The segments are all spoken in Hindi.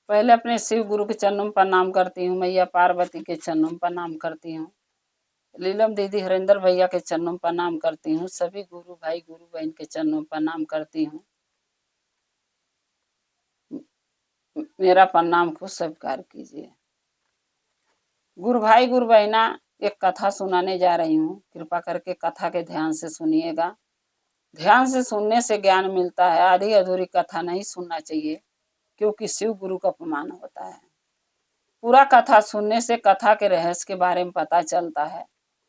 पहले अपने शिव गुरु के चरणों में प्रणाम करती हूँ, मैया पार्वती के चरणों में प्रणाम करती हूँ, लीलम दीदी हरेंद्र भैया के चरणों में प्रणाम करती हूँ, सभी गुरु भाई गुरु बहन के चरणों में प्रणाम करती हूँ। मेरा प्रणाम को स्वीकार कीजिए। गुरु भाई गुरु बहना, एक कथा सुनाने जा रही हूँ, कृपा करके कथा के ध्यान से सुनिएगा। ध्यान से सुनने से ज्ञान मिलता है, आधी अधूरी कथा नहीं सुनना चाहिए, क्योंकि शिव गुरु का अपमान होता है। पूरा कथा सुनने से कथा के रहस्य के बारे में पता चलता है,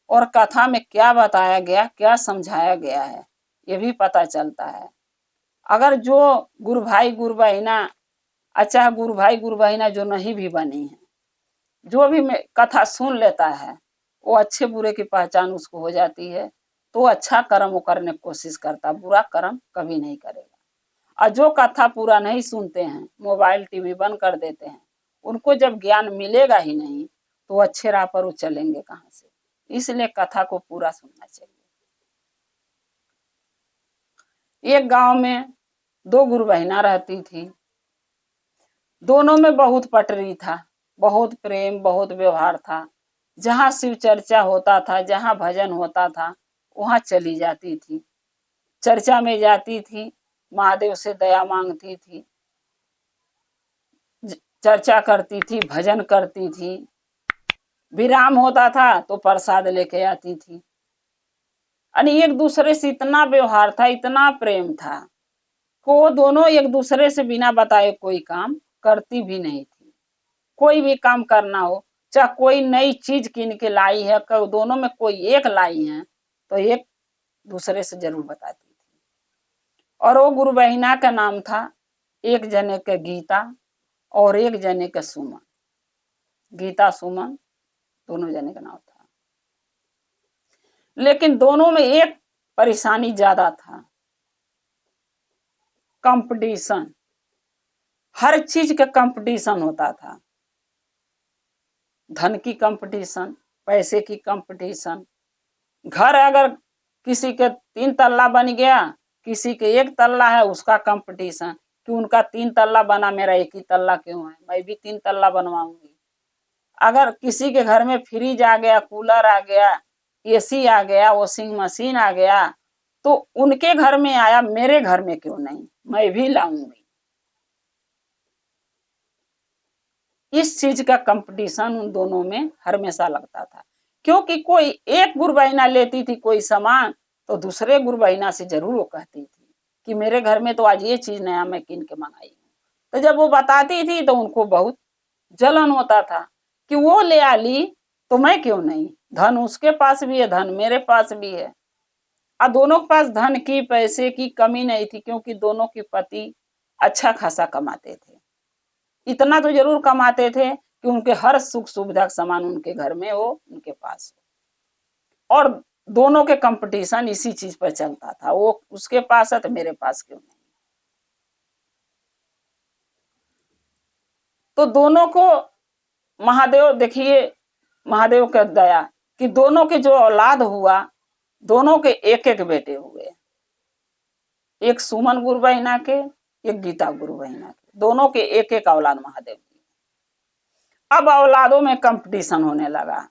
और कथा में क्या बताया गया, क्या समझाया गया है, ये भी पता चलता है। अगर जो गुरु भाई गुरु बहना, अच्छा गुरु भाई गुरु बहना जो नहीं भी बनी है, जो भी कथा सुन लेता है, वो अच्छे बुरे की पहचान उसको हो जाती है, तो अच्छा कर्म वो करने की कोशिश करता, बुरा कर्म कभी नहीं करेगा। और जो कथा पूरा नहीं सुनते हैं, मोबाइल टीवी बंद कर देते हैं, उनको जब ज्ञान मिलेगा ही नहीं, तो अच्छे राह पर वो चलेंगे कहाँ से। इसलिए कथा को पूरा सुनना चाहिए। एक गांव में दो गुरु बहना रहती थी। दोनों में बहुत पटरी था, बहुत प्रेम, बहुत व्यवहार था। जहाँ शिव चर्चा होता था, जहाँ भजन होता था, वहां चली जाती थी। चर्चा में जाती थी, महादेव से दया मांगती थी, चर्चा करती थी, भजन करती थी। विराम होता था तो प्रसाद लेके आती थी। यानी एक दूसरे से इतना व्यवहार था, इतना प्रेम था, को वो दोनों एक दूसरे से बिना बताए कोई काम करती भी नहीं थी। कोई भी काम करना हो, चाहे कोई नई चीज कीन के लाई है, दोनों में कोई एक लाई है, तो एक दूसरे से जरूर बताती थी। और वो गुरु बहिना का नाम था, एक जने के गीता और एक जने के सुमन। गीता सुमन दोनों जने का नाम था। लेकिन दोनों में एक परेशानी ज्यादा था, कंपटीशन। हर चीज का कंपटीशन होता था। धन की कंपटीशन, पैसे की कंपटीशन। घर अगर किसी के 3 तल्ला बन गया, किसी के 1 तल्ला है, उसका कंपटीशन कि उनका 3 तल्ला बना, मेरा 1 ही तल्ला क्यों है, मैं भी 3 तल्ला बनवाऊंगी। अगर किसी के घर में फ्रिज आ गया, कूलर आ गया, एसी आ गया, वॉशिंग मशीन आ गया, तो उनके घर में आया, मेरे घर में क्यों नहीं, मैं भी लाऊंगी। इस चीज का कंपटीशन उन दोनों में हमेशा लगता था। क्योंकि कोई एक गुरु बहिना लेती थी कोई सामान, तो दूसरे गुरु बहिना से जरूर वो कहती थी कि मेरे घर में तो आज ये चीज नया मैं किन के मंगाई हूँ। तो जब वो बताती थी तो उनको बहुत जलन होता था कि वो ले आ ली तो मैं क्यों नहीं। धन उसके पास भी है, धन मेरे पास भी है, और दोनों के पास धन की, पैसे की कमी नहीं थी, क्योंकि दोनों के पति अच्छा खासा कमाते थे। इतना तो जरूर कमाते थे कि उनके हर सुख सुविधा का सामान उनके घर में हो, उनके पास हो। और दोनों के कंपटीशन इसी चीज पर चलता था, वो उसके पास है तो मेरे पास क्यों नहीं। तो दोनों को महादेव, देखिए महादेव का दया कि दोनों के जो औलाद हुआ, दोनों के एक एक बेटे हुए। एक सुमन गुरु बहिना के, एक गीता गुरु बहिना के, दोनों के एक एक औलाद महादेव की। अब औलादों में कंपटीशन होने लगा।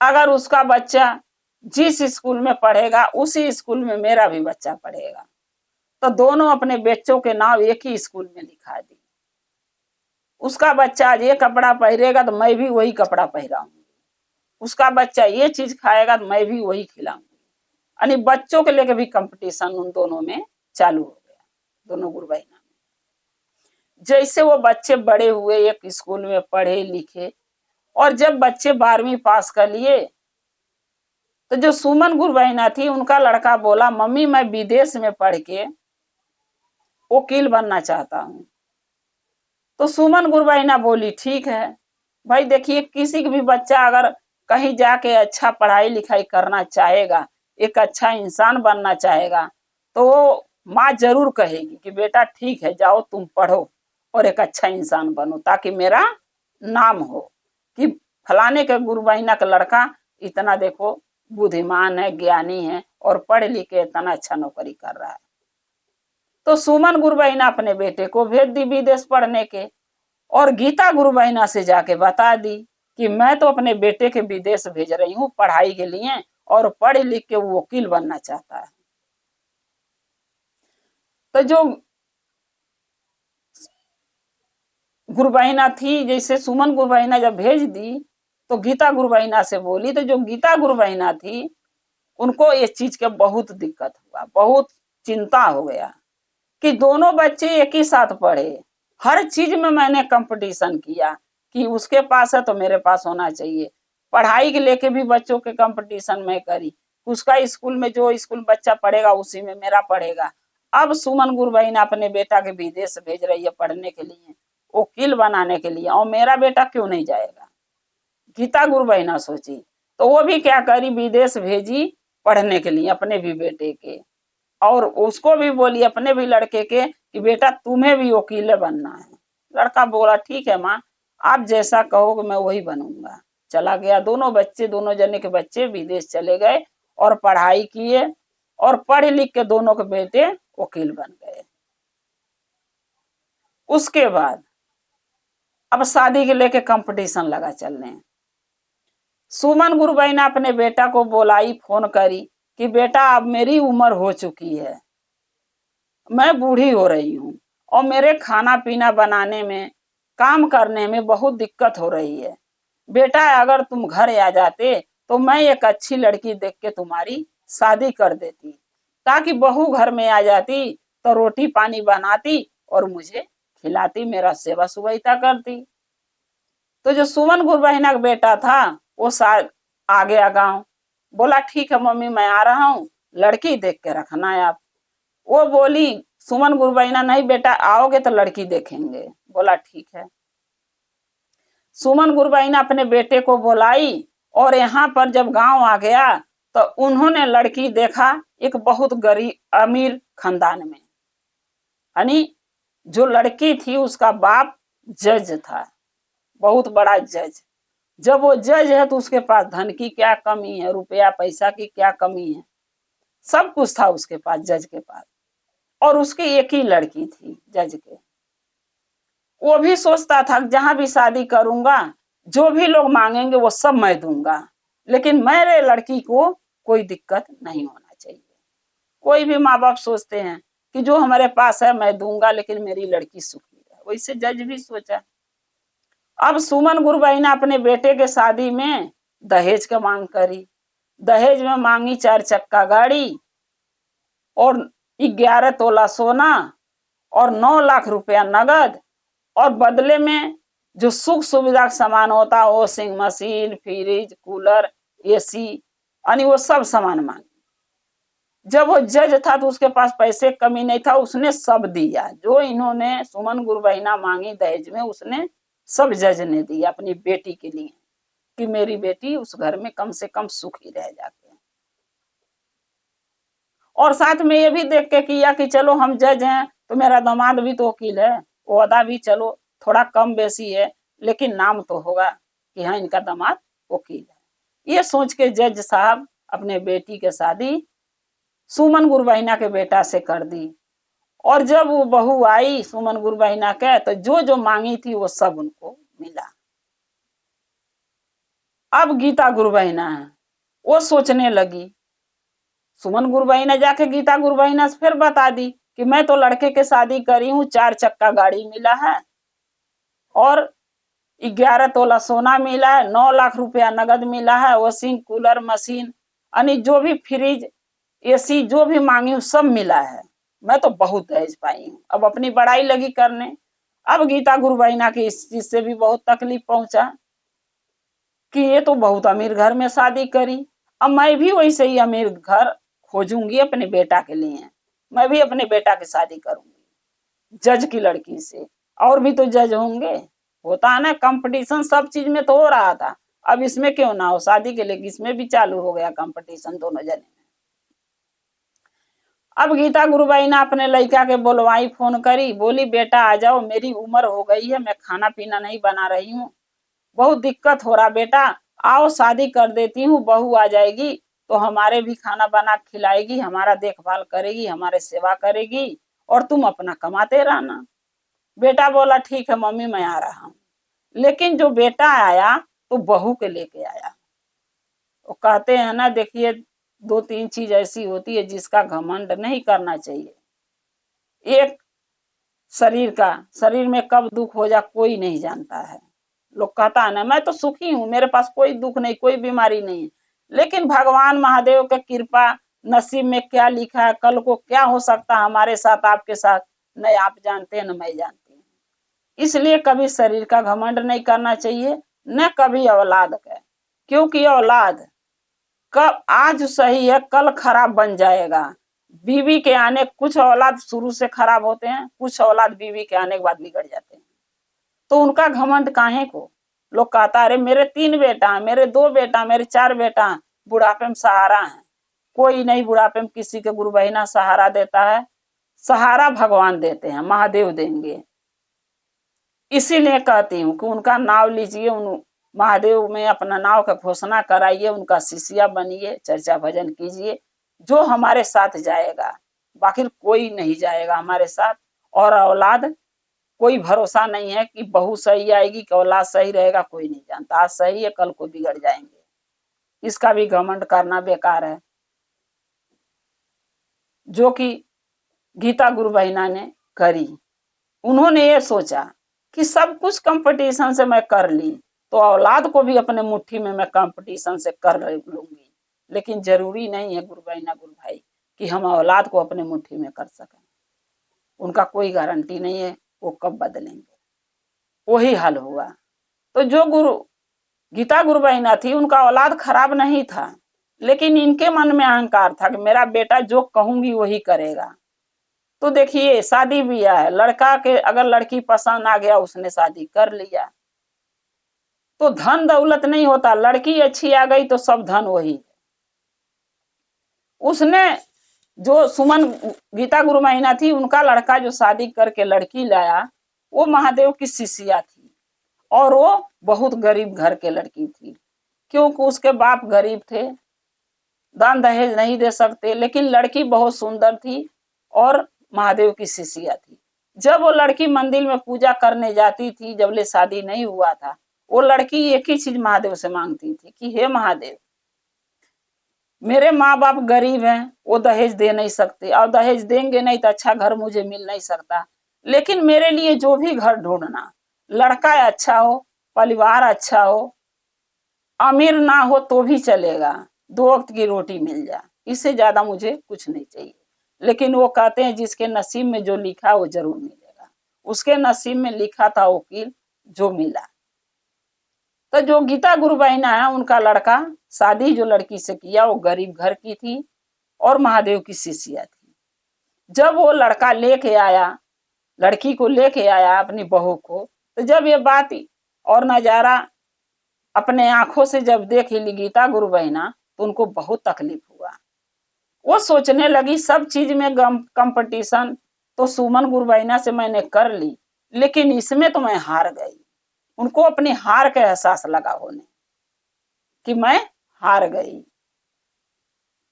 अगर उसका बच्चा जिस स्कूल में पढ़ेगा, उसी स्कूल में मेरा भी बच्चा पढ़ेगा, तो दोनों अपने बच्चों के नाम एक ही स्कूल में लिखा दी। उसका बच्चा आज ये कपड़ा पहनेगा तो मैं भी वही कपड़ा पहनाऊंगी, उसका बच्चा ये चीज खाएगा तो मैं भी वही खिलाऊंगी। यानी बच्चों के लेके भी कंपटीशन उन दोनों में चालू हो गया, दोनों गुरु बहिना में। जैसे वो बच्चे बड़े हुए, एक स्कूल में पढ़े लिखे, और जब बच्चे 12वीं पास कर लिए, तो जो सुमन गुरु बहिना थी, उनका लड़का बोला, मम्मी मैं विदेश में पढ़ के वकील बनना चाहता हूँ। तो सुमन गुरु बहिना बोली, ठीक है भाई। देखिए, किसी का भी बच्चा अगर कहीं जाके अच्छा पढ़ाई लिखाई करना चाहेगा, एक अच्छा इंसान बनना चाहेगा, तो वो माँ जरूर कहेगी कि बेटा ठीक है, जाओ तुम पढ़ो और एक अच्छा इंसान बनो, ताकि मेरा नाम हो कि फलाने के गुरु बहिना का लड़का इतना देखो बुद्धिमान है, ज्ञानी है, और पढ़ लिख के इतना अच्छा नौकरी कर रहा है। तो सुमन गुरु बहिना अपने बेटे को भेज दी विदेश पढ़ने के। और गीता गुरु बहिना से जाके बता दी कि मैं तो अपने बेटे के विदेश भेज रही हूँ पढ़ाई के लिए, और पढ़ लिख के वो वकील बनना चाहता है। तो जो गुरुबहिना थी, जैसे सुमन गुरुबहिना जब भेज दी तो गीता गुरुबहिना से बोली, तो जो गीता गुरुबहिना थी उनको ये चीज के बहुत दिक्कत हुआ, बहुत चिंता हो गया कि दोनों बच्चे एक ही साथ पढ़े। हर चीज में मैंने कंपटीशन किया कि उसके पास है तो मेरे पास होना चाहिए। पढ़ाई के लेके भी बच्चों के कंपटीशन में करी, उसका स्कूल में जो स्कूल बच्चा पढ़ेगा उसी में मेरा पढ़ेगा। अब सुमन गुरुबहिना अपने बेटा के विदेश भेज रही है पढ़ने के लिए, वकील बनाने के लिए, और मेरा बेटा क्यों नहीं जाएगा। गीता गुरुबहिना सोची तो वो भी क्या करी, विदेश भेजी पढ़ने के लिए अपने भी बेटे के, और उसको भी बोली अपने भी लड़के के कि बेटा तुम्हें भी वकील बनना है। लड़का बोला ठीक है माँ, आप जैसा कहोगे मैं वही बनूंगा। चला गया। दोनों बच्चे, दोनों जने के बच्चे विदेश चले गए और पढ़ाई किए, और पढ़ लिख के दोनों के बेटे वकील बन गए। उसके बाद अब शादी के लेके कंपटीशन लगा चलने। सुमन गुरुबहिना अपने बेटा को बोलाई, फोन करी कि बेटा अब मेरी उम्र हो चुकी है, मैं बूढ़ी हो रही हूँ, और मेरे खाना पीना बनाने में, काम करने में बहुत दिक्कत हो रही है। बेटा अगर तुम घर आ जाते तो मैं एक अच्छी लड़की देख के तुम्हारी शादी कर देती, ताकि बहू घर में आ जाती तो रोटी पानी बनाती और मुझे खिलाती, मेरा सेवा सुविधा करती। तो जो सुमन गुरुबहिना का बेटा था वो आ गया गाँव, बोला ठीक है मम्मी मैं आ रहा हूँ, लड़की देख के रखना है आप। वो बोली सुमन गुरुबहिना नहीं बेटा आओगे तो लड़की देखेंगे। बोला ठीक है। सुमन गुरुबहिना अपने बेटे को बुलाई, और यहाँ पर जब गांव आ गया तो उन्होंने लड़की देखा एक बहुत गरीब अमीर खानदान में, यानी जो लड़की थी उसका बाप जज था, बहुत बड़ा जज। जब वो जज है तो उसके पास धन की क्या कमी है, रुपया पैसा की क्या कमी है, सब कुछ था उसके पास, जज के पास। और उसकी एक ही लड़की थी जज के। वो भी सोचता था जहां भी शादी करूंगा जो भी लोग मांगेंगे वो सब मैं दूंगा, लेकिन मेरे लड़की को कोई दिक्कत नहीं होना चाहिए। कोई भी माँ बाप सोचते हैं कि जो हमारे पास है मैं दूंगा, लेकिन मेरी लड़की सुखी है, वैसे जज भी सोचा। अब सुमन गुरुबहिना अपने बेटे के शादी में दहेज का मांग करी। दहेज में मांगी 4 चक्का गाड़ी और 11 तोला सोना और 9 लाख रुपया नगद, और बदले में जो सुख सुविधा का सामान होता, washing machine, fridge, cooler, AC, यानी वो सब सामान मांगे। जब वो जज था तो उसके पास पैसे कमी नहीं था, उसने सब दिया जो इन्होंने सुमन गुरुबहिना मांगी दहेज में, उसने सब जज ने दिया अपनी बेटी के लिए कि मेरी बेटी उस घर में कम से कम सुखी रह जाके। और साथ में ये भी देख के किया कि चलो हम जज हैं तो मेरा दामाद भी तो वकील है, ओहदा भी चलो थोड़ा कम बेसी है, लेकिन नाम तो होगा कि हाँ इनका दामाद वकील है। ये सोच के जज साहब अपने बेटी के शादी सुमन गुरुबहिना के बेटा से कर दी। और जब वो बहू आई सुमन गुरुबहिना के, तो जो जो मांगी थी वो सब उनको मिला। अब गीता गुरुबहिना है वो सोचने लगी, सुमन गुरुबहिना जाके गीता गुरुबहिना से फिर बता दी कि मैं तो लड़के के शादी करी हूँ, 4 चक्का गाड़ी मिला है और 11 तोला सोना मिला है, 9 लाख रुपया नगद मिला है, वॉशिंग कूलर मशीन, यानी जो भी फ्रिज एसी जो भी मांगी सब मिला है। मैं तो बहुत दहेज पाई हूँ। अब अपनी बड़ाई लगी करने। अब गीता गुरुबहिना की इस चीज से भी बहुत तकलीफ पहुंचा कि ये तो बहुत अमीर घर में शादी करी, अब मैं भी वैसे ही अमीर घर खोजूंगी अपने बेटा के लिए, मैं भी अपने बेटा की शादी करूंगी जज की लड़की से। और भी तो जज होंगे, होता है ना कंपटीशन, सब चीज में तो हो रहा था, अब इसमें क्यों ना हो, शादी के लिए इसमें भी चालू हो गया कंपटीशन दोनों जने में। अब गीता गुरुबहिना अपने लड़का के बोलवाई, फोन करी, बोली बेटा आ जाओ, मेरी उम्र हो गई है, मैं खाना पीना नहीं बना रही हूँ, बहुत दिक्कत हो रहा, बेटा आओ शादी कर देती हूँ, बहू आ जाएगी तो हमारे भी खाना बना खिलाएगी, हमारा देखभाल करेगी, हमारे सेवा करेगी, और तुम अपना कमाते रहना। बेटा बोला ठीक है मम्मी मैं आ रहा हूँ। लेकिन जो बेटा आया तो बहू के लेके आया। वो कहते हैं ना, देखिए 2-3 चीज ऐसी होती है जिसका घमंड नहीं करना चाहिए। एक शरीर में कब दुख हो जा कोई नहीं जानता है। लोग कहता है ना मैं तो सुखी हूँ, मेरे पास कोई दुख नहीं, कोई बीमारी नहीं है। लेकिन भगवान महादेव के कृपा, नसीब में क्या लिखा है, कल को क्या हो सकता है हमारे साथ, आपके साथ, न आप जानते हैं न मैं जानती हूँ। इसलिए कभी शरीर का घमंड नहीं करना चाहिए, न कभी औलाद का। क्योंकि औलाद कब आज सही है कल खराब बन जाएगा। बीवी के आने, कुछ औलाद शुरू से खराब होते हैं, कुछ औलाद बीवी के आने के बाद बिगड़ जाते हैं। तो उनका घमंड काहे को। लोग कहता अरे मेरे 3 बेटा हैं, मेरे 2 बेटा, मेरे 4 बेटा हैं, बुढ़ापे में सहारा है। कोई नहीं, बुढ़ापे में किसी के गुरु बहिना सहारा देता है। सहारा भगवान देते हैं, महादेव देंगे। इसीलिए कहती हूँ कि उनका नाम लीजिए, उन महादेव में अपना नाम का घोषणा कराइए, उनका शिष्या बनिए, चर्चा भजन कीजिए। जो हमारे साथ जाएगा, बाकी कोई नहीं जाएगा हमारे साथ। और औलाद कोई भरोसा नहीं है कि बहू सही आएगी कि औलाद सही रहेगा, कोई नहीं जानता। आज सही है कल को बिगड़ जाएंगे। इसका भी घमंड करना बेकार है, जो कि गीता गुरु बहिना ने करी। उन्होंने ये सोचा कि सब कुछ कंपटीशन से मैं कर ली, तो औलाद को भी अपने मुट्ठी में मैं कंपटीशन से कर लूंगी। लेकिन जरूरी नहीं है गुरु बहिना गुरु भाई कि हम औलाद को अपने मुट्ठी में कर सकें। उनका कोई गारंटी नहीं है वो कब बदलेंगे। वही हाल हुआ। तो जो गुरु गीता गुरु बहिना थी, उनका औलाद खराब नहीं था, लेकिन इनके मन में अहंकार था कि मेरा बेटा जो कहूंगी वही करेगा। तो देखिए शादी ब्याह है, लड़का के अगर लड़की पसंद आ गया उसने शादी कर लिया। तो धन दौलत नहीं होता, लड़की अच्छी आ गई तो सब धन वही। उसने जो सुमन गीता गुरु बहिना थी, उनका लड़का जो शादी करके लड़की लाया वो महादेव की शिष्या थी, और वो बहुत गरीब घर के लड़की थी, क्योंकि उसके बाप गरीब थे, दान दहेज नहीं दे सकते। लेकिन लड़की बहुत सुंदर थी और महादेव की शिष्या थी। जब वो लड़की मंदिर में पूजा करने जाती थी, जब ले शादी नहीं हुआ था, वो लड़की एक ही चीज महादेव से मांगती थी कि हे महादेव, मेरे माँ बाप गरीब हैं, वो दहेज दे नहीं सकते, और दहेज देंगे नहीं तो अच्छा घर मुझे मिल नहीं सकता। लेकिन मेरे लिए जो भी घर ढूंढना, लड़का अच्छा हो, परिवार अच्छा हो, अमीर ना हो तो भी चलेगा, 2 वक्त की रोटी मिल जाए, इससे ज्यादा मुझे कुछ नहीं चाहिए। लेकिन वो कहते हैं जिसके नसीब में जो लिखा वो जरूर मिलेगा। उसके नसीब में लिखा था वकील, जो मिला। तो जो गीता गुरु बहिना है, उनका लड़का शादी जो लड़की से किया वो गरीब घर की थी और महादेव की शिष्या थी। जब वो लड़का लेके आया, लड़की को लेके आया अपनी बहू को, तो जब ये बात और नजारा अपने आंखों से जब देख ली गीता गुरु बहिना, तो उनको बहुत तकलीफ हुआ। वो सोचने लगी सब चीज में कंपटीशन तो सुमन गुरु बहिना से मैंने कर ली, लेकिन इसमें तो मैं हार गई। उनको अपनी हार का एहसास लगा होने कि मैं हार गई।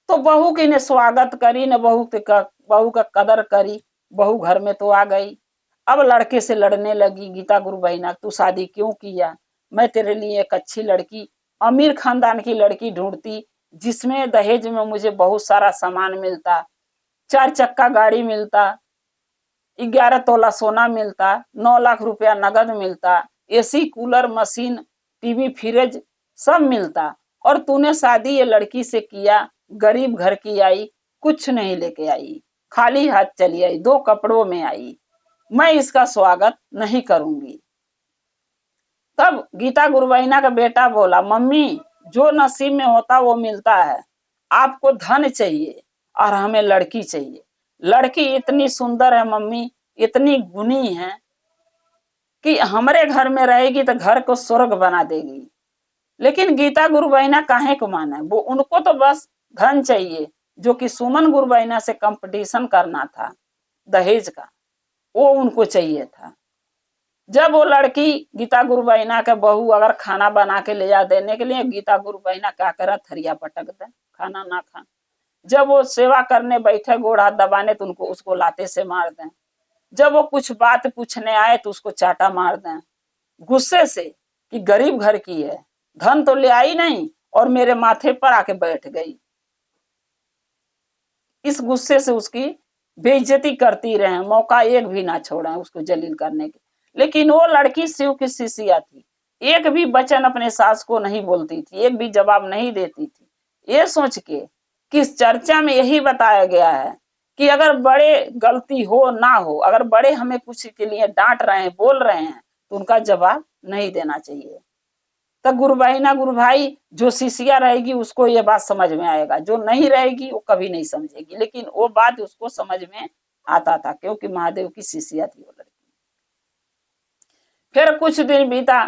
तो बहू की ने स्वागत करी, न बहू का कदर करी। बहू घर में तो आ गई, अब लड़के से लड़ने लगी गीता गुरु बहिना, तू शादी क्यों किया, मैं तेरे लिए एक अच्छी लड़की, अमीर खानदान की लड़की ढूंढती, जिसमें दहेज में मुझे बहुत सारा सामान मिलता, 4 चक्का गाड़ी मिलता, 11 तोला सोना मिलता, 9 लाख रुपया नगद मिलता, AC cooler machine TV fridge सब मिलता, और तूने शादी ये लड़की से किया, गरीब घर की आई, कुछ नहीं लेके आई, खाली हाथ चली आई, 2 कपड़ों में आई, मैं इसका स्वागत नहीं करूंगी। तब गीता गुरु बहिना का बेटा बोला, मम्मी जो नसीब में होता वो मिलता है, आपको धन चाहिए और हमें लड़की चाहिए। लड़की इतनी सुंदर है मम्मी, इतनी गुणी है कि हमारे घर में रहेगी तो घर को स्वर्ग बना देगी। लेकिन गीता गुरु बहिना काहे को माना, वो उनको तो बस धन चाहिए, जो कि सुमन गुरु बहिना से कंपटीशन करना था दहेज का, वो उनको चाहिए था। जब वो लड़की गीता गुरु बहिना के बहू अगर खाना बना के ले जा देने के लिए, गीता गुरु बहिना क्या करा, थरिया पटक दे, खाना ना खा। जब वो सेवा करने बैठे गोड़ हाथ दबाने, तो उनको उसको लाते से मार दें। जब वो कुछ बात पूछने आए तो उसको चाटा मार दें गुस्से से कि गरीब घर की है, धन तो ले आई नहीं और मेरे माथे पर आके बैठ गई। इस गुस्से से उसकी बेइज्जती करती रहे, मौका एक भी ना छोड़ा उसको जलील करने के। लेकिन वो लड़की शिव की शिष्या थी, एक भी वचन अपने सास को नहीं बोलती थी, एक भी जवाब नहीं देती थी। ये सोच के कि इस चर्चा में यही बताया गया है कि अगर बड़े गलती हो ना हो, अगर बड़े हमें कुछ के लिए डांट रहे हैं, बोल रहे हैं, तो उनका जवाब नहीं देना चाहिए। तो गुरु बहिना गुरु भाई, जो शिष्या रहेगी उसको ये बात समझ में आएगा, जो नहीं रहेगी वो कभी नहीं समझेगी। लेकिन वो बात उसको समझ में आता था क्योंकि महादेव की शिष्या थी वो लड़की। फिर कुछ दिन बीता,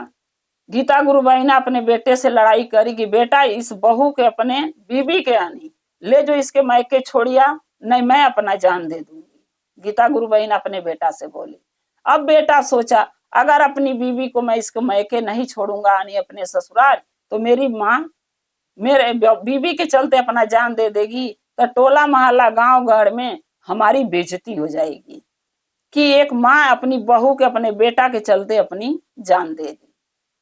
गीता गुरु बहिना अपने बेटे से लड़ाई करी कि बेटा इस बहू के अपने बीबी के आनी ले, जो इसके मायके छोड़िया, नहीं मैं अपना जान दे दूंगी। गीता गुरु बहिना अपने बेटा से बोली। अब बेटा सोचा अगर अपनी बीबी को मैं इसके मायके नहीं छोड़ूंगा यानी अपने ससुराल, तो मेरी माँ मेरे बीबी के चलते अपना जान दे देगी, तो टोला मोहल्ला गांव घर में हमारी बेइज्जती हो जाएगी कि एक माँ अपनी बहू के अपने बेटा के चलते अपनी जान दे दी।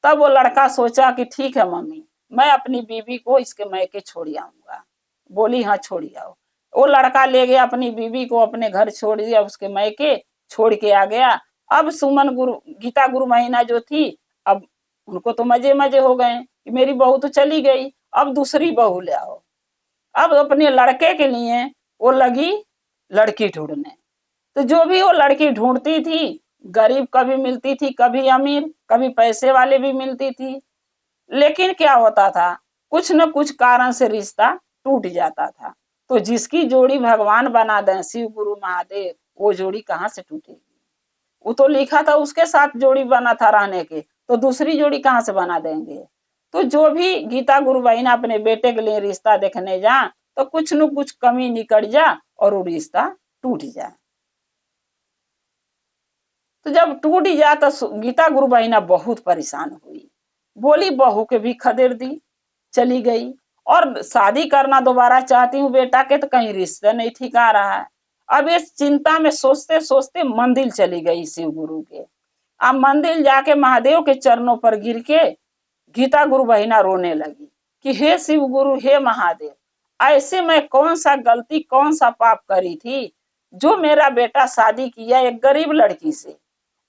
तब वो लड़का सोचा कि ठीक है मम्मी, मैं अपनी बीबी को इसके मायके छोड़ आऊंगा। बोली हाँ छोड़ आओ। वो लड़का ले गया अपनी बीबी को अपने घर छोड़ दिया, उसके मायके छोड़ के आ गया। अब सुमन गुरु गीता गुरु महीना जो थी, अब उनको तो मजे मजे हो गए कि मेरी बहू तो चली गई, अब दूसरी बहू ले आओ। अब अपने लड़के के लिए वो लगी लड़की ढूंढने। तो जो भी वो लड़की ढूंढती थी, गरीब कभी मिलती थी, कभी अमीर, कभी पैसे वाले भी मिलती थी। लेकिन क्या होता था, कुछ न कुछ कारण से रिश्ता टूट जाता था। तो जिसकी जोड़ी भगवान बना दें, शिव गुरु महादेव, वो जोड़ी कहाँ से टूटेगी। वो तो लिखा था उसके साथ जोड़ी बना था रहने के, तो दूसरी जोड़ी कहाँ से बना देंगे। तो जो भी गीता गुरु बहिना अपने बेटे के लिए रिश्ता देखने जा, तो कुछ न कुछ कमी निकल जा और वो रिश्ता टूट जाए। तो जब टूट जा तो गीता गुरु बहिना बहुत परेशान हुई, बोली बहू के भी खदेड़ दी, चली गई। और शादी करना दोबारा चाहती हूँ बेटा के, तो कहीं रिश्ता नहीं ठिका रहा है। अब इस चिंता में सोचते सोचते मंदिर चली गई शिव गुरु के। अब मंदिर जाके महादेव के चरणों पर गिर के गीता गुरु बहिना रोने लगी कि हे शिव गुरु, हे महादेव, ऐसे मैं कौन सा गलती, कौन सा पाप करी थी जो मेरा बेटा शादी किया एक गरीब लड़की से,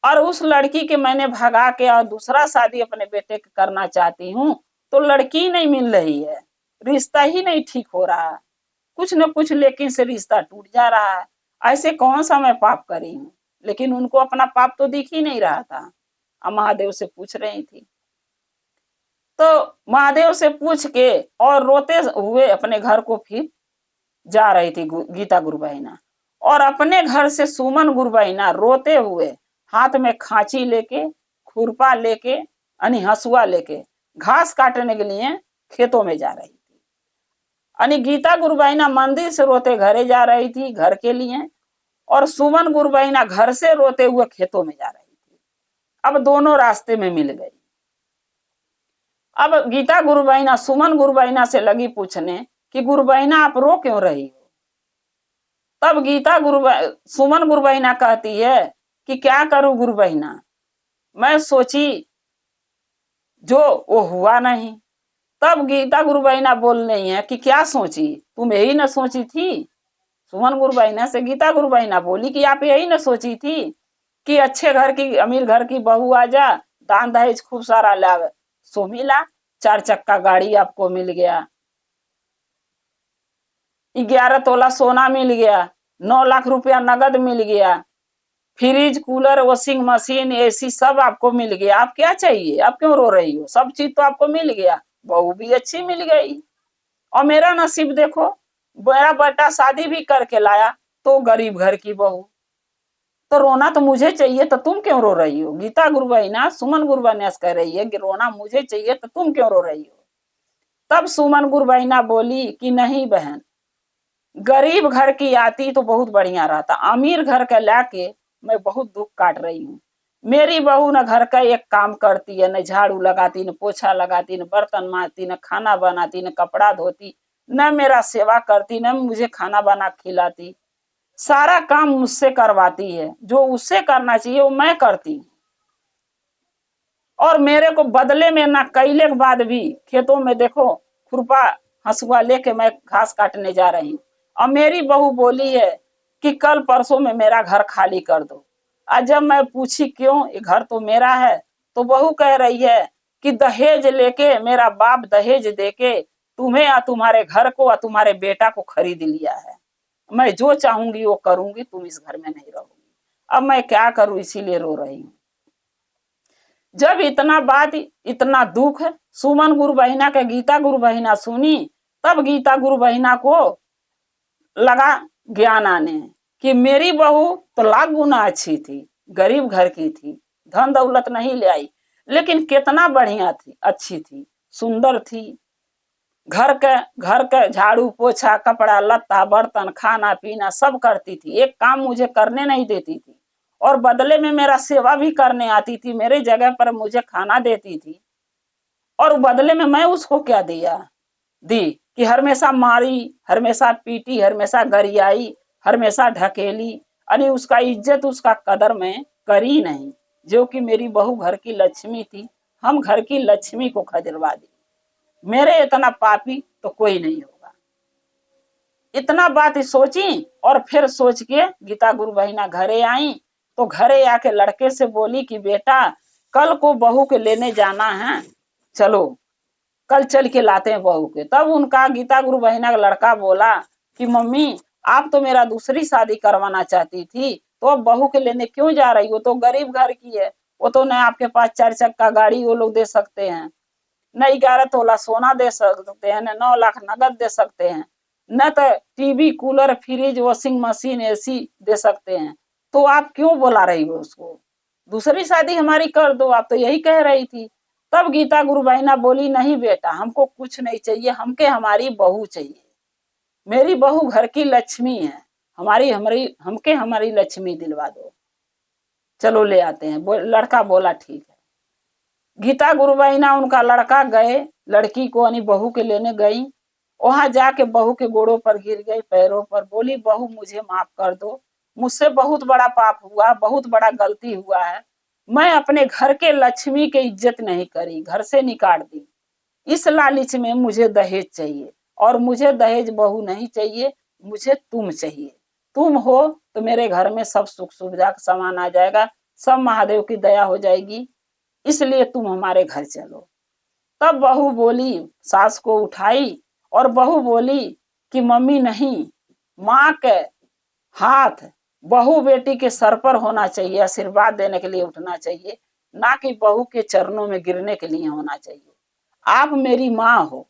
और उस लड़की के मैंने भगा के और दूसरा शादी अपने बेटे के करना चाहती हूँ, तो लड़की नहीं मिल रही है, रिश्ता ही नहीं ठीक हो रहा, कुछ न कुछ लेकिन से रिश्ता टूट जा रहा है। ऐसे कौन सा मैं पाप करी हूँ। लेकिन उनको अपना पाप तो दिख ही नहीं रहा था। अब महादेव से पूछ रही थी। तो महादेव से पूछ के और रोते हुए अपने घर को फिर जा रही थी गीता गुरु बहिना। और अपने घर से सुमन गुरु बहिना रोते हुए हाथ में खांची लेके, खुरपा लेके, यानी हसुआ लेके घास काटने के लिए खेतों में जा रही थी। यानी गीता गुरु बहिना मंदिर से रोते घरे जा रही थी घर के लिए, और सुमन गुरु बहिना घर से रोते हुए खेतों में जा रही थी। अब दोनों रास्ते में मिल गई। अब गीता गुरु बहिना सुमन गुरु बहिना से लगी पूछने कि गुरु बहिना आप रो क्यों रही हो। तब गीता सुमन गुरु बहिना कहती है कि क्या करूं गुरु बहिना, मैं सोची जो वो हुआ नहीं। तब गीता गुरु बहिना बोल रही है कि क्या सोची, तुम यही न सोची थी। सुमन गुरु बहिना से गीता गुरु बहिना बोली कि आप यही न सोची थी कि अच्छे घर की, अमीर घर की बहू आ जा, दान दहेज खूब सारा लाभ, सो मिला, 4 चक्का गाड़ी आपको मिल गया, 11 तोला सोना मिल गया, 9 लाख रुपया नगद मिल गया, fridge, cooler, washing machine, AC सब आपको मिल गया। आप क्या चाहिए, आप क्यों रो रही हो, सब चीज तो आपको मिल गया, बहू भी अच्छी मिल गई। और मेरा नसीब देखो, मेरा बेटा शादी भी करके लाया तो गरीब घर की बहू, तो रोना तो मुझे चाहिए, तो तुम क्यों रो रही हो। गीता गुरु बहिना सुमन गुरु बहिना कह रही है कि रोना मुझे चाहिए, तो तुम क्यों रो रही हो। तब सुमन गुरु बहिना बोली कि नहीं बहन, गरीब घर की आती तो बहुत बढ़िया रहता, अमीर घर का लाके मैं बहुत दुख काट रही हूँ। मेरी बहू न घर का एक काम करती है, न झाड़ू लगाती, न पोछा लगाती, न बर्तन मांजती, न खाना बनाती, न कपड़ा धोती, न मेरा सेवा करती, न मुझे खाना बना खिलाती। सारा काम मुझसे करवाती है, जो उससे करना चाहिए वो मैं करती हूँ। और मेरे को बदले में ना कैले के बाद भी खेतों में देखो खुरपा हंसुआ लेके मैं घास काटने जा रही हूँ। और मेरी बहू बोली है कि कल परसों में मेरा घर खाली कर दो। आज जब मैं पूछी क्यों, ये घर तो मेरा है, तो बहू कह रही है कि दहेज लेके, मेरा बाप दहेज देके तुम्हें या तुम्हारे घर को या तुम्हारे बेटा को खरीद लिया है। मैं जो चाहूंगी वो करूंगी, तुम इस घर में नहीं रहोगी। अब मैं क्या करूं, इसीलिए रो रही हूँ। जब इतना बात, इतना दुख सुमन गुरु बहिना के गीता गुरु बहिना सुनी, तब गीता गुरु बहिना को लगा ज्ञान आने कि मेरी बहू तो लाख गुना अच्छी थी, गरीब घर की थी, धन दौलत नहीं ले आई, लेकिन कितना बढ़िया थी, अच्छी थी, सुंदर थी। घर के झाड़ू पोछा कपड़ा लत्ता बर्तन खाना पीना सब करती थी, एक काम मुझे करने नहीं देती थी, और बदले में मेरा सेवा भी करने आती थी, मेरे जगह पर मुझे खाना देती थी। और बदले में मैं उसको क्या दी कि हमेशा मारी, हमेशा पीटी, हमेशा गरियाई, हमेशा ढकेली। अरे उसका इज्जत उसका कदर मैं करी नहीं। जो कि मेरी बहू घर की लक्ष्मी थी, हम घर की लक्ष्मी को खजलवा दी। मेरे इतना पापी तो कोई नहीं होगा। इतना बात सोची और फिर सोच के गीता गुरु बहिना घरे आई, तो घरे आके लड़के से बोली कि बेटा कल को बहू के लेने जाना है, चलो कल चल के लाते हैं बहू के। तब उनका गीता गुरु बहिना का लड़का बोला कि मम्मी आप तो मेरा दूसरी शादी करवाना चाहती थी, तो अब बहू के लेने क्यों जा रही हो, तो गरीब घर की है, वो तो न आपके पास 4 चक्का गाड़ी वो लोग दे सकते हैं, न 11 तोला सोना दे सकते हैं, न 9 लाख नगद दे सकते हैं, न तो TV cooler fridge washing machine AC दे सकते हैं, तो आप क्यों बुला रही हो उसको, दूसरी शादी हमारी कर दो, आप तो यही कह रही थी। तब गीता गुरु बहिना बोली नहीं बेटा, हमको कुछ नहीं चाहिए, हमके हमारी बहू चाहिए, मेरी बहू घर की लक्ष्मी है, हमारी हमारी हमके हमारी लक्ष्मी दिलवा दो, चलो ले आते हैं। लड़का बोला ठीक है। गीता गुरु बहिना उनका लड़का गए, लड़की को यानी बहू के लेने गई। वहां जाके बहू के गोड़ों पर गिर गई, पैरों पर, बोली बहू मुझे माफ कर दो, मुझसे बहुत बड़ा पाप हुआ, बहुत बड़ा गलती हुआ है, मैं अपने घर के लक्ष्मी की इज्जत नहीं करी, घर से निकाल दी, इस लालच में मुझे दहेज चाहिए, और मुझे दहेज बहू नहीं चाहिए, मुझे तुम चाहिए, तुम हो तो मेरे घर में सब सुख सुविधा का सामान आ जाएगा, सब महादेव की दया हो जाएगी, इसलिए तुम हमारे घर चलो। तब बहू बोली, सास को उठाई और बहू बोली कि मम्मी नहीं, माँ के हाथ बहू बेटी के सर पर होना चाहिए, आशीर्वाद देने के लिए उठना चाहिए, ना कि बहू के चरणों में गिरने के लिए होना चाहिए। आप मेरी माँ हो,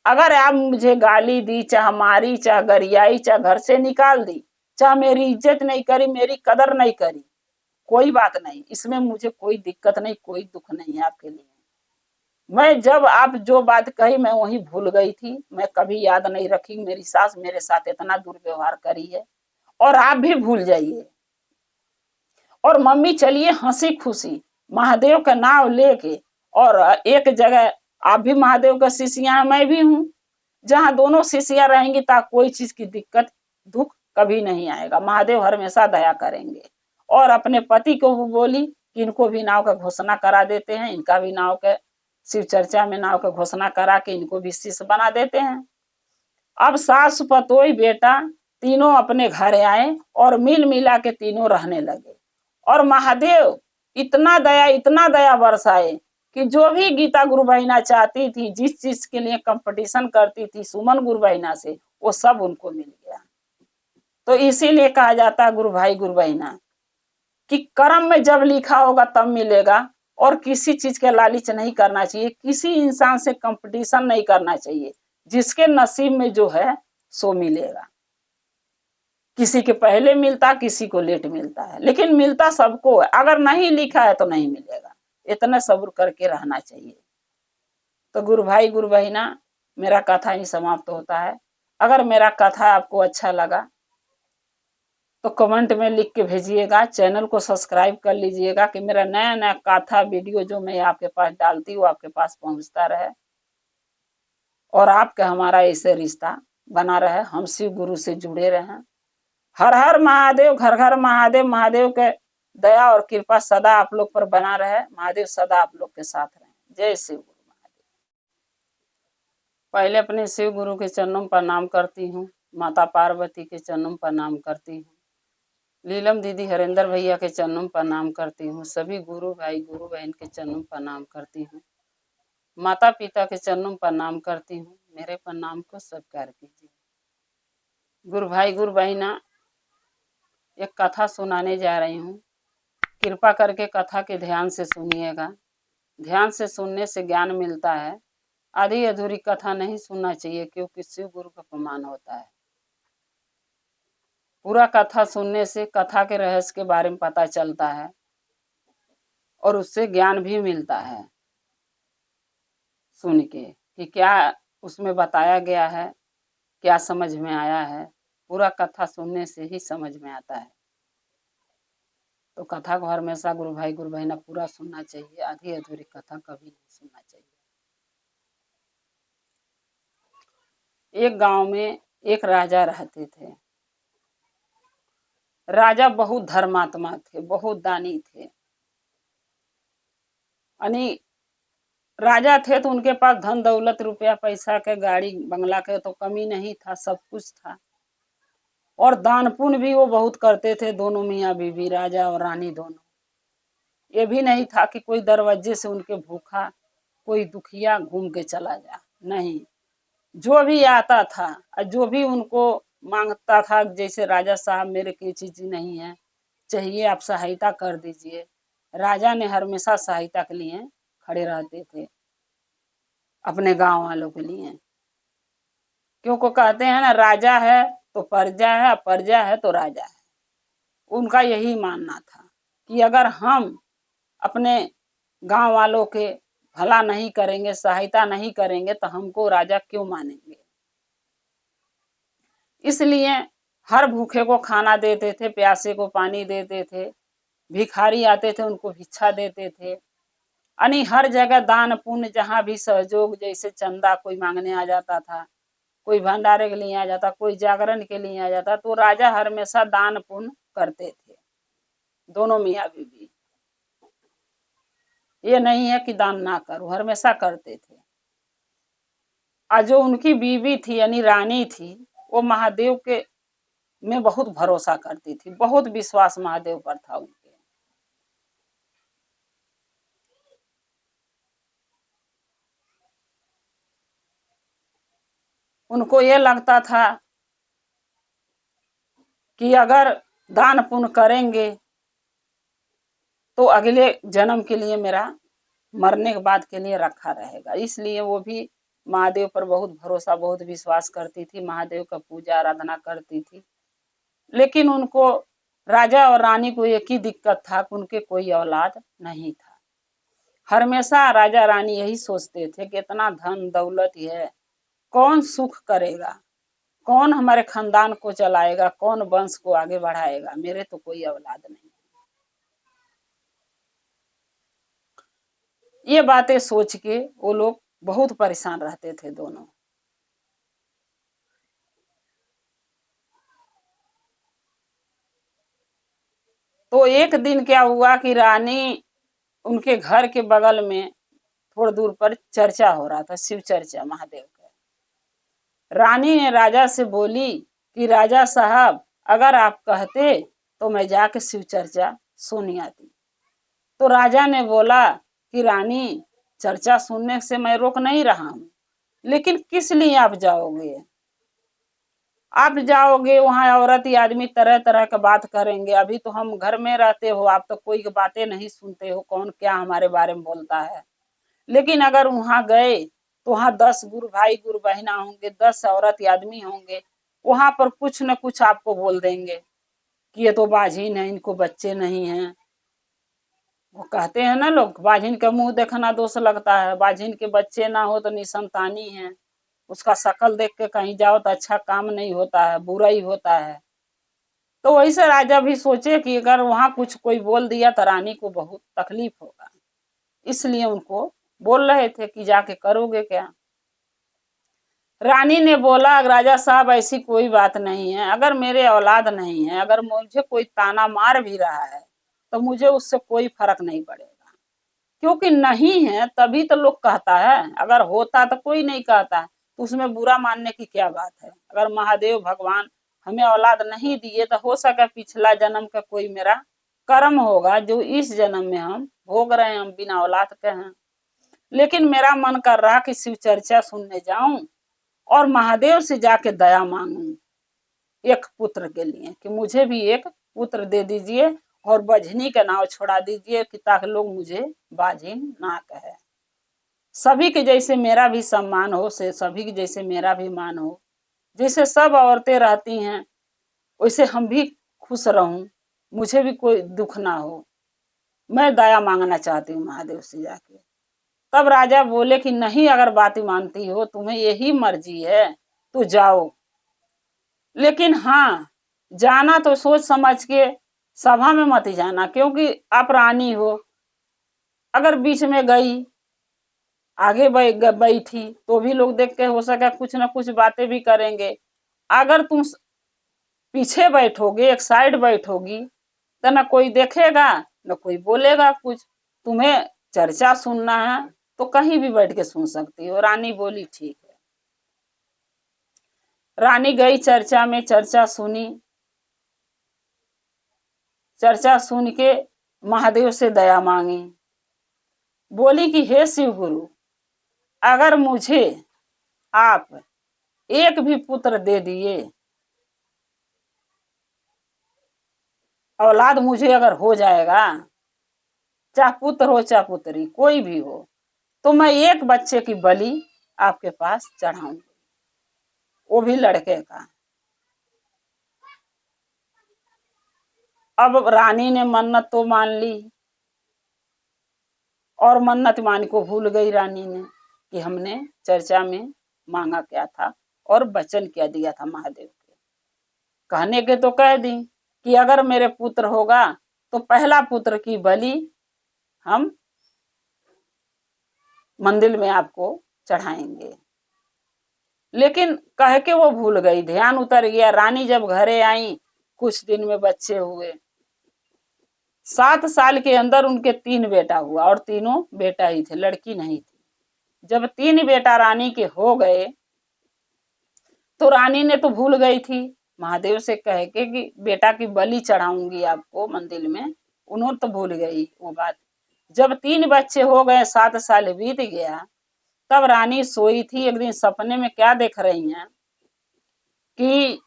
अगर आप मुझे गाली दी, चाहे मारी, चाहे गरियाई, चाहे घर से निकाल दी, चाहे मेरी इज्जत नहीं करी, मेरी कदर नहीं करी, कोई बात नहीं, इसमें मुझे कोई दिक्कत नहीं, कोई दुख नहीं है आपके लिए। मैं जब आप जो बात कही मैं वही भूल गई थी, मैं कभी याद नहीं रखी, मेरी सास मेरे साथ इतना दुर्व्यवहार करी है, और आप भी भूल जाइए। और मम्मी चलिए हंसी खुशी महादेव का नाम लेके, और एक जगह आप भी महादेव का शिष्या, मैं भी हूँ, जहाँ दोनों शिष्या रहेंगी ताकि कोई चीज की दिक्कत दुख कभी नहीं आएगा, महादेव हमेशा दया करेंगे। और अपने पति को बोली कि इनको भी नाव का घोषणा करा देते हैं, इनका भी नाव के शिव चर्चा में नाव का घोषणा करा के इनको भी शिष्य बना देते हैं। अब सास पतोई बेटा तीनों अपने घर आए और मिल मिला के तीनों रहने लगे। और महादेव इतना दया बरसाए कि जो भी गीता गुरु बहिना चाहती थी, जिस चीज के लिए कंपटीशन करती थी सुमन गुरु बहिना से, वो सब उनको मिल गया। तो इसीलिए कहा जाता है गुरु भाई गुरु बहिना कि कर्म में जब लिखा होगा तब मिलेगा, और किसी चीज के लालच नहीं करना चाहिए, किसी इंसान से कंपटीशन नहीं करना चाहिए, जिसके नसीब में जो है सो मिलेगा। किसी के पहले मिलता, किसी को लेट मिलता है, लेकिन मिलता सबको है, अगर नहीं लिखा है तो नहीं मिलेगा, इतना सब्र करके रहना चाहिए। तो गुरु भाई गुरु बहिना, मेरा कथा ही समाप्त होता है। अगर मेरा कथा आपको अच्छा लगा तो कमेंट में लिख के भेजिएगा, चैनल को सब्सक्राइब कर लीजिएगा कि मेरा नया नया कथा वीडियो जो मैं आपके पास डालती हूँ आपके पास पहुंचता रहे, और आपका हमारा ऐसे रिश्ता बना रहे, हम शिव गुरु से जुड़े रहें। हर हर महादेव, घर घर महादेव। महादेव के दया और कृपा सदा आप लोग पर बना रहे। महादेव सदा आप लोग के साथ रहे। जय शिव गुरु महादेव। पहले अपने शिव गुरु के चरणों में प्रणाम करती हूँ, माता पार्वती के चरणों में प्रणाम करती हूँ, लीलम दीदी हरेंद्र भैया के चरणों में प्रणाम करती हूँ, सभी गुरु भाई गुरु बहन के चरणों में प्रणाम करती हूँ, माता पिता के चरणों में प्रणाम करती हूँ। मेरे प्रणाम को स्वीकार कीजिए। गुरु भाई गुरु बहना, एक कथा सुनाने जा रही हूँ। कृपा करके कथा के ध्यान से सुनिएगा। ध्यान से सुनने से ज्ञान मिलता है। आधी अधूरी कथा नहीं सुनना चाहिए, क्योंकि शिव गुरु का अपमान होता है। पूरा कथा सुनने से कथा के रहस्य के बारे में पता चलता है और उससे ज्ञान भी मिलता है। सुन के कि क्या उसमें बताया गया है, क्या समझ में आया है, पूरा कथा सुनने से ही समझ में आता है। तो कथा को हमेशा गुरु भाई गुरु बहना पूरा सुनना चाहिए। आधी अधूरी कथा कभी नहीं सुनना चाहिए। एक गांव में एक राजा रहते थे। राजा बहुत धर्मात्मा थे, बहुत दानी थे। यानी राजा थे तो उनके पास धन दौलत रुपया पैसा के गाड़ी बंगला के तो कमी नहीं था, सब कुछ था। और दान पुण्य भी वो बहुत करते थे, दोनों मियाँ बीवी, राजा और रानी दोनों। ये भी नहीं था कि कोई दरवाजे से उनके भूखा कोई दुखिया घूम के चला जा, नहीं। जो भी आता था और जो भी उनको मांगता था, जैसे राजा साहब मेरे कोई चीज नहीं है, चाहिए आप सहायता कर दीजिए, राजा ने हमेशा सहायता के लिए खड़े रहते थे अपने गांव वालों के लिए। क्योंकि कहते हैं ना, राजा है तो प्रजा है, प्रजा है तो राजा है। उनका यही मानना था कि अगर हम अपने गांव वालों के भला नहीं करेंगे, सहायता नहीं करेंगे, तो हमको राजा क्यों मानेंगे। इसलिए हर भूखे को खाना देते थे, प्यासे को पानी देते थे, भिखारी आते थे उनको भिक्षा देते थे। यानी हर जगह दान पुण्य, जहाँ भी सहयोग, जैसे चंदा कोई मांगने आ जाता था, कोई भंडारे के लिए आ जाता, कोई जागरण के लिए आ जाता, तो राजा हमेशा दान पुण्य करते थे, दोनों मियाँ बीवी। ये नहीं है कि दान ना करो, हमेशा करते थे। और जो उनकी बीवी थी यानी रानी थी, वो महादेव के में बहुत भरोसा करती थी, बहुत विश्वास महादेव पर था उनके। उनको ये लगता था कि अगर दान पुण्य करेंगे तो अगले जन्म के लिए मेरा मरने के बाद के लिए रखा रहेगा। इसलिए वो भी महादेव पर बहुत भरोसा, बहुत विश्वास करती थी, महादेव का पूजा आराधना करती थी। लेकिन उनको, राजा और रानी को एक ही दिक्कत था कि उनके कोई औलाद नहीं था। हमेशा राजा रानी यही सोचते थे कि इतना धन दौलत है, कौन सुख करेगा, कौन हमारे खानदान को चलाएगा, कौन वंश को आगे बढ़ाएगा, मेरे तो कोई औलाद नहीं। ये बातें सोच के वो लोग बहुत परेशान रहते थे दोनों। तो एक दिन क्या हुआ कि रानी, उनके घर के बगल में थोड़ी दूर पर चर्चा हो रहा था, शिव चर्चा महादेव का। रानी ने राजा से बोली कि राजा साहब, अगर आप कहते तो मैं जाके शिव चर्चा सुन आती। तो राजा ने बोला कि रानी, चर्चा सुनने से मैं रोक नहीं रहा हूं, लेकिन किस लिए आप जाओगे? आप जाओगे वहां औरत या आदमी तरह तरह का बात करेंगे। अभी तो हम घर में रहते हो, आप तो कोई बातें नहीं सुनते हो, कौन क्या हमारे बारे में बोलता है। लेकिन अगर वहां गए तो वहां 10 गुरु भाई गुरु बहना होंगे, 10 औरत या आदमी होंगे, वहां पर कुछ न कुछ आपको बोल देंगे कि ये तो बाझिन है, इनको बच्चे नहीं हैं। वो कहते हैं ना लोग, बाझिन का मुंह देखना दोष लगता है, बाझिन के बच्चे ना हो तो निसंतानी है, उसका शकल देख के कहीं जाओ तो अच्छा काम नहीं होता है, बुरा ही होता है। तो वैसे राजा भी सोचे कि अगर वहां कुछ कोई बोल दिया तो रानी को बहुत तकलीफ होगा, इसलिए उनको बोल रहे थे कि जाके करोगे क्या। रानी ने बोला, राजा साहब ऐसी कोई बात नहीं है, अगर मेरे औलाद नहीं है, अगर मुझे कोई ताना मार भी रहा है तो मुझे उससे कोई फर्क नहीं पड़ेगा, क्योंकि नहीं है तभी तो लोग कहता है, अगर होता तो कोई नहीं कहता है, तो उसमें बुरा मानने की क्या बात है। अगर महादेव भगवान हमें औलाद नहीं दिए तो हो सके पिछला जन्म का कोई मेरा कर्म होगा जो इस जन्म में हम भोग रहे हैं, हम बिना औलाद के हैं। लेकिन मेरा मन कर रहा कि शिव चर्चा सुनने जाऊं और महादेव से जाके दया मांगू एक पुत्र के लिए, कि मुझे भी एक पुत्र दे दीजिए और बजनी का नाव छोड़ा दीजिए, कि ताकि लोग मुझे बाजिन ना कहे। सभी के जैसे मेरा भी सम्मान हो, से सभी के जैसे मेरा भी मान हो, जैसे सब औरतें रहती हैं वैसे हम भी खुश रहूं, मुझे भी कोई दुख ना हो। मैं दया मांगना चाहती हूँ महादेव से जाके। तब राजा बोले कि नहीं, अगर बात मानती हो, तुम्हें यही मर्जी है तो जाओ, लेकिन हाँ, जाना तो सोच समझ के, सभा में मत जाना, क्योंकि आप रानी हो। अगर बीच में गई, आगे बैठी तो भी लोग देख के हो सका कुछ ना कुछ बातें भी करेंगे। अगर तुम पीछे बैठोगे, एक साइड बैठोगी, तो ना कोई देखेगा ना कोई बोलेगा कुछ। तुम्हें चर्चा सुनना है तो कहीं भी बैठ के सुन सकती हो। रानी बोली ठीक है। रानी गई चर्चा में, चर्चा सुनी, चर्चा सुन के महादेव से दया मांगी। बोली कि हे शिव गुरु, अगर मुझे आप एक भी पुत्र दे दिए, औलाद मुझे अगर हो जाएगा, चाहे पुत्र हो चाहे पुत्री, कोई भी हो, तो मैं एक बच्चे की बलि आपके पास चढ़ाऊंगी, वो भी लड़के का। अब रानी ने मन्नत तो मान ली, और मन्नत मान को भूल गई रानी ने कि हमने चर्चा में मांगा क्या था और वचन क्या दिया था महादेव के। कहने के तो कह दी कि अगर मेरे पुत्र होगा तो पहला पुत्र की बलि हम मंदिर में आपको चढ़ाएंगे, लेकिन कह के वो भूल गई, ध्यान उतर गया। रानी जब घरे आई, कुछ दिन में बच्चे हुए। 7 साल के अंदर उनके 3 बेटा हुआ, और तीनों बेटा ही थे, लड़की नहीं थी। जब 3 बेटा रानी के हो गए तो रानी ने तो भूल गई थी महादेव से कह के कि बेटा की बलि चढ़ाऊंगी आपको मंदिर में, उन्होंने तो भूल गई वो बात। जब 3 बच्चे हो गए, 7 साल बीत गया, तब रानी सोई थी, एक दिन सपने में क्या देख रही हैं कि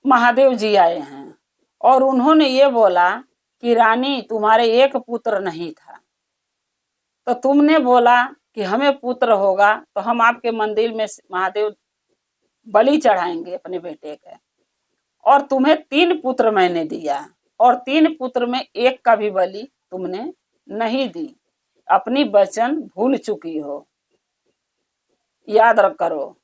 महादेव जी आए हैं, और उन्होंने ये बोला कि रानी, तुम्हारे एक पुत्र नहीं था, तो तुमने बोला कि हमें पुत्र होगा तो हम आपके मंदिर में महादेव बलि चढ़ाएंगे अपने बेटे के, और तुम्हें 3 पुत्र मैंने दिया, और 3 पुत्र में एक का भी बलि तुमने नहीं दी, अपनी वचन भूल चुकी हो, याद रख करो।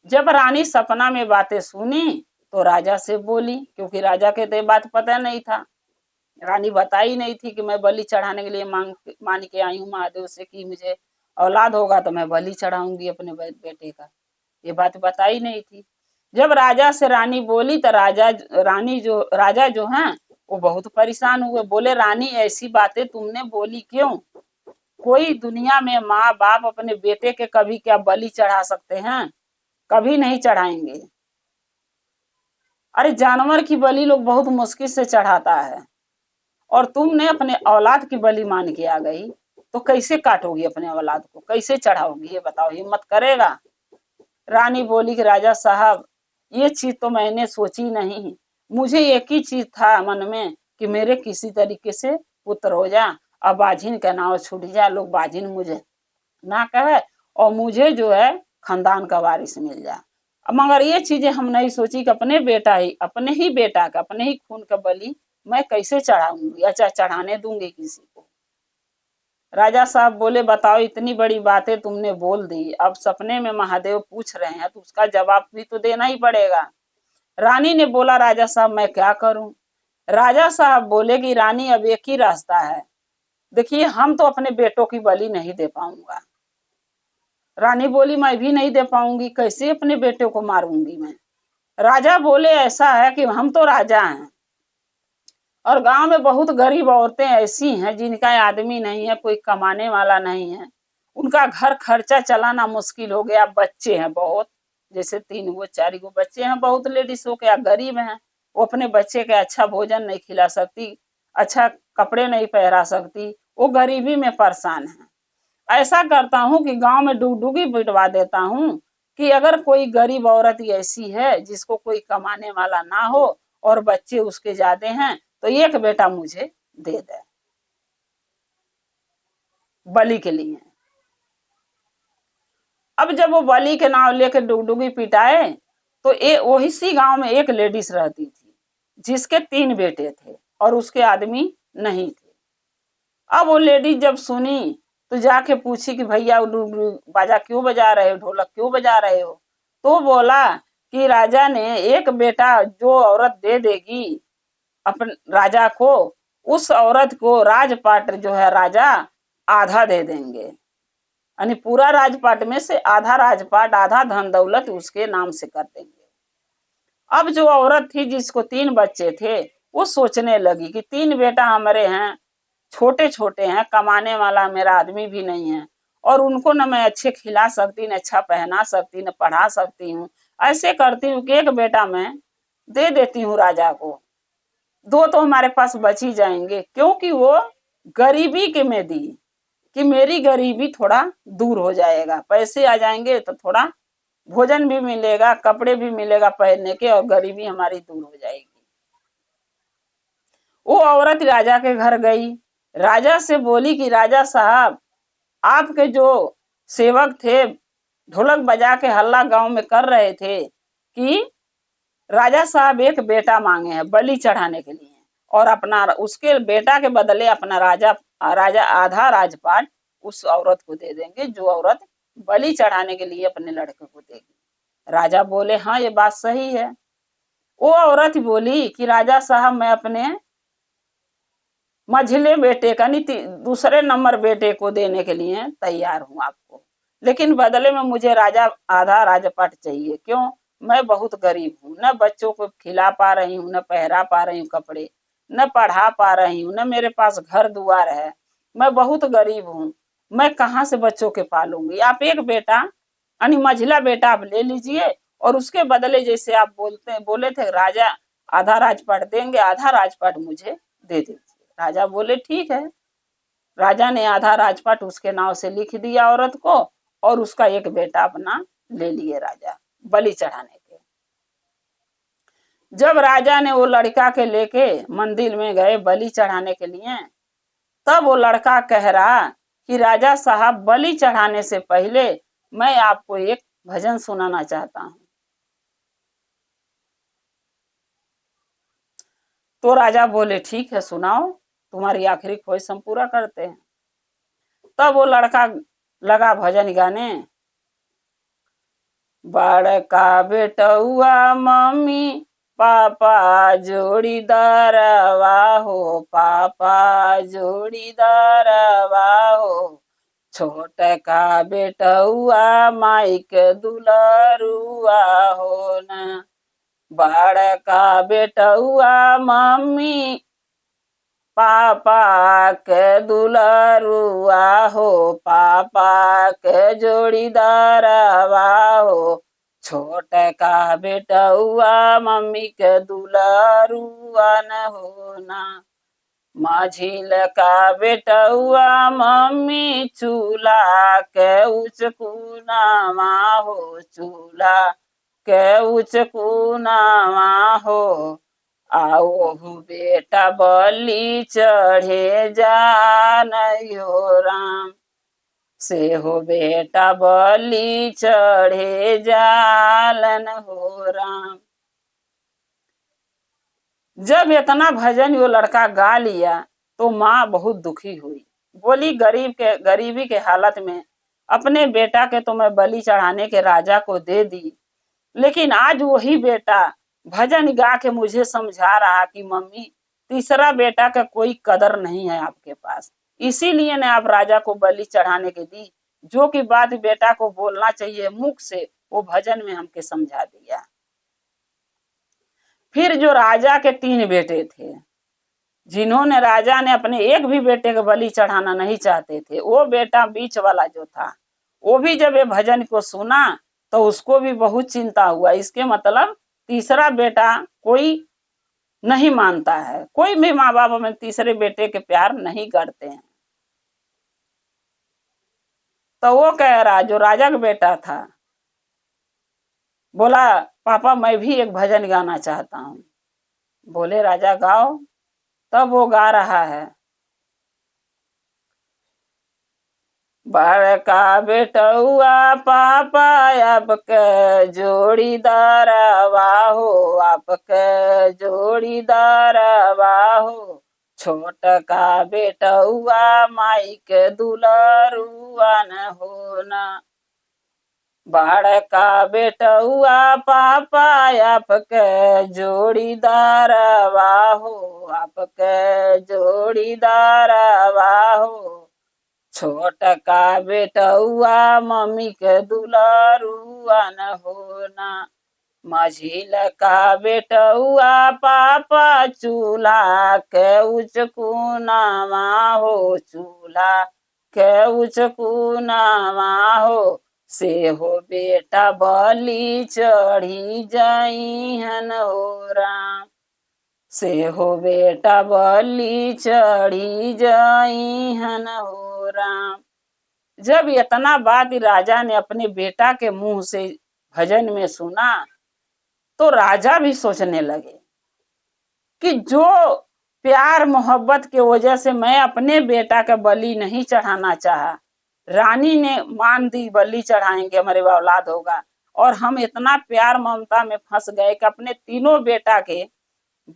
जब रानी सपना में बातें सुनी तो राजा से बोली, क्योंकि राजा के तो बात पता नहीं था, रानी बताई नहीं थी कि मैं बलि चढ़ाने के लिए मान के आई हूँ महादेव से कि मुझे औलाद होगा तो मैं बलि चढ़ाऊंगी अपने बेटे का, ये बात बताई नहीं थी। जब राजा से रानी बोली तो राजा जो हैं वो बहुत परेशान हुए। बोले, रानी ऐसी बातें तुमने बोली क्यों? कोई दुनिया में माँ बाप अपने बेटे के कभी क्या बलि चढ़ा सकते हैं? कभी नहीं चढ़ाएंगे। अरे जानवर की बलि लोग बहुत मुश्किल से चढ़ाता है, और तुमने अपने औलाद की बलि मान के आ गई, तो कैसे काटोगी अपने औलाद को, कैसे चढ़ाओगी, ये बताओ, हिम्मत करेगा? रानी बोली कि राजा साहब, ये चीज तो मैंने सोची नहीं, मुझे एक ही चीज था मन में कि मेरे किसी तरीके से पुत्र हो जा, अब बाझिन का नाव छूट जाए, लोग बाझिन मुझे ना कहे, और मुझे जो है खानदान का वारिस मिल जाए। मगर ये चीजें हम नहीं सोची कि अपने ही बेटा का, अपने ही खून का बलि मैं कैसे चढ़ाऊंगी, अच्छा चढ़ाने दूंगी किसी को? राजा साहब बोले, बताओ, इतनी बड़ी बातें तुमने बोल दी, अब सपने में महादेव पूछ रहे हैं तो उसका जवाब भी तो देना ही पड़ेगा। रानी ने बोला, राजा साहब मैं क्या करूं? राजा साहब बोले कि रानी, अब एक ही रास्ता है, देखिए हम तो अपने बेटों की बलि नहीं दे पाऊंगा, रानी बोली मैं भी नहीं दे पाऊंगी, कैसे अपने बेटे को मारूंगी मैं। राजा बोले ऐसा है कि हम तो राजा हैं और गांव में बहुत गरीब औरतें ऐसी हैं जिनका आदमी नहीं है, कोई कमाने वाला नहीं है, उनका घर खर्चा चलाना मुश्किल हो गया, बच्चे हैं बहुत, जैसे 3 गो 4 गो बच्चे हैं, बहुत लेडीज हो क्या गरीब हैं, वो अपने बच्चे के अच्छा भोजन नहीं खिला सकती, अच्छा कपड़े नहीं पहरा सकती, वो गरीबी में परेशान है। ऐसा करता हूँ कि गांव में डुगडुगी पिटवा देता हूँ कि अगर कोई गरीब औरत ऐसी है जिसको कोई कमाने वाला ना हो और बच्चे उसके ज्यादा हैं तो एक बेटा मुझे दे दे बलि के लिए। अब जब वो बलि के नाम लेकर डुगडुगी पिटाए तो वही सी गांव में एक लेडीज रहती थी जिसके 3 बेटे थे और उसके आदमी नहीं थे। अब वो लेडीज जब सुनी तो जाके पूछी कि भैया बाजा क्यों बजा रहे हो, ढोलक क्यों बजा रहे हो। तो बोला कि राजा ने एक बेटा जो औरत दे देगी अपन राजा को, उस औरत को राजपाट जो है राजा आधा दे देंगे, यानी पूरा राजपाट में से आधा राजपाट आधा धन दौलत उसके नाम से कर देंगे। अब जो औरत थी जिसको 3 बच्चे थे वो सोचने लगी कि 3 बेटा हमारे हैं, छोटे छोटे हैं, कमाने वाला मेरा आदमी भी नहीं है और उनको न मैं अच्छे खिला सकती, न अच्छा पहना सकती, न पढ़ा सकती हूँ। ऐसे करती हूँ कि एक बेटा मैं दे देती हूँ राजा को, 2 तो हमारे पास बच ही जाएंगे, क्योंकि वो गरीबी के में दी कि मेरी गरीबी थोड़ा दूर हो जाएगा, पैसे आ जाएंगे तो थोड़ा भोजन भी मिलेगा, कपड़े भी मिलेगा पहनने के और गरीबी हमारी दूर हो जाएगी। वो औरत राजा के घर गई, राजा से बोली कि राजा साहब आपके जो सेवक थे ढोलक बजा के हल्ला गांव में कर रहे थे कि राजा साहब एक बेटा मांगे हैं बलि चढ़ाने के लिए और अपना उसके बेटा के बदले अपना राजा राजा आधा राजपाट उस औरत को दे देंगे जो औरत बलि चढ़ाने के लिए अपने लड़के को देगी। राजा बोले हाँ ये बात सही है। वो औरत बोली कि राजा साहब मैं अपने मझले बेटे का नहीं दूसरे नंबर बेटे को देने के लिए तैयार हूँ आपको, लेकिन बदले में मुझे राजा आधा राजपाट चाहिए। क्यों? मैं बहुत गरीब हूँ, न बच्चों को खिला पा रही हूँ, न पहरा पा रही हूँ कपड़े, न पढ़ा पा रही हूँ, न मेरे पास घर दुआर है, मैं बहुत गरीब हूँ, मैं कहाँ से बच्चों के पालूंगी। आप एक बेटा यानी मझला बेटा आप ले लीजिए और उसके बदले जैसे आप बोले थे राजा आधा राजपाट देंगे, आधा राजपाट मुझे दे दीजिए। राजा बोले ठीक है। राजा ने आधा राजपाट उसके नाव से लिख दिया औरत को और उसका एक बेटा अपना ले लिए राजा बलि चढ़ाने के। जब राजा ने वो लड़का के लेके मंदिर में गए बलि चढ़ाने के लिए, तब वो लड़का कह रहा कि राजा साहब बलि चढ़ाने से पहले मैं आपको एक भजन सुनाना चाहता हूँ। तो राजा बोले ठीक है सुनाओ, तुम्हारी आखिरी ख्वाहिश हम पूरा करते हैं। तब वो लड़का लगा भजन गाने, बड़का बेटुआ मम्मी पापा जोड़ीदारवा हो, पापा जोड़ीदारवा हो, छोटका बेटुआ माइक दुलरुआ हो न, बड़का बेटुआ मम्मी पापा के दुलरुआ हो, पापा के जोड़ीदारवा हो, छोटका बेटुआ मम्मी के दुलरुआ न होना, माझिल का बेटुआ मम्मी चूल्हा के उचकुनावा हो, चूल्हा के उचकुनावा हो, आओ बेटा बलि चढ़े जानियो राम, से हो बेटा बलि चढ़े जालन हो राम। जब इतना भजन वो लड़का गा लिया तो माँ बहुत दुखी हुई, बोली गरीबी के हालत में अपने बेटा के तो मैं बलि चढ़ाने के राजा को दे दी, लेकिन आज वही बेटा भजन गा के मुझे समझा रहा कि मम्मी तीसरा बेटा का कोई कदर नहीं है आपके पास, इसीलिए ने आप राजा को बलि चढ़ाने के दी। जो कि बात बेटा को बोलना चाहिए मुख से, वो भजन में हमके समझा दिया। फिर जो राजा के 3 बेटे थे, जिन्होंने राजा ने अपने एक भी बेटे को बलि चढ़ाना नहीं चाहते थे, वो बेटा बीच वाला जो था, वो भी जब ये भजन को सुना तो उसको भी बहुत चिंता हुआ। इसके मतलब तीसरा बेटा कोई नहीं मानता है, कोई भी माँ बाप में तीसरे बेटे के प्यार नहीं करते हैं। तो वो कह रहा, जो राजा का बेटा था, बोला पापा मैं भी एक भजन गाना चाहता हूँ। बोले राजा गाओ। तब वो गा रहा है, बड़का बेटुआ पापा आपके जोड़ीदार हो, आपके जोड़ीदार हो, छोटका बेटुआ माई के दुलरुआ न होना। बड़का बेटुआ पापा आपके जोड़ीदार हो, आपके जोड़ीदार हो, छोटका बेटुआ मम्मी के दुलारुआ न होना। माझिल का बेटुआ पापा चूल्हा के उचकुनामा हो, चूल्हा के उचकुनामा हो, से हो बेटा बलि चढ़ी जाई हन हो राम, से हो बेटा बलि चढ़ी जाई हन हो राम। जब इतना बात राजा ने अपने बेटा के मुंह से भजन में सुना तो राजा भी सोचने लगे कि जो प्यार मोहब्बत के वजह से मैं अपने बेटा का बलि नहीं चढ़ाना चाहा, रानी ने मान दी बलि चढ़ाएंगे हमारे औलाद होगा, और हम इतना प्यार ममता में फंस गए कि अपने तीनों बेटा के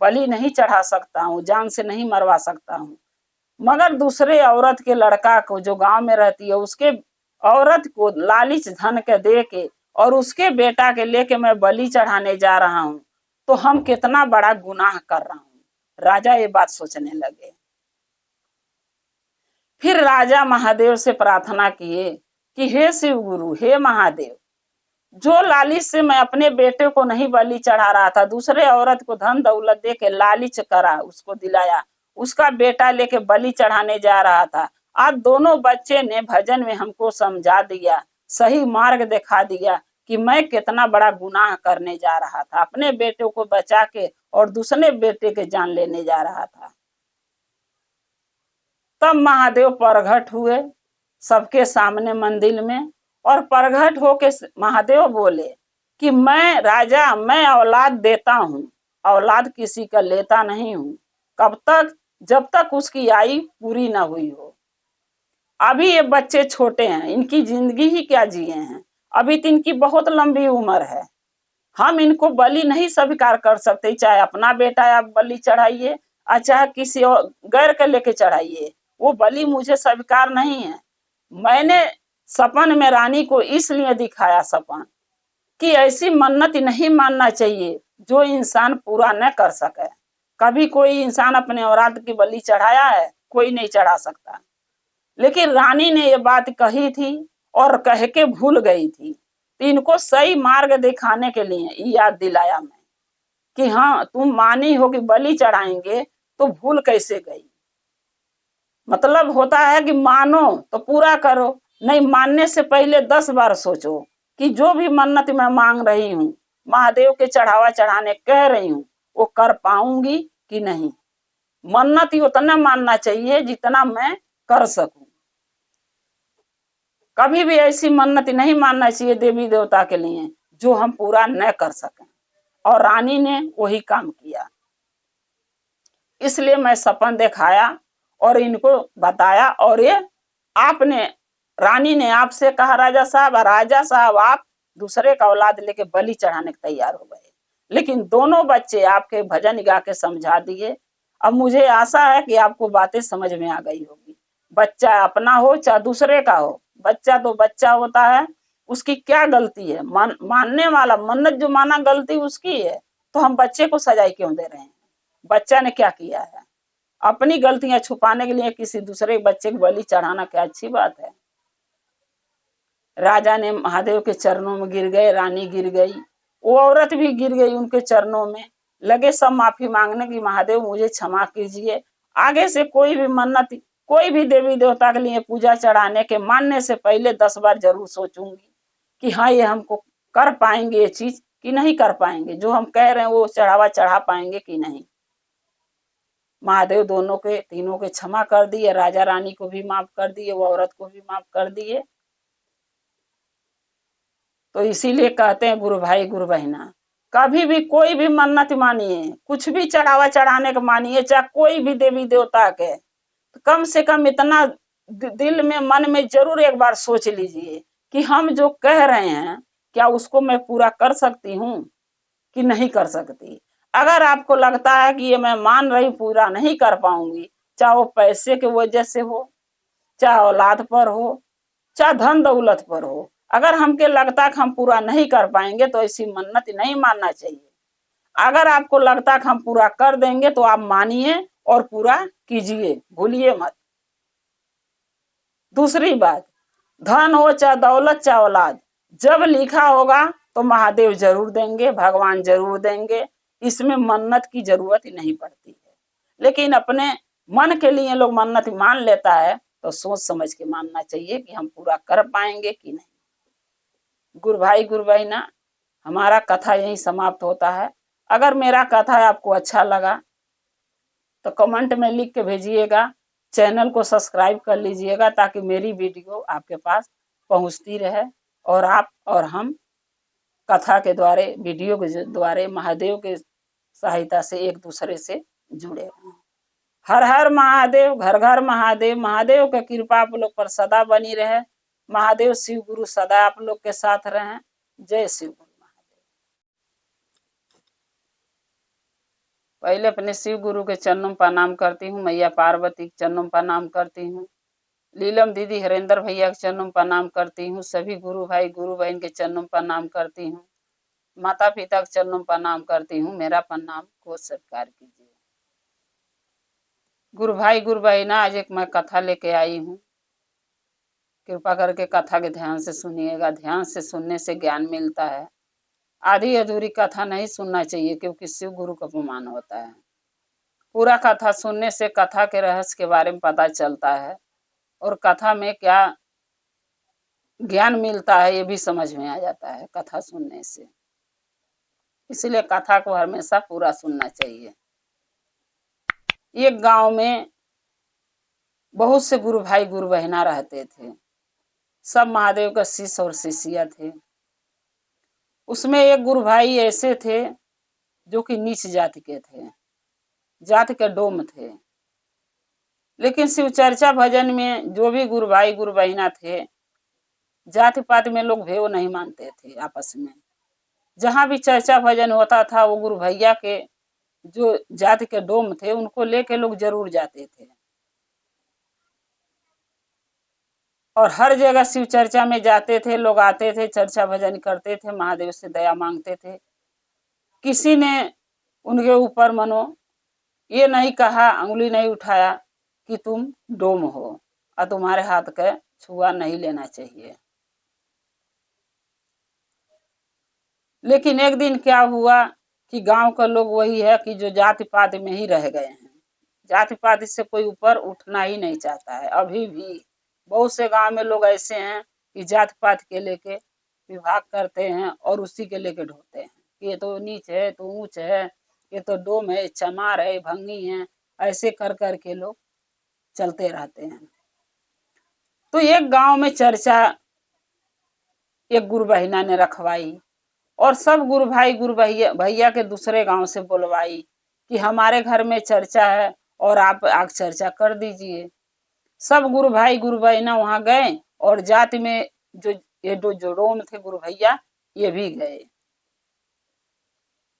बलि नहीं चढ़ा सकता हूँ, जान से नहीं मरवा सकता हूँ, मगर दूसरे औरत के लड़का को जो गांव में रहती है उसके औरत को लालच धन के दे के और उसके बेटा के लेके मैं बलि चढ़ाने जा रहा हूँ, तो हम कितना बड़ा गुनाह कर रहा हूँ। राजा ये बात सोचने लगे। फिर राजा महादेव से प्रार्थना किए कि हे शिव गुरु, हे महादेव, जो लालच से मैं अपने बेटे को नहीं बलि चढ़ा रहा था, दूसरे औरत को धन दौलत दे के लालच करा, उसको दिलाया, उसका बेटा लेके बलि चढ़ाने जा रहा था, आज दोनों बच्चे ने भजन में हमको समझा दिया, सही मार्ग दिखा दिया कि मैं कितना बड़ा गुनाह करने जा रहा था, अपने बेटे को बचा के और दूसरे बेटे के जान लेने जा रहा था। तब महादेव प्रगट हुए सबके सामने मंदिर में, और प्रगट होके महादेव बोले कि मैं राजा, मैं औलाद देता हूँ, औलाद किसी का लेता नहीं हूँ, कब तक, जब तक उसकी आयु पूरी ना हुई हो। अभी ये बच्चे छोटे हैं, इनकी जिंदगी ही क्या जिए हैं, अभी तो इनकी बहुत लंबी उम्र है, हम इनको बलि नहीं स्वीकार कर सकते, चाहे अपना बेटा आप बलि चढ़ाइए और चाहे किसी और गैर के लेके चढ़ाइए, वो बलि मुझे स्वीकार नहीं है। मैंने सपन में रानी को इसलिए दिखाया सपन कि ऐसी मन्नत नहीं मानना चाहिए जो इंसान पूरा न कर सके। कभी कोई इंसान अपने औलाद की बलि चढ़ाया है? कोई नहीं चढ़ा सकता। लेकिन रानी ने ये बात कही थी और कह के भूल गई थी, तो इनको सही मार्ग दिखाने के लिए याद दिलाया मैं कि हाँ तुम मानी हो कि बलि चढ़ाएंगे, तो भूल कैसे गई। मतलब होता है कि मानो तो पूरा करो, नहीं मानने से पहले 10 बार सोचो कि जो भी मन्नत मैं मांग रही हूँ, महादेव के चढ़ावा चढ़ाने कह रही हूँ, वो कर पाऊंगी कि नहीं। मन्नत ही उतना मानना चाहिए जितना मैं कर सकूं। कभी भी ऐसी मन्नत नहीं मानना चाहिए देवी देवता के लिए जो हम पूरा न कर सकें, और रानी ने वही काम किया। इसलिए मैं सपन दिखाया और इनको बताया, और ये आपने, रानी ने आपसे कहा राजा साहब आप दूसरे का औलाद लेके बलि चढ़ाने के तैयार हो गए, लेकिन दोनों बच्चे आपके भजन गा के समझा दिए। अब मुझे आशा है कि आपको बातें समझ में आ गई होगी। बच्चा अपना हो चाहे दूसरे का हो, बच्चा तो बच्चा होता है, उसकी क्या गलती है। मानने वाला मन्नत जो माना गलती उसकी है, तो हम बच्चे को सजाई क्यों दे रहे हैं। बच्चा ने क्या किया है, अपनी गलतियां छुपाने के लिए किसी दूसरे बच्चे को बलि चढ़ाना क्या अच्छी बात है। राजा ने महादेव के चरणों में गिर गए, रानी गिर गई, वो औरत भी गिर गई उनके चरणों में, लगे सब माफी मांगने की महादेव मुझे क्षमा कीजिए, आगे से कोई भी मन्नत, कोई भी देवी देवता के लिए पूजा चढ़ाने के मानने से पहले 10 बार जरूर सोचूंगी कि हाँ ये हमको कर पाएंगे ये चीज कि नहीं कर पाएंगे, जो हम कह रहे हैं वो चढ़ावा चढ़ा पाएंगे कि नहीं। महादेव दोनों के तीनों के क्षमा कर दिए, राजा रानी को भी माफ कर दिए, वो औरत को भी माफ कर दिए। तो इसीलिए कहते हैं गुरु भाई गुरु बहना, कभी भी कोई भी मन्नत मानिए, कुछ भी चढ़ावा चढ़ाने का मानिए, चाहे कोई भी देवी देवता के, तो कम से कम इतना दिल में मन में जरूर एक बार सोच लीजिए कि हम जो कह रहे हैं क्या उसको मैं पूरा कर सकती हूँ कि नहीं कर सकती। अगर आपको लगता है कि ये मैं मान रही पूरा नहीं कर पाऊंगी, चाहे वो पैसे के वजह से हो, चाहे औलाद पर हो, चाहे धन दौलत पर हो, अगर हमके लगता है कि हम पूरा नहीं कर पाएंगे तो ऐसी मन्नत नहीं मानना चाहिए। अगर आपको लगता है कि हम पूरा कर देंगे तो आप मानिए और पूरा कीजिए, भूलिए मत। दूसरी बात, धन हो चाहे दौलत चाहे औलाद, जब लिखा होगा तो महादेव जरूर देंगे, भगवान जरूर देंगे, इसमें मन्नत की जरूरत ही नहीं पड़ती है। लेकिन अपने मन के लिए लोग मन्नत मान लेता है तो सोच समझ के मानना चाहिए कि हम पूरा कर पाएंगे कि नहीं। गुरु भाई गुरु बहना, हमारा कथा यही समाप्त होता है। अगर मेरा कथा आपको अच्छा लगा तो कमेंट में लिख के भेजिएगा, चैनल को सब्सक्राइब कर लीजिएगा ताकि मेरी वीडियो आपके पास पहुंचती रहे और आप और हम कथा के द्वारा, वीडियो के द्वारा महादेव के सहायता से एक दूसरे से जुड़े रहें। हर हर महादेव, घर घर महादेव। महादेव की कृपा आप लोग पर सदा बनी रहे। महादेव शिव गुरु सदा आप लोग के साथ रहें। जय शिव गुरु महादेव। पहले अपने शिव गुरु के चरणों में प्रणाम करती हूँ, मैया पार्वती के चरणों में प्रणाम करती हूँ, लीलम दीदी हरेंद्र भैया के चरणों में प्रणाम करती हूँ, सभी गुरु भाई गुरु बहन के चरणों में प्रणाम करती हूँ, माता पिता के चरणों में प्रणाम करती हूँ। मेरा प्रणाम को स्वीकार कीजिए। गुरु भाई गुरु बहना, आज एक मैं कथा लेके आई हूँ, कृपा करके कथा के ध्यान से सुनिएगा। ध्यान से सुनने से ज्ञान मिलता है। आधी अधूरी कथा नहीं सुनना चाहिए क्योंकि शिव गुरु का अपमान होता है। पूरा कथा सुनने से कथा के रहस्य के बारे में पता चलता है और कथा में क्या ज्ञान मिलता है ये भी समझ में आ जाता है कथा सुनने से। इसलिए कथा को हमेशा पूरा सुनना चाहिए। एक गांव में बहुत से गुरु भाई गुरु बहना रहते थे। सब महादेव का शिष्य और शिष्या थे। उसमें एक गुरु भाई ऐसे थे जो कि नीच जाति के थे, जाति के डोम थे। लेकिन शिव चर्चा भजन में जो भी गुरु भाई गुरु बहना थे, जाति पात में लोग भेव नहीं मानते थे आपस में। जहां भी चर्चा भजन होता था वो गुरु भैया के जो जाति के डोम थे उनको लेके लोग जरूर जाते थे। और हर जगह शिव चर्चा में जाते थे, लोग आते थे, चर्चा भजन करते थे, महादेव से दया मांगते थे। किसी ने उनके ऊपर मनो ये नहीं कहा, अंगुली नहीं उठाया कि तुम डोम हो और तुम्हारे हाथ का छुआ नहीं लेना चाहिए। लेकिन एक दिन क्या हुआ कि गांव का लोग वही है कि जो जाति पात में ही रह गए हैं। जाति पात से कोई ऊपर उठना ही नहीं चाहता है। अभी भी बहुत से गांव में लोग ऐसे हैं कि जाति पात के लेके विभाग करते हैं और उसी के लेके ढोते हैं। ये तो नीच है, तो ऊंच है, ये तो डोम है, चमार है, भंगी है, ऐसे कर कर के लोग चलते रहते हैं। तो एक गांव में चर्चा एक गुरु बहिना ने रखवाई और सब गुरु भाई गुरु भैया के दूसरे गांव से बुलवाई कि हमारे घर में चर्चा है और आप आग चर्चा कर दीजिए। सब गुरु भाई गुरु बहना वहां गए और जाति में जो ये जो डोम थे गुरु भैया ये भी गए,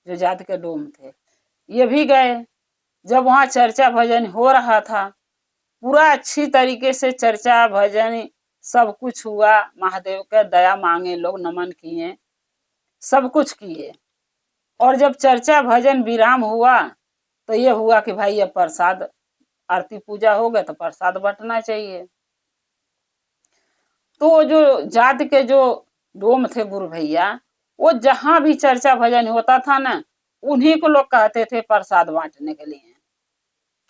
जो जाति के डोम थे ये भी गए। जब वहां चर्चा भजन हो रहा था, पूरा अच्छी तरीके से चर्चा भजन सब कुछ हुआ। महादेव का दया मांगे लोग, नमन किए, सब कुछ किए। और जब चर्चा भजन विराम हुआ तो ये हुआ कि भाई अब प्रसाद, आरती पूजा हो गया तो प्रसाद बंटना चाहिए। तो वो जो जात के जो डोम थे गुरु भैया, वो जहां भी चर्चा भजन होता था ना, उन्हीं को लोग कहते थे प्रसाद बांटने के लिए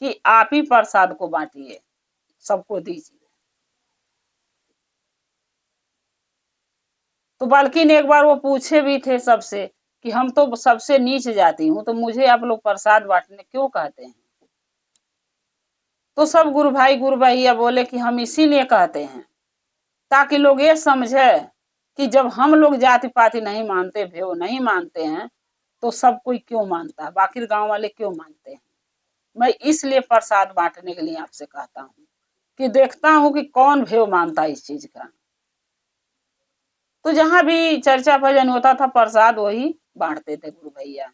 कि आप ही प्रसाद को बांटिए, सबको दीजिए। तो बल्कि एक बार वो पूछे भी थे सबसे कि हम तो सबसे नीच जाती हूँ, तो मुझे आप लोग प्रसाद बांटने क्यों कहते हैं? तो सब गुरु भाई गुरु भैया बोले कि हम इसीलिए कहते हैं ताकि लोग ये समझे कि जब हम लोग जाति पाति नहीं मानते, भेव नहीं मानते हैं, तो सब कोई क्यों मानता है, बाकी गांव वाले क्यों मानते हैं। मैं इसलिए प्रसाद बांटने के लिए आपसे कहता हूँ कि देखता हूँ कि कौन भेव मानता है इस चीज का। तो जहां भी चर्चा भजन होता था, प्रसाद वही बांटते थे गुरु भैया।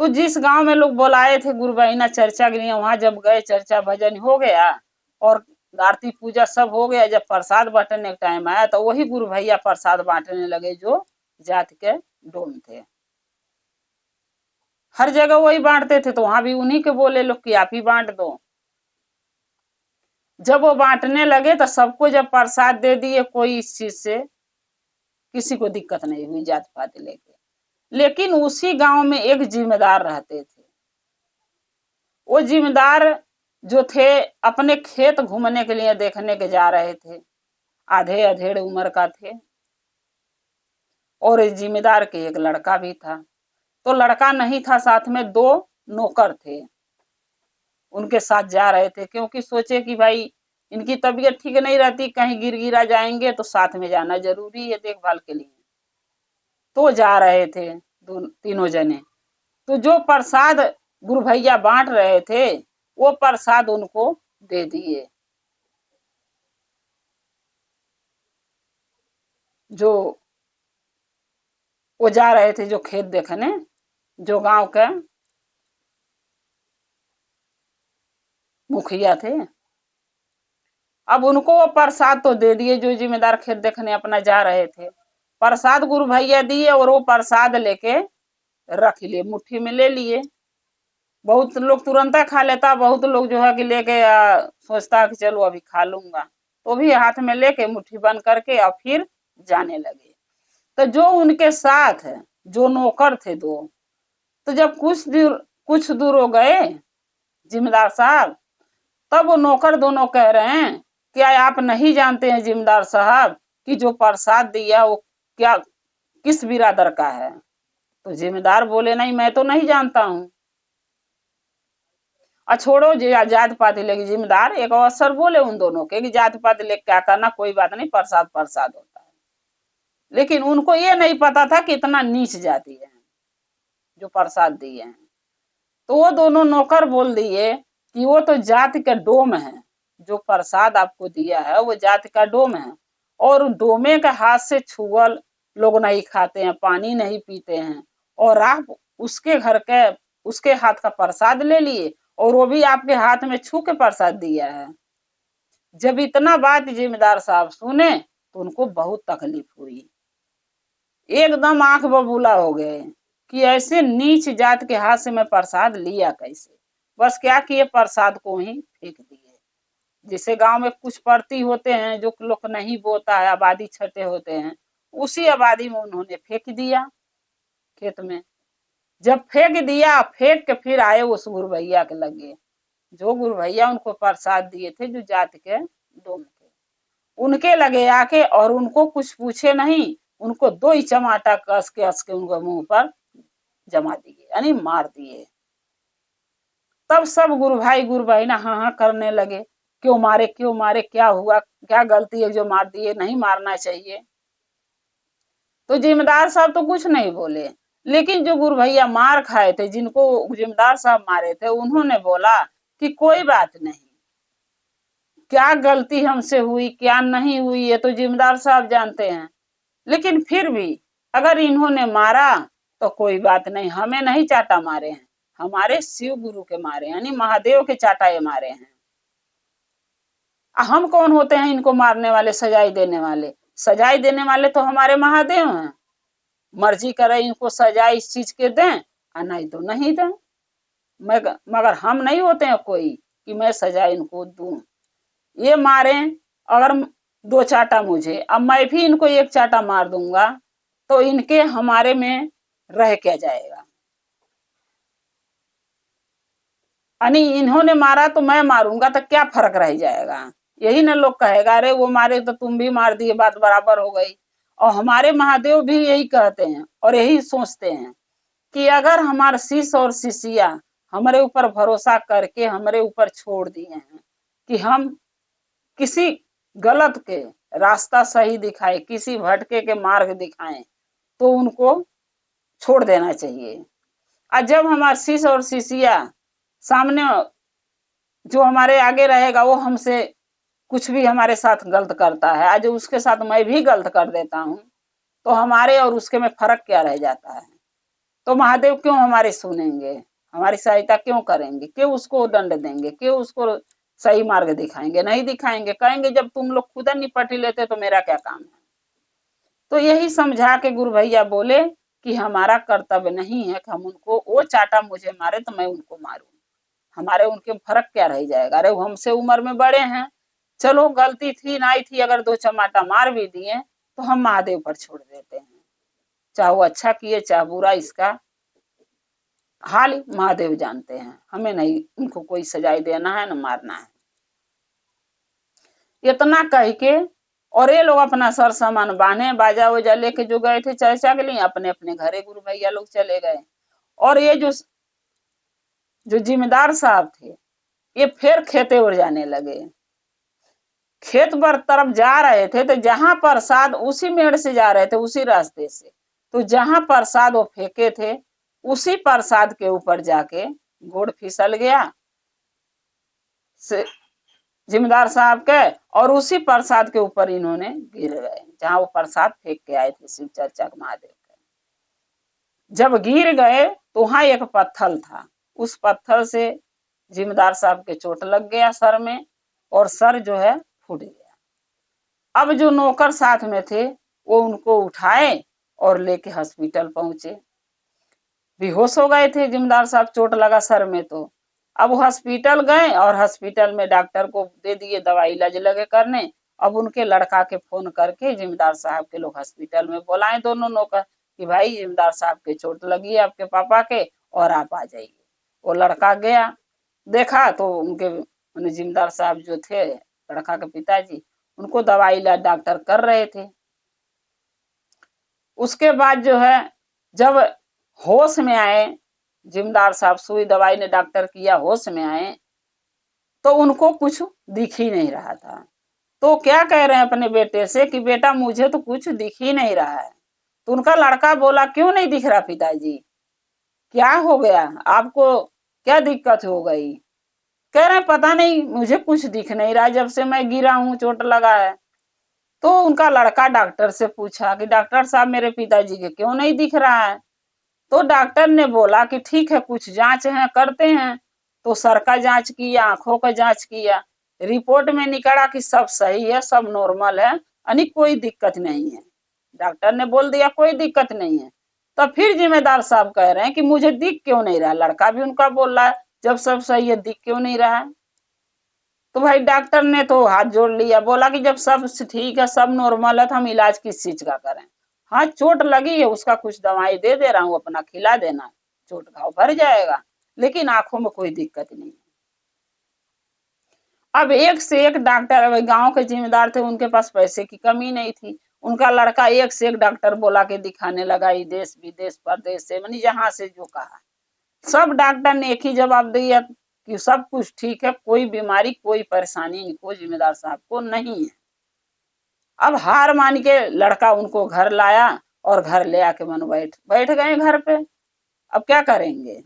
तो जिस गांव में लोग बुलाए थे गुरु बहिना चर्चा के लिए, वहां जब गए, चर्चा भजन हो गया और आरती पूजा सब हो गया, जब प्रसाद बांटने का टाइम आया तो वही गुरु भैया प्रसाद बांटने लगे जो जात के डोम थे। हर जगह वही बांटते थे, तो वहां भी उन्हीं के बोले लोग कि आप ही बांट दो। जब वो बांटने लगे तो सबको जब प्रसाद दे दिए, कोई इस चीज से किसी को दिक्कत नहीं हुई जात पात लेके। लेकिन उसी गांव में एक जिम्मेदार रहते थे। वो जिम्मेदार जो थे अपने खेत घूमने के लिए देखने के जा रहे थे, आधे अधेड़ उम्र का थे, और जिम्मेदार के एक लड़का भी था। तो लड़का नहीं था, साथ में दो नौकर थे, उनके साथ जा रहे थे, क्योंकि सोचे कि भाई इनकी तबीयत ठीक नहीं रहती, कहीं गिर गिरा जाएंगे, तो साथ में जाना जरूरी है देखभाल के लिए। तो जा रहे थे तीनों जने। तो जो प्रसाद गुरु भैया बांट रहे थे, वो प्रसाद उनको दे दिए। जो वो जा रहे थे जो खेत देखने, जो गांव के मुखिया थे, अब उनको वो प्रसाद तो दे दिए, जो जिम्मेदार खेत देखने अपना जा रहे थे। प्रसाद गुरु भैया दिए और वो प्रसाद लेके रख लिए, मुट्ठी में ले लिए। बहुत लोग तुरंत खा लेता, बहुत लोग जो है कि लेके सोचता कि चलो अभी खा लूंगा, तो भी हाथ में लेके मुट्ठी बंद करके और फिर जाने लगे। तो जो उनके साथ जो नौकर थे दो, तो जब कुछ दूर हो गए जिम्मेदार साहब, तब वो नौकर दोनों कह रहे हैं, क्या आप नहीं जानते हैं जिम्मेदार साहब कि जो प्रसाद दिया वो क्या किस बिरादर का है? तो जिम्मेदार बोले, नहीं मैं तो नहीं जानता हूँ। छोड़ो जात पात लेके, जिम्मेदार एक अवसर बोले उन दोनों के कि जात पात लेके क्या करना, कोई बात नहीं, प्रसाद प्रसाद होता है। लेकिन उनको ये नहीं पता था कि इतना नीच जाती है जो प्रसाद दिए हैं। तो वो दोनों नौकर बोल दिए कि वो तो जाति का डोम है, जो प्रसाद आपको दिया है वो जाति का डोम है, और डोमे के हाथ से छुअल लोग नहीं खाते हैं, पानी नहीं पीते हैं, और आप उसके घर के उसके हाथ का प्रसाद ले लिए, और वो भी आपके हाथ में छू के प्रसाद दिया है। जब इतना बात जिम्मेदार साहब सुने तो उनको बहुत तकलीफ हुई, एकदम आंख बबूला हो गए कि ऐसे नीच जात के हाथ से मैं प्रसाद लिया कैसे। बस क्या किए, प्रसाद को ही फेंक दिए। जैसे गांव में कुछ पर्ती होते हैं जो लोग नहीं बोता है, आबादी छठे होते हैं, उसी आबादी में उन्होंने फेंक दिया खेत में। जब फेंक दिया, फेंक के फिर आए उस गुरु भैया के लगे, जो गुरु भैया उनको प्रसाद दिए थे, जो जात के डोम थे, उनके लगे आके, और उनको कुछ पूछे नहीं, उनको दो ही चमाटा कस के उनको मुंह पर जमा दिए, यानी मार दिए। तब सब गुरु भाई गुरु बहिना हाँ हाँ करने लगे, क्यों मारे क्यों मारे, क्या हुआ, क्या गलती है जो मार दिए, नहीं मारना चाहिए। तो जिम्मेदार साहब तो कुछ नहीं बोले, लेकिन जो गुरु भैया मार खाए थे, जिनको जिम्मेदार साहब मारे थे, उन्होंने बोला कि कोई बात नहीं, क्या गलती हमसे हुई क्या नहीं हुई ये तो जिम्मेदार साहब जानते हैं, लेकिन फिर भी अगर इन्होंने मारा तो कोई बात नहीं, हमें नहीं चाटा मारे हैं, हमारे शिव गुरु के मारे, यानी महादेव के चाटाए मारे हैं। हम कौन होते हैं इनको मारने वाले, सजाई देने वाले? सजाई देने वाले तो हमारे महादेव हैं। मर्जी करे इनको सजा इस चीज के दें और नहीं तो नहीं दें, मगर हम नहीं होते हैं कोई कि मैं सजा इनको दूं। ये मारे, अगर 2 चाटा मुझे, अब मैं भी इनको 1 चाटा मार दूंगा तो इनके हमारे में रह क्या जाएगा। यानी इन्होंने मारा तो मैं मारूंगा तो क्या फर्क रह जाएगा। यही ना लोग कहेगा अरे वो मारे तो तुम भी मार दिए, बात बराबर हो गई। और हमारे महादेव भी यही कहते हैं और यही सोचते हैं कि अगर हमारे शिष्य और शिष्या हमारे ऊपर भरोसा करके हमारे ऊपर छोड़ दिए हैं कि हम किसी गलत के रास्ता सही दिखाए, किसी भटके के मार्ग दिखाएं, तो उनको छोड़ देना चाहिए। और जब हमारे शिष्य और शिष्या सामने जो हमारे आगे रहेगा वो हमसे कुछ भी हमारे साथ गलत करता है, आज उसके साथ मैं भी गलत कर देता हूँ, तो हमारे और उसके में फर्क क्या रह जाता है। तो महादेव क्यों हमारी सुनेंगे, हमारी सहायता क्यों करेंगे, क्यों उसको दंड देंगे, क्यों उसको सही मार्ग दिखाएंगे, नहीं दिखाएंगे। कहेंगे जब तुम लोग खुद निपट ही लेते तो मेरा क्या काम है। तो यही समझा के गुरु भैया बोले कि हमारा कर्तव्य नहीं है कि हम उनको, वो चाटा मुझे मारे तो मैं उनको मारूं, हमारे उनके फर्क क्या रह जाएगा। अरे वो हमसे उम्र में बड़े हैं, चलो गलती थी ना थी, अगर 2 चमाटा मार भी दिए तो हम महादेव पर छोड़ देते हैं, चाहे वो अच्छा किए चाहे बुरा, इसका हाल महादेव जानते हैं, हमें नहीं उनको कोई सजाई देना है न मारना है। इतना कह के और ये लोग अपना सर सामान बांधे, बाजा वजा लेके जो गए थे चर्चा के लिए, अपने अपने घरे गुरु भैया लोग चले गए। और ये जो जिम्मेदार साहब थे ये फिर खेते ओर जाने लगे। खेत पर तरफ जा रहे थे तो जहां प्रसाद, उसी मेड़ से जा रहे थे उसी रास्ते से, तो जहां प्रसाद वो फेंके थे उसी प्रसाद के ऊपर जाके घोड़ फिसल गया जिम्मेदार साहब के, और उसी प्रसाद के ऊपर इन्होंने गिर गए जहां वो प्रसाद फेंक के आए थे शिव चर्चा महादेव के। जब गिर गए तो वहां एक पत्थर था, उस पत्थर से जिम्मेदार साहब के चोट लग गया सर में, और सर जो है फूट गया। अब जो नौकर साथ में थे वो उनको उठाए और लेके हॉस्पिटल पहुंचे। बेहोश हो गए थे जिम्मेदार साहब, चोट लगा सर में। तो अब हॉस्पिटल गए और हॉस्पिटल में डॉक्टर को दे दिए दवाई, इलाज लगे करने। अब उनके लड़का के फोन करके जिम्मेदार साहब के लोग हॉस्पिटल में बुलाए दोनों नौकर कि भाई जिम्मेदार साहब के चोट लगी है आपके पापा के और आप आ जाइए। वो लड़का गया, देखा तो उनके जिम्मेदार साहब जो थे लड़का के पिताजी, उनको दवाई इलाज डॉक्टर कर रहे थे। उसके बाद जो है जब होश में आए जिम्मेदार साहब, सुई दवाई ने डॉक्टर किया, होश में आए तो उनको कुछ दिख ही नहीं रहा था। तो क्या कह रहे हैं अपने बेटे से कि बेटा मुझे तो कुछ दिख ही नहीं रहा है। तो उनका लड़का बोला क्यों नहीं दिख रहा पिताजी, क्या हो गया आपको, क्या दिक्कत हो गई। कह रहे पता नहीं मुझे कुछ दिख नहीं रहा, जब से मैं गिरा हूं चोट लगा है। तो उनका लड़का डॉक्टर से पूछा कि डॉक्टर साहब मेरे पिताजी के क्यों नहीं दिख रहा है। तो डॉक्टर ने बोला कि ठीक है कुछ जांच है करते हैं। तो सर का जांच किया, आंखों का जांच किया, रिपोर्ट में निकला कि सब सही है, सब नॉर्मल है, यानी कोई दिक्कत नहीं है। डॉक्टर ने बोल दिया कोई दिक्कत नहीं है। तो फिर जिम्मेदार साहब कह रहे हैं कि मुझे दिख क्यों नहीं रहा। लड़का भी उनका बोल रहा है जब सब सही है दिख क्यों नहीं रहा। तो भाई डॉक्टर ने तो हाथ जोड़ लिया, बोला कि जब सब ठीक है, सब नॉर्मल है, तो हम इलाज किस चीज का करें। हाँ चोट लगी है उसका कुछ दवाई दे दे रहा हूँ, अपना खिला देना, चोट घाव भर जाएगा, लेकिन आंखों में कोई दिक्कत नहीं है। अब एक से एक डॉक्टर गांव के जिम्मेदार थे, उनके पास पैसे की कमी नहीं थी। उनका लड़का एक से एक डॉक्टर बोला के दिखाने लगा, देश विदेश प्रदेश से, मानी जहां से जो कहा। सब डॉक्टर ने एक ही जवाब दिया कि सब कुछ ठीक है, कोई बीमारी कोई परेशानी इनको जिम्मेदार साहब को नहीं है। अब हार मान के लड़का उनको घर लाया और घर ले आके मन बैठ गए घर पे। अब क्या करेंगे।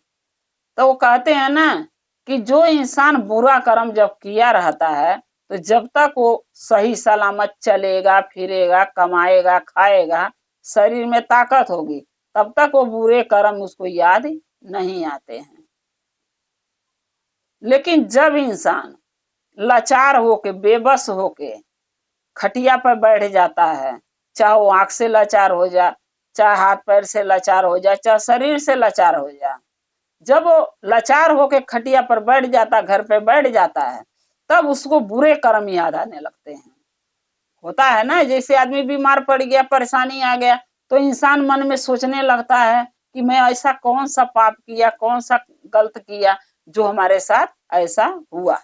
तो वो कहते हैं ना कि जो इंसान बुरा कर्म जब किया रहता है तो जब तक वो सही सलामत चलेगा फिरेगा कमाएगा खाएगा, शरीर में ताकत होगी, तब तक वो बुरे कर्म उसको याद नहीं आते हैं। लेकिन जब इंसान लाचार होके बेबस होके खटिया पर बैठ जाता है, चाहे वो आंख से लाचार हो जाए, चाहे हाथ पैर से लाचार हो जाए, चाहे शरीर से लाचार हो जाए, जब वो लाचार होके खटिया पर बैठ जाता, घर पे बैठ जाता है, तब उसको बुरे कर्म याद आने लगते हैं। होता है ना, जैसे आदमी बीमार पड़ गया, परेशानी आ गया, तो इंसान मन में सोचने लगता है कि मैं ऐसा कौन सा पाप किया, कौन सा गलत किया जो हमारे साथ ऐसा हुआ।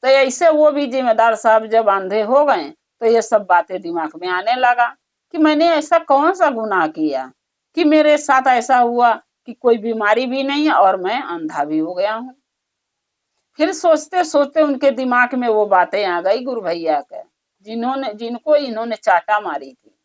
तो ऐसे वो भी जिम्मेदार साहब जब अंधे हो गए तो ये सब बातें दिमाग में आने लगा कि मैंने ऐसा कौन सा गुनाह किया कि मेरे साथ ऐसा हुआ कि कोई बीमारी भी नहीं है और मैं अंधा भी हो गया हूँ। फिर सोचते सोचते उनके दिमाग में वो बातें आ गई गुरु भैया के, जिनको इन्होंने चाटा मारी थी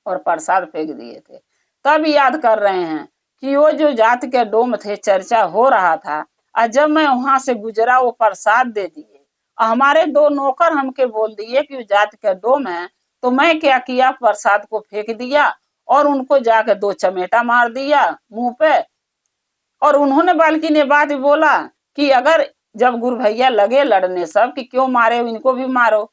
और प्रसाद फेंक दिए थे। तब याद कर रहे हैं कि वो जो जात के डोम थे, चर्चा हो रहा था, और जब मैं वहां से गुजरा वो प्रसाद दे दिए, हमारे दो नौकर हमके बोल दिए कि वो जात के डोम है, तो मैं क्या किया, प्रसाद को फेंक दिया और उनको जाके दो चमेटा मार दिया मुंह पे। और उन्होंने बल्कि ने बात बोला कि अगर जब गुरु भैया लगे लड़ने सब कि क्यों मारे, इनको भी मारो,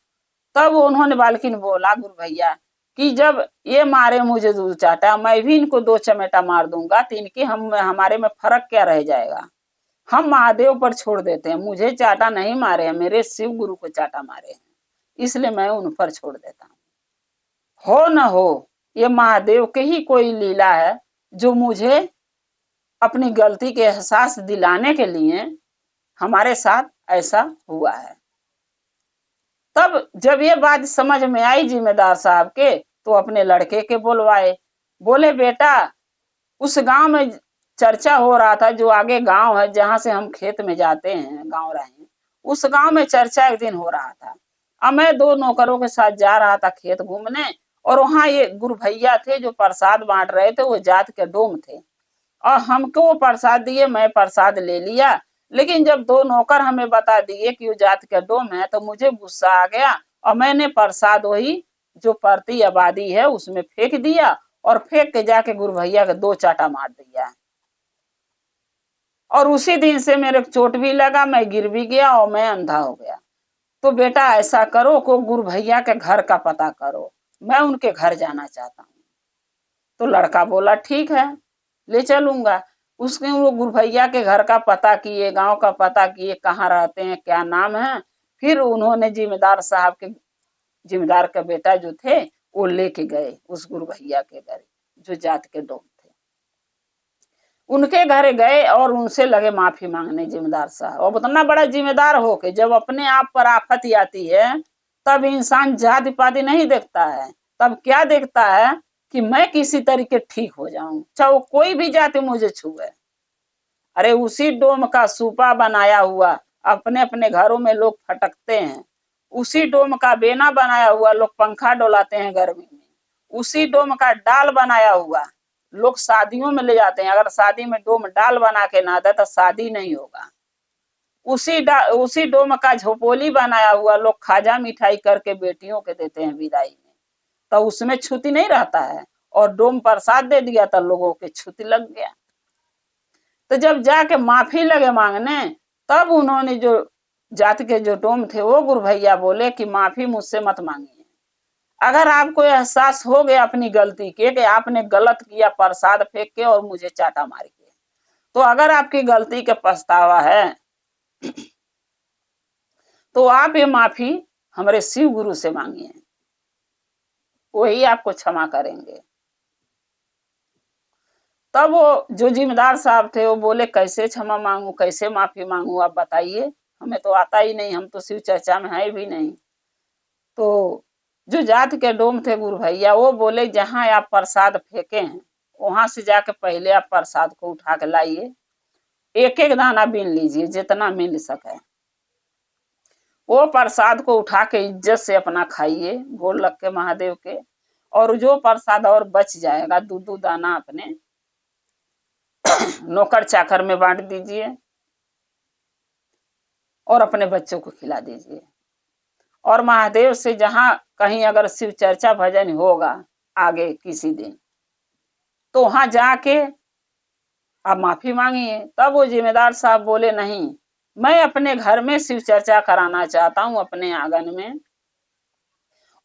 तब उन्होंने बाल्की ने बोला गुरु भैया कि जब ये मारे मुझे दो चाटा, मैं भी इनको दो चमेटा मार दूंगा, तो इनके हमारे में फर्क क्या रह जाएगा। हम महादेव पर छोड़ देते हैं, मुझे चाटा नहीं मारे हैं, मेरे शिव गुरु को चाटा मारे हैं, इसलिए मैं उन पर छोड़ देता हूँ। हो न हो ये महादेव के ही कोई लीला है जो मुझे अपनी गलती के एहसास दिलाने के लिए हमारे साथ ऐसा हुआ है। तब जब ये बात समझ में आई जिम्मेदार साहब के, तो अपने लड़के के बुलवाए, बोले बेटा उस गांव में चर्चा हो रहा था, जो आगे गांव है जहां से हम खेत में जाते हैं, गांव रहे, उस गांव में चर्चा एक दिन हो रहा था। अब मैं दो नौकरों के साथ जा रहा था खेत घूमने, और वहां ये गुरु भैया थे जो प्रसाद बांट रहे थे, वो जात के डोम थे, और हमको वो प्रसाद दिए, मैं प्रसाद ले लिया। लेकिन जब दो नौकर हमें बता दिए कि वो जात के डोम है, तो मुझे गुस्सा आ गया और मैंने प्रसाद वही जो परती आबादी है उसमें फेंक दिया, और फेंक के जाके गुरु भैया के दो चाटा मार दिया। और उसी दिन से मेरे चोट भी लगा, मैं गिर भी गया और मैं अंधा हो गया। तो बेटा ऐसा करो को गुरु भैया के घर का पता करो, मैं उनके घर जाना चाहता हूँ। तो लड़का बोला ठीक है, ले चलूंगा। उसने वो गुरु भैया के घर का पता किए, गांव का पता किए, कहाँ रहते हैं, क्या नाम है। फिर उन्होंने जिम्मेदार साहब के, जिम्मेदार का बेटा जो थे, वो लेके गए उस गुरु भैया के घर जो जात के डोम थे, उनके घर गए और उनसे लगे माफी मांगने जिम्मेदार साहब। अब उतना बड़ा जिम्मेदार हो के जब अपने आप पर आफत आती है, तब इंसान जाति पाति नहीं देखता है, तब क्या देखता है कि मैं किसी तरीके ठीक हो जाऊं, चाहे वो कोई भी जाति मुझे छुए। अरे उसी डोम का सूपा बनाया हुआ अपने अपने घरों में लोग फटकते हैं, उसी डोम का बेना बनाया हुआ लोग पंखा डोलाते हैं गर्मी में, उसी डोम का डाल बनाया हुआ लोग शादियों में ले जाते हैं, अगर शादी में डोम डाल बना के ना दे तो शादी नहीं होगा। उसी डोम का झोपड़ी बनाया हुआ लोग खाजा मिठाई करके बेटियों के देते हैं विदाई में, तो उसमें छुती नहीं रहता है, और डोम प्रसाद दे दिया तो लोगों के छुती लग गया। तो जब जाके माफी लगे मांगने, तब उन्होंने जो जात के जो डोम थे वो गुरु भैया बोले कि माफी मुझसे मत मांगिए, अगर आपको एहसास हो गया अपनी गलती के कि आपने गलत किया प्रसाद फेंक के और मुझे चाटा मार के, तो अगर आपकी गलती का पछतावा है तो आप ये माफी हमारे शिव गुरु से मांगिए, वही आपको क्षमा करेंगे। तब वो जो जिम्मेदार साहब थे वो बोले कैसे क्षमा मांगू, कैसे माफी मांगू, आप बताइए, हमें तो आता ही नहीं, हम तो शिव चर्चा में है भी नहीं। तो जो जात के डोम थे गुरु भैया, वो बोले जहां आप प्रसाद फेंके हैं वहां से जाके पहले आप प्रसाद को उठा के लाइए, एक एक दाना बीन लीजिए जितना मिल सके, वो प्रसाद को उठा के इज्जत से अपना खाइए गोल लग के महादेव के, और जो प्रसाद और बच जाएगा दो दो दाना अपने नौकर चाकर में बांट दीजिए और अपने बच्चों को खिला दीजिए। और महादेव से जहां कहीं अगर शिव चर्चा भजन होगा आगे किसी दिन, तो वहां जाके आप माफी मांगिए। तब वो जिम्मेदार साहब बोले नहीं, मैं अपने घर में शिव चर्चा कराना चाहता हूँ अपने आंगन में,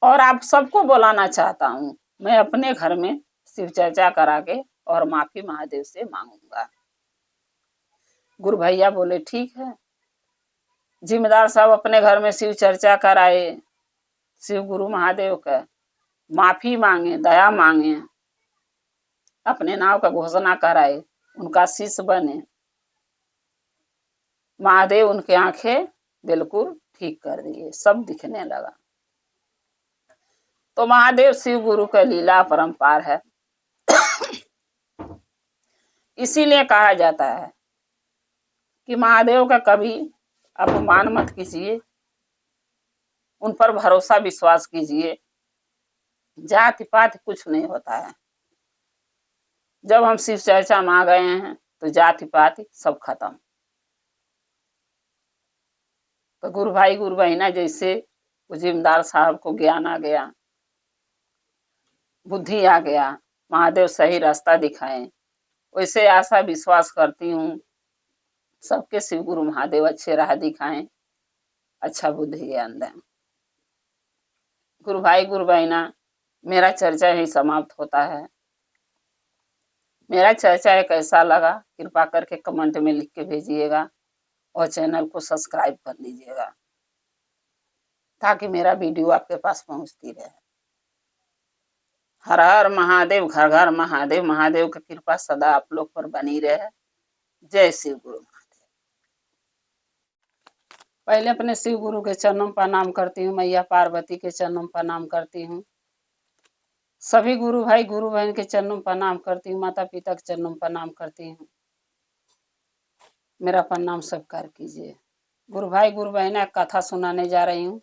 और आप सबको बुलाना चाहता हूँ, मैं अपने घर में शिव चर्चा करा के और माफी महादेव से मांगूंगा। गुरु भैया बोले ठीक है। जिम्मेदार साहब अपने घर में शिव चर्चा कराए, शिव गुरु महादेव का माफी मांगे, दया मांगे, अपने नाम का घोषणा कराए, उनका शिष्य बने। महादेव उनके आंखें बिल्कुल ठीक कर दिए, सब दिखने लगा। तो महादेव शिव गुरु का लीला परंपार है। इसीलिए कहा जाता है कि महादेव का कभी अपमान मत कीजिए, उन पर भरोसा विश्वास कीजिए। जाति पाति कुछ नहीं होता है। जब हम शिव चर्चा में आ गए हैं तो जाति पाति सब खत्म। तो गुरु भाई गुरु बहना जैसे जिम्मेदार साहब को ज्ञान आ गया, बुद्धि आ गया, महादेव सही रास्ता दिखाएं, वैसे आशा विश्वास करती हूँ सबके शिव गुरु महादेव अच्छे राह दिखाएं, अच्छा बुद्धि ज्ञान दें। गुरु भाई गुरु बहना, मेरा चर्चा ही समाप्त होता है। मेरा चर्चा कैसा लगा कृपा करके कमेंट में लिख के भेजिएगा और चैनल को सब्सक्राइब कर लीजिएगा ताकि मेरा वीडियो आपके पास पहुंचती रहे। हर हर महादेव, घर घर महादेव। महादेव की कृपा सदा आप लोग पर बनी रहे। जय शिव गुरु महादेव। पहले अपने शिव गुरु के चरणों प्रणाम करती हूँ, मैया पार्वती के चरणों प्रणाम करती हूँ, सभी गुरु भाई गुरु बहन के चरणों प्रणाम करती हूँ, माता पिता के चरणों प्रणाम करती हूँ। मेरा प्रणाम स्वीकार कीजिए। गुरु भाई गुरु बहन कथा सुनाने जा रही हूँ,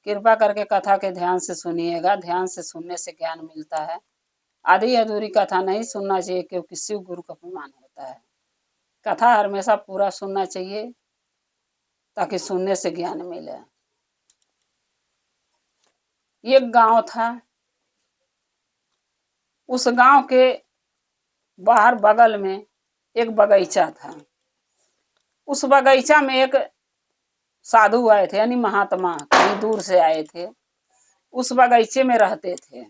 कृपा करके कथा के ध्यान से सुनिएगा। ध्यान से सुनने से ज्ञान मिलता है। आधी अधूरी कथा नहीं सुनना चाहिए, क्योंकि शिव गुरु का अपमान होता है। कथा हमेशा पूरा सुनना चाहिए ताकि सुनने से ज्ञान मिले। एक गांव था, उस गांव के बाहर बगल में एक बगीचा था। उस बगीचा में एक साधु आए थे, यानी महात्मा कहीं दूर से आए थे। उस बगीचे में रहते थे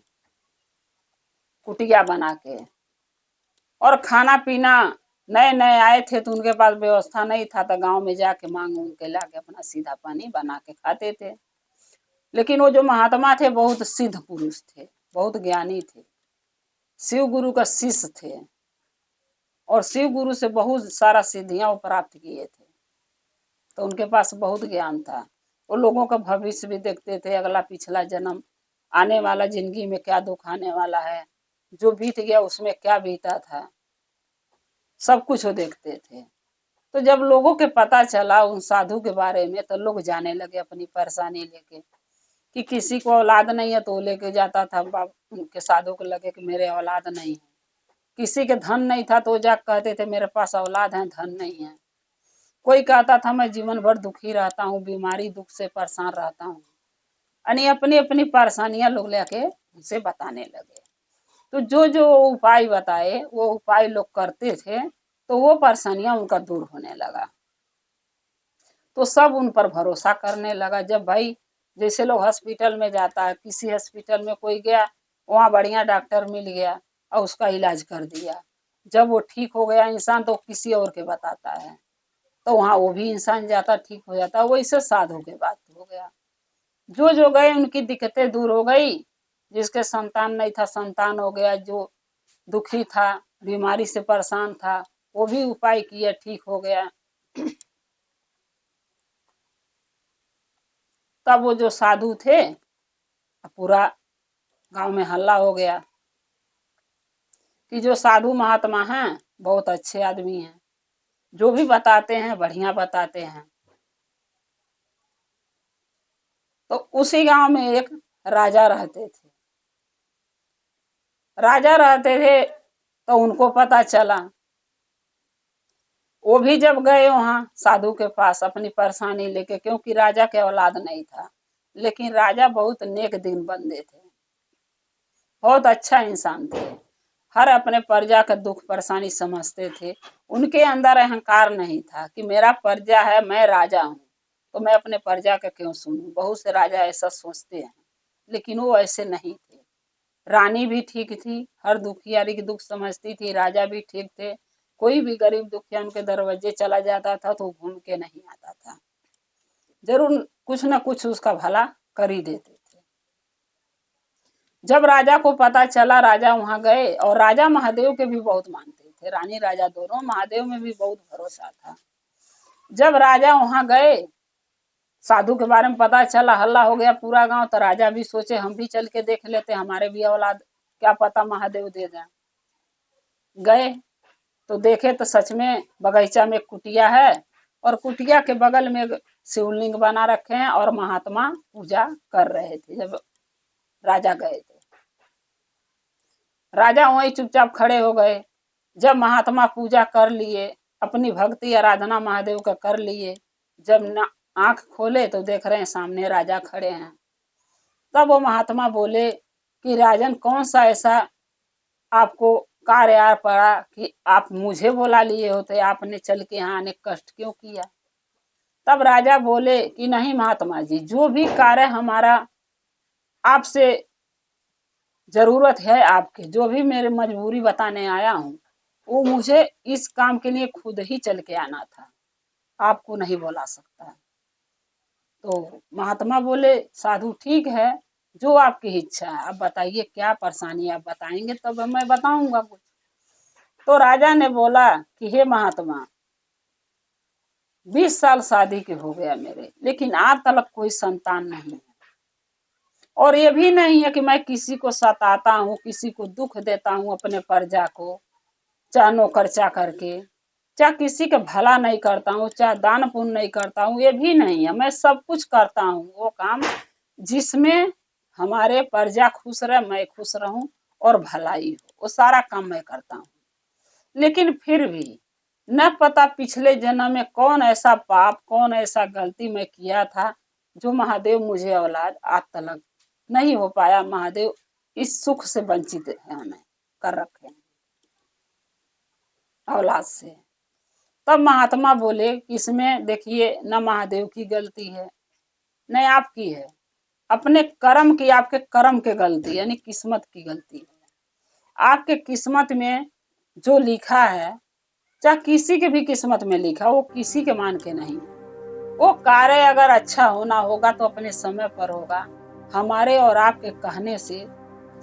कुटिया बना के, और खाना पीना नए नए आए थे तो उनके पास व्यवस्था नहीं था, तो गांव में जाके मांग के लाके अपना सीधा पानी बना के खाते थे। लेकिन वो जो महात्मा थे बहुत सिद्ध पुरुष थे, बहुत ज्ञानी थे, शिव गुरु का शिष्य थे, और शिव गुरु से बहुत सारा सिद्धियां वो प्राप्त किए थे। तो उनके पास बहुत ज्ञान था। वो लोगों का भविष्य भी देखते थे, अगला पिछला जन्म, आने वाला जिंदगी में क्या दुख आने वाला है, जो बीत गया उसमें क्या बीता था, सब कुछ वो देखते थे। तो जब लोगों के पता चला उन साधु के बारे में, तो लोग जाने लगे अपनी परेशानी लेके, कि किसी को औलाद नहीं है तो वो लेके जाता था उनके साधु को लगे कि मेरे औलाद नहीं है। किसी के धन नहीं था तो वो जा कहते थे मेरे पास औलाद है, धन नहीं है। कोई कहता था मैं जीवन भर दुखी रहता हूँ, बीमारी दुख से परेशान रहता हूँ, यानी अपनी अपनी परेशानियां लोग लेके उनसे बताने लगे। तो जो जो उपाय बताए वो उपाय लोग करते थे, तो वो परेशानियां उनका दूर होने लगा। तो सब उन पर भरोसा करने लगा। जब भाई जैसे लोग हॉस्पिटल में जाता है, किसी हॉस्पिटल में कोई गया, वहाँ बढ़िया डॉक्टर मिल गया और उसका इलाज कर दिया। जब वो ठीक हो गया इंसान तो किसी और के बताता है, तो वहाँ वो भी इंसान जाता, ठीक हो जाता। वैसे साधु के बात हो गया। जो जो गए उनकी दिक्कतें दूर हो गई। जिसके संतान नहीं था संतान हो गया, जो दुखी था बीमारी से परेशान था वो भी उपाय किया, ठीक हो गया। तब वो जो साधु थे, पूरा गांव में हल्ला हो गया कि जो साधु महात्मा हैं बहुत अच्छे आदमी हैं, जो भी बताते हैं बढ़िया बताते हैं। तो उसी गांव में एक राजा रहते थे। राजा रहते थे तो उनको पता चला, वो भी जब गए वहां साधु के पास अपनी परेशानी लेके, क्योंकि राजा के औलाद नहीं था, लेकिन राजा बहुत नेक दिन बंदे थे, बहुत अच्छा इंसान थे, हर अपने प्रजा का दुख परेशानी समझते थे। उनके अंदर अहंकार नहीं था कि मेरा प्रजा है, मैं राजा हूँ तो मैं अपने प्रजा का क्यों सुनूं। बहुत से राजा ऐसा सोचते हैं, लेकिन वो ऐसे नहीं थे। रानी भी ठीक थी, हर दुखियारी की दुख समझती थी, राजा भी ठीक थे। कोई भी गरीब दुखिया उनके दरवाजे चला जाता था तो घूम के नहीं आता था, जरूर कुछ ना कुछ उसका भला कर ही देते थे। जब राजा को पता चला, राजा वहां गए, और राजा महादेव के भी बहुत मानते थे, रानी राजा दोनों महादेव में भी बहुत भरोसा था। जब राजा वहां गए, साधु के बारे में पता चला, हल्ला हो गया पूरा गांव, तो राजा भी सोचे हम भी चल के देख लेते, हमारे भी औलाद, क्या पता महादेव दे दें। गए तो देखे तो सच में बगीचा में कुटिया है, और कुटिया के बगल में शिवलिंग बना रखे हैं, और महात्मा पूजा कर रहे थे। जब राजा गए थे, राजा वहीं चुपचाप खड़े हो गए। जब महात्मा पूजा कर लिए, अपनी भक्ति आराधना महादेव का कर लिए, जब आंख खोले तो देख रहे हैं सामने राजा खड़े हैं। तब वो महात्मा बोले कि राजन, कौन सा ऐसा आपको कार्य आ पड़ा कि आप मुझे बुला लिए होते, आपने चल के यहाँ आने कष्ट क्यों किया। तब राजा बोले कि नहीं महात्मा जी, जो भी कार्य हमारा आपसे जरूरत है, आपके जो भी मेरे मजबूरी बताने आया हूँ, वो मुझे इस काम के लिए खुद ही चल के आना था, आपको नहीं बुला सकता। तो महात्मा बोले साधु ठीक है, जो आपकी इच्छा है, अब बताइए क्या परेशानी, आप बताएंगे तब मैं बताऊंगा कुछ। तो राजा ने बोला कि हे महात्मा, 20 साल शादी के हो गया मेरे, लेकिन आज तक कोई संतान नहीं है, और ये भी नहीं है कि मैं किसी को सताता हूँ, किसी को दुख देता हूँ अपने प्रजा को, चाहे नौकर चाकर के, चाहे किसी का भला नहीं करता हूँ, चाहे दान पुण्य नहीं करता हूँ, ये भी नहीं है। मैं सब कुछ करता हूँ, वो काम जिसमें हमारे प्रजा खुश रहे, मैं खुश रहूं और भलाई हो, वो सारा काम मैं करता हूँ। लेकिन फिर भी न पता पिछले जन्म में कौन ऐसा पाप, कौन ऐसा गलती मैं किया था, जो महादेव मुझे औलाद आज तक नहीं हो पाया। महादेव इस सुख से वंचित है, हमें कर रखे हैं औलाद से। तब महात्मा बोले कि इसमें देखिए, न महादेव की गलती है न आपकी है, अपने कर्म की, आपके कर्म के गलती, यानी किस्मत की गलती है। आपके किस्मत में जो लिखा है, चाहे किसी के भी किस्मत में लिखा, वो किसी के मान के नहीं। वो कार्य अगर अच्छा होना होगा तो अपने समय पर होगा, हमारे और आपके कहने से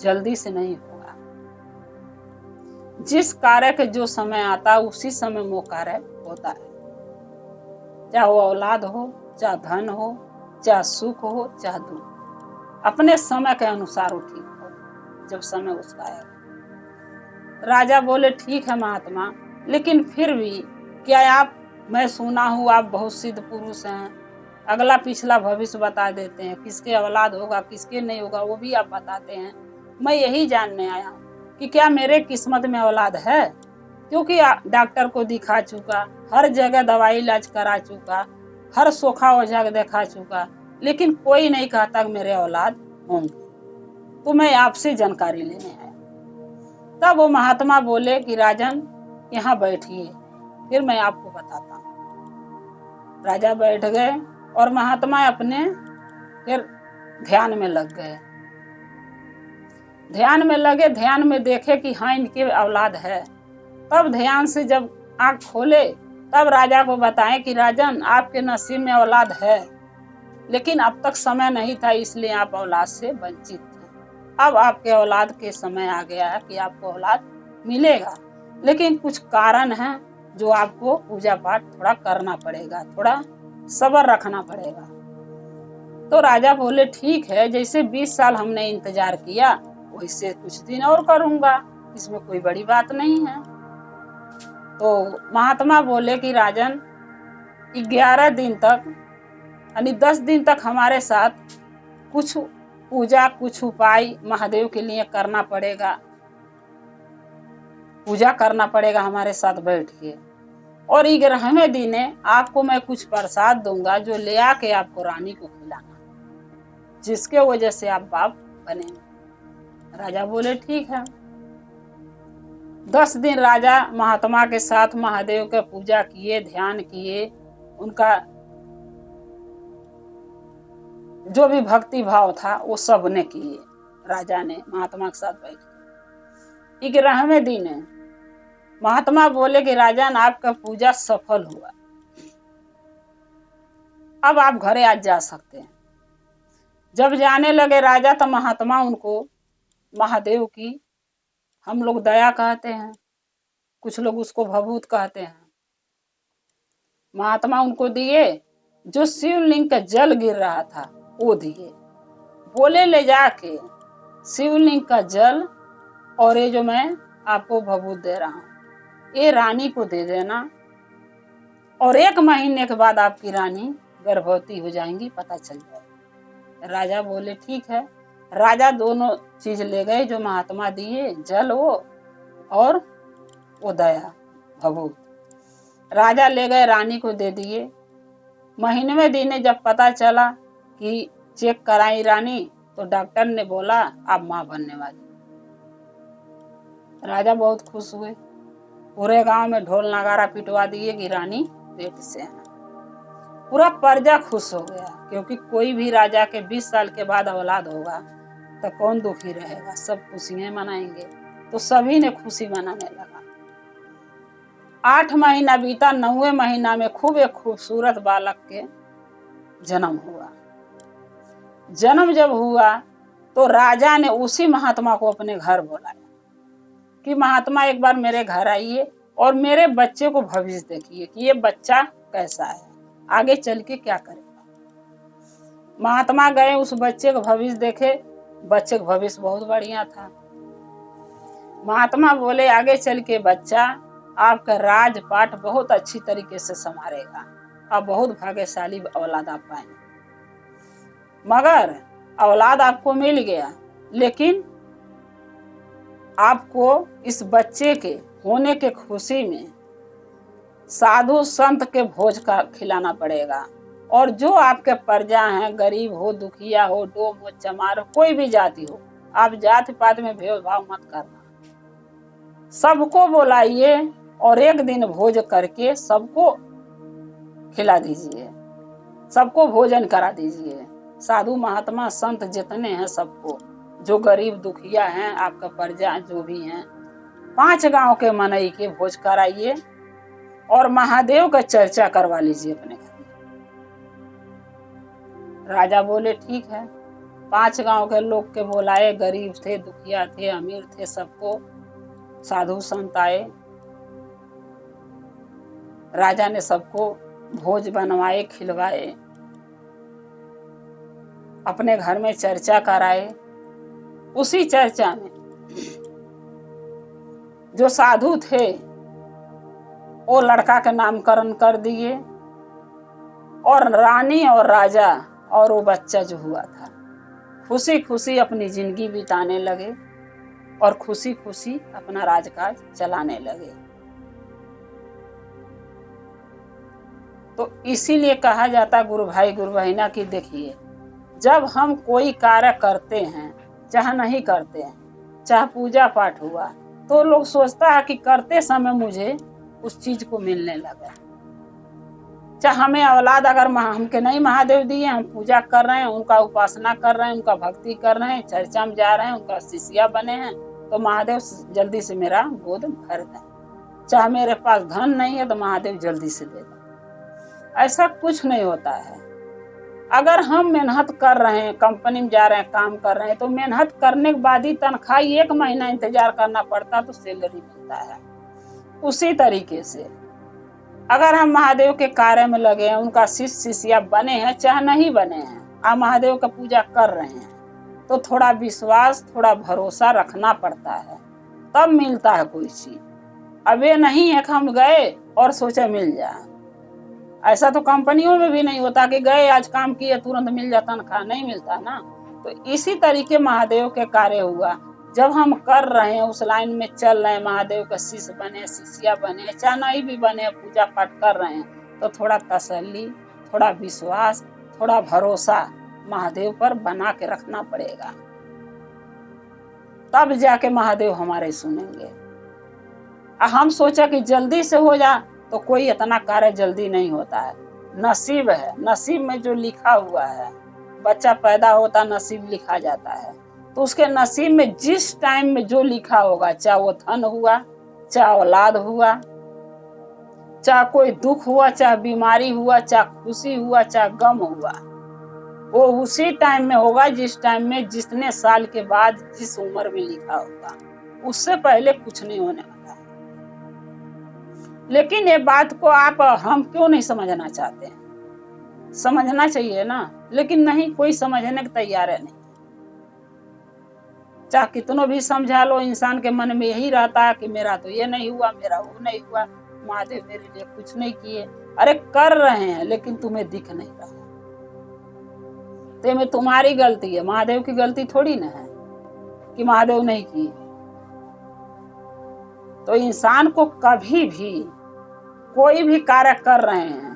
जल्दी से नहीं होगा। जिस कार्य के जो समय आता है, उसी समय वो कार्य होता है, चाहे वो औलाद हो, चाहे धन हो, चाहे सुख हो, चाहे दुख, अपने समय के अनुसार वो ठीक हो, जब समय उसका आएगा। राजा बोले ठीक है महात्मा, लेकिन फिर भी क्या आप, मैं सुना हूँ आप बहुत सिद्ध पुरुष हैं, अगला पिछला भविष्य बता देते हैं, किसके औलाद होगा किसके नहीं होगा वो भी आप बताते हैं। मैं यही जानने आया हूँ कि क्या मेरे किस्मत में औलाद है, क्योंकि डॉक्टर को दिखा चुका, हर जगह दवाई इलाज करा चुका, हर सोखा ओझा देखा चुका, लेकिन कोई नहीं कहता कि मेरे औलाद होंगे। तो मैं आपसे जानकारी लेने आया। तब वो महात्मा बोले कि राजन यहाँ बैठिए, फिर मैं आपको बताता हूँ। राजा बैठ गए और महात्मा अपने फिर ध्यान में लग गए। ध्यान में लगे, ध्यान में देखे कि हाँ इनके औलाद है। तब ध्यान से जब आंख खोले, तब राजा को बताएं कि राजन आपके नसीब में औलाद है, लेकिन अब तक समय नहीं था, इसलिए आप औलाद से वंचित थे। अब आपके औलाद के समय आ गया है कि आपको औलाद मिलेगा, लेकिन कुछ कारण है जो आपको पूजा पाठ थोड़ा करना पड़ेगा, थोड़ा सब्र रखना पड़ेगा। तो राजा बोले ठीक है, जैसे 20 साल हमने इंतजार किया वैसे कुछ दिन और करूंगा, इसमें कोई बड़ी बात नहीं है। तो महात्मा बोले कि राजन 11 दिन तक, यानी 10 दिन तक हमारे साथ कुछ पूजा, कुछ उपाय महादेव के लिए करना पड़ेगा, पूजा करना पड़ेगा हमारे साथ बैठ के। और 11वें दिन आपको मैं कुछ प्रसाद दूंगा, जो ले आके आपको रानी को खिलाना, जिसके वजह से आप बाप बनेंगे। राजा बोले ठीक है। 10 दिन राजा महात्मा के साथ महादेव के पूजा किए, ध्यान किए, उनका जो भी भक्ति भाव था वो सब ने किए। राजा ने महात्मा के साथ बैठ के 11वें दिन महात्मा बोले कि राजन आपका पूजा सफल हुआ, अब आप घरे आज जा सकते हैं। जब जाने लगे राजा, तो महात्मा उनको महादेव की हम लोग दया कहते हैं, कुछ लोग उसको भभूत कहते हैं। महात्मा उनको दिए, जो शिवलिंग का जल गिर रहा था वो दिए, बोले ले जाके शिवलिंग का जल और ये जो मैं आपको भभूत दे रहा हूं ये रानी को दे देना, और 1 महीने के बाद आपकी रानी गर्भवती हो जाएंगी, पता चल जाएगा। राजा बोले ठीक है। राजा दोनों चीज ले गए जो महात्मा दिए, जल वो और वो दया भभूत। राजा ले गए, रानी को दे दिए। महीनवें दिन जब पता चला कि चेक कराई रानी, तो डॉक्टर ने बोला आप मां बनने वाली। राजा बहुत खुश हुए, पूरे गांव में ढोल नगारा पिटवा दिए कि रानी पेट से है। पूरा प्रजा खुश हो गया, क्योंकि कोई भी राजा के 20 साल के बाद औलाद होगा तो कौन दुखी रहेगा, सब खुशियां मनाएंगे। तो सभी ने खुशी मनाने लगा। 8 महीना बीता, 9वें महीना में खूब एक खूबसूरत बालक के जन्म हुआ। जन्म जब हुआ तो राजा ने उसी महात्मा को अपने घर बुलाया कि महात्मा एक बार मेरे घर आइए और मेरे बच्चे को भविष्य देखिए कि ये बच्चा कैसा है, आगे चल के क्या करेगा। महात्मा गए, उस बच्चे का भविष्य देखे। बच्चे का भविष्य बहुत बढ़िया था। महात्मा बोले आगे चल के बच्चा आपका राजपाट बहुत अच्छी तरीके से संभालेगा, आप बहुत भाग्यशाली औलाद आप पाएंगे। मगर औलाद आपको मिल गया, लेकिन आपको इस बच्चे के होने के खुशी में साधु संत के भोज का खिलाना पड़ेगा, और जो आपके प्रजा हैं, गरीब हो, दुखिया हो, डोम हो, चमार हो, कोई भी जाति हो, आप जाति पात में भेदभाव मत करना। सबको बुलाइए और एक दिन भोज करके सबको खिला दीजिए, सबको भोजन करा दीजिए। साधु महात्मा संत जितने हैं सबको, जो गरीब दुखिया हैं, आपका प्रजा जो भी हैं, 5 गांव के मनई के भोज कराइए और महादेव का चर्चा करवा लीजिए अपने घर में। राजा बोले ठीक है। 5 गांव के लोग के बुलाए, गरीब थे, दुखिया थे, अमीर थे, सबको साधु संत आए। राजा ने सबको भोज बनवाए, खिलवाए, अपने घर में चर्चा कराए। उसी चर्चा में जो साधु थे वो लड़का का नामकरण कर दिए, और रानी और राजा और वो बच्चा जो हुआ था खुशी खुशी अपनी जिंदगी बिताने लगे और खुशी खुशी अपना राजकाज चलाने लगे। तो इसीलिए कहा जाता गुरु भाई गुरु बहिना की देखिए, जब हम कोई कार्य करते हैं चाहे नहीं करते हैं, चाहे पूजा पाठ हुआ, तो लोग सोचता है कि करते समय मुझे उस चीज को मिलने लगा। चाहे हमें औलाद अगर हमके नहीं महादेव दिए, हम पूजा कर रहे हैं, उनका उपासना कर रहे हैं, उनका भक्ति कर रहे हैं, चर्चा में जा रहे हैं, उनका शिष्या बने हैं, तो महादेव जल्दी से मेरा गोद भर दें। चाहे मेरे पास धन नहीं है तो महादेव जल्दी से दे दें। ऐसा कुछ नहीं होता है। अगर हम मेहनत कर रहे हैं, कंपनी में जा रहे हैं, काम कर रहे हैं, तो मेहनत करने के बाद ही तनख्वाह 1 महीना इंतजार करना पड़ता तो सैलरी मिलता है। उसी तरीके से अगर हम महादेव के कार्य में लगे हैं, उनका शिष्य शिष्या बने हैं चाहे नहीं बने हैं, आप महादेव का पूजा कर रहे हैं, तो थोड़ा विश्वास, थोड़ा भरोसा रखना पड़ता है, तब मिलता है कोई चीज। अब ये नहीं है कि हम गए और सोचे मिल जाए। ऐसा तो कंपनियों में भी नहीं होता कि गए आज काम किए तुरंत मिल जाता, तनख्वाह नहीं मिलता ना। तो इसी तरीके महादेव के कार्य हुआ, जब हम कर रहे हैं, उस लाइन में चल रहे हैं, महादेव का शिष्य बने, शिष्या बने, चाहे नहीं भी बने, पूजा पाठ कर रहे हैं, तो थोड़ा तसल्ली, थोड़ा विश्वास, थोड़ा भरोसा महादेव पर बना के रखना पड़ेगा, तब जाके महादेव हमारे सुनेंगे। हम सोचा कि जल्दी से हो जा, तो कोई इतना कार्य जल्दी नहीं होता है। नसीब है, नसीब में जो लिखा हुआ है, बच्चा पैदा होता नसीब लिखा जाता है, तो उसके नसीब में जिस टाइम में जो लिखा होगा, चाहे वो धन हुआ, चाहे औलाद हुआ, चाहे कोई दुख हुआ, चाहे बीमारी हुआ, चाहे खुशी हुआ, चाहे गम हुआ, वो उसी टाइम में होगा जिस टाइम में जितने साल के बाद जिस उम्र में लिखा होगा, उससे पहले कुछ नहीं होने वाला है। लेकिन ये बात को हम क्यों नहीं समझना चाहते हैं? समझना चाहिए ना, लेकिन नहीं, कोई समझने को तैयार है नहीं। चाहे कितनों भी समझा लो, इंसान के मन में यही रहता है कि मेरा तो ये नहीं हुआ, मेरा वो नहीं हुआ, महादेव मेरे लिए कुछ नहीं किए। अरे कर रहे हैं, लेकिन तुम्हें दिख नहीं रहा, तो में तुम्हारी गलती है, महादेव की गलती थोड़ी ना है कि महादेव नहीं किए। तो इंसान को कभी भी कोई भी कार्य कर रहे हैं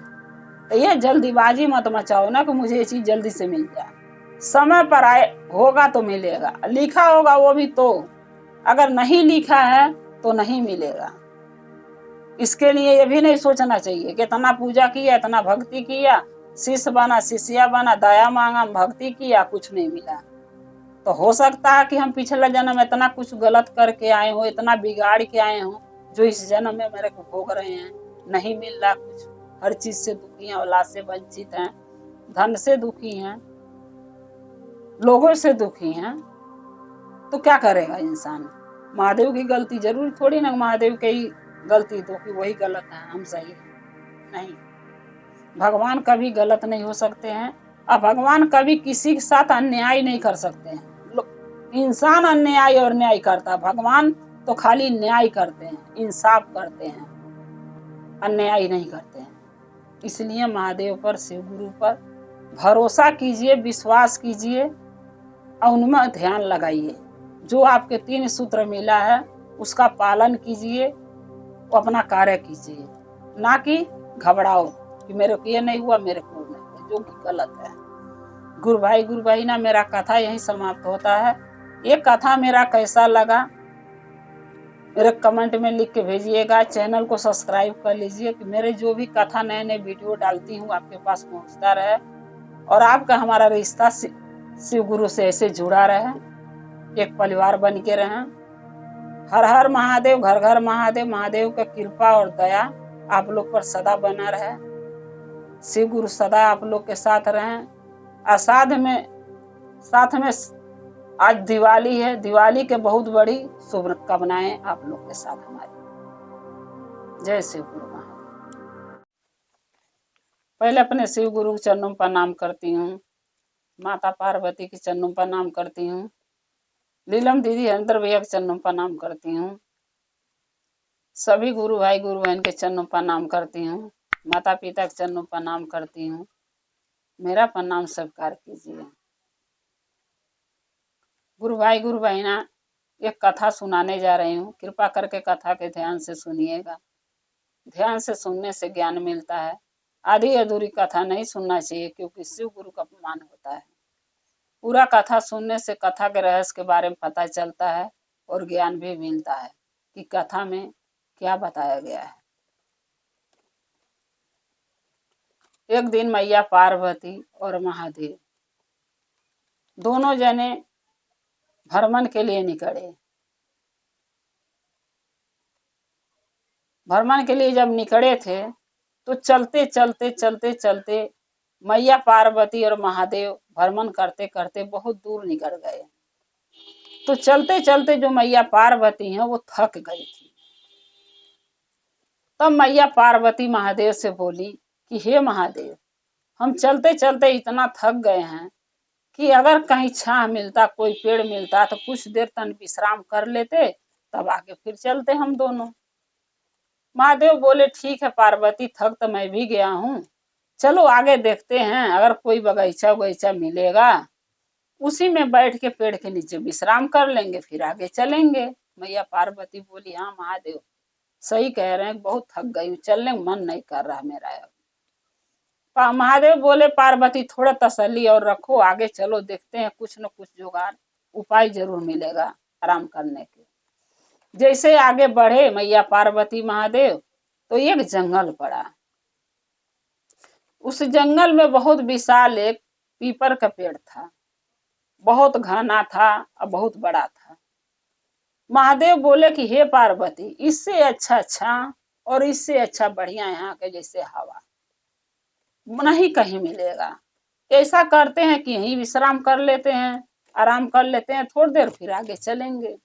तो ये जल्दीबाजी मत मचाओ ना कि मुझे ये चीज जल्दी से मिल जाए। समय पर आए होगा तो मिलेगा, लिखा होगा वो भी, तो अगर नहीं लिखा है तो नहीं मिलेगा। इसके लिए ये भी नहीं सोचना चाहिए कि इतना पूजा किया, इतना भक्ति किया, शिष्य बना, शिष्या बना, दया मांगा, भक्ति किया, कुछ नहीं मिला। तो हो सकता है कि हम पिछला जन्म में इतना कुछ गलत करके आए हो, इतना बिगाड़ के आए हो, जो इस जन्म में मेरे को भोग रहे हैं। नहीं मिल रहा कुछ, हर चीज से दुखी हैं, औलाद से वंचित हैं, धन से दुखी हैं, लोगों से दुखी हैं, तो क्या करेगा इंसान? महादेव की गलती जरूरी थोड़ी ना महादेव की गलती तो कि वही गलत है, हम सही है, नहीं। भगवान कभी गलत नहीं हो सकते हैं, और भगवान कभी किसी के साथ अन्याय नहीं कर सकते हैं। इंसान अन्याय और न्याय करता है, भगवान तो खाली न्याय करते हैं, इंसाफ करते हैं, अन्याय नहीं करते हैं। इसलिए महादेव पर, शिव गुरु पर भरोसा कीजिए, विश्वास कीजिए और उनमें ध्यान लगाइए। जो आपके 3 सूत्र मिला है उसका पालन कीजिए, अपना कार्य कीजिए, ना कि घबराओ कि मेरे को ये नहीं हुआ, मेरे को नहीं हुआ, जो कि गलत है। गुरु भाई ना, मेरा कथा यहीं समाप्त होता है। ये कथा मेरा कैसा लगा मेरे कमेंट में लिख के भेजिएगा। चैनल को सब्सक्राइब कर लीजिए कि मेरे जो भी कथा नए नए वीडियो डालती हूँ आपके पास पहुँचता रहे, और आपका हमारा रिश्ता शिव गुरु से ऐसे जुड़ा रहे, एक परिवार बन के रहें। हर हर महादेव, घर घर महादेव। महादेव का कृपा और दया आप लोग पर सदा बना रहे। शिव गुरु सदा आप लोग के साथ रहें। और साथ में आज दिवाली है, दिवाली के बहुत बड़ी शुभकामनाएं आप लोग के साथ हमारी। जय शिव गुरु महादेव। पहले अपने शिव गुरु के चरणों पर प्रणाम करती हूँ, माता पार्वती के चरणों पर प्रणाम करती हूँ, लीलम दीदी हरिंदर भैया के चरणों पर प्रणाम करती हूँ, सभी गुरु भाई गुरु बहन के चरणों पर प्रणाम करती हूँ, माता पिता के चरणों पर प्रणाम करती हूँ। मेरा प्रणाम स्वीकार कीजिए। गुरु भाई गुरु बहना, एक कथा सुनाने जा रही हूँ, कृपा करके कथा के ध्यान से सुनिएगा। ध्यान से सुनने से ज्ञान मिलता है। आधी अधूरी कथा नहीं सुनना चाहिए, क्योंकि शिव गुरु का अपमान होता है। पूरा कथा सुनने से कथा के रहस्य के बारे में पता चलता है और ज्ञान भी मिलता है कि कथा में क्या बताया गया है। एक दिन मैया पार्वती और महादेव दोनों जने भ्रमण के लिए निकले। भ्रमण के लिए जब निकले थे तो चलते चलते चलते चलते मैया पार्वती और महादेव भ्रमण करते करते बहुत दूर निकल गए। तो चलते चलते जो मैया पार्वती हैं वो थक गई थी। तब मैया पार्वती महादेव से बोली कि हे महादेव, हम चलते चलते इतना थक गए हैं कि अगर कहीं छांव मिलता, कोई पेड़ मिलता तो कुछ देर तन विश्राम कर लेते, तब आगे फिर चलते हम दोनों। महादेव बोले ठीक है पार्वती, थक तो मैं भी गया हूँ, चलो आगे देखते हैं, अगर कोई बगीचा वगीचा मिलेगा उसी में बैठ के पेड़ के नीचे विश्राम कर लेंगे, फिर आगे चलेंगे। मैया पार्वती बोली हाँ महादेव सही कह रहे हैं, बहुत थक गई हूँ, चलने का मन नहीं कर रहा मेरा। महादेव बोले पार्वती थोड़ा तसल्ली और रखो, आगे चलो, देखते हैं कुछ न कुछ जुगाड़ उपाय जरूर मिलेगा आराम करने के। जैसे आगे बढ़े मैया पार्वती महादेव तो एक जंगल पड़ा। उस जंगल में बहुत विशाल एक पीपल का पेड़ था, बहुत घना था और बहुत बड़ा था। महादेव बोले कि हे पार्वती, इससे अच्छा और इससे अच्छा बढ़िया यहाँ के जैसे हवा नहीं कहीं मिलेगा, ऐसा करते हैं कि यहीं विश्राम कर लेते हैं, आराम कर लेते हैं थोड़ी देर, फिर आगे चलेंगे।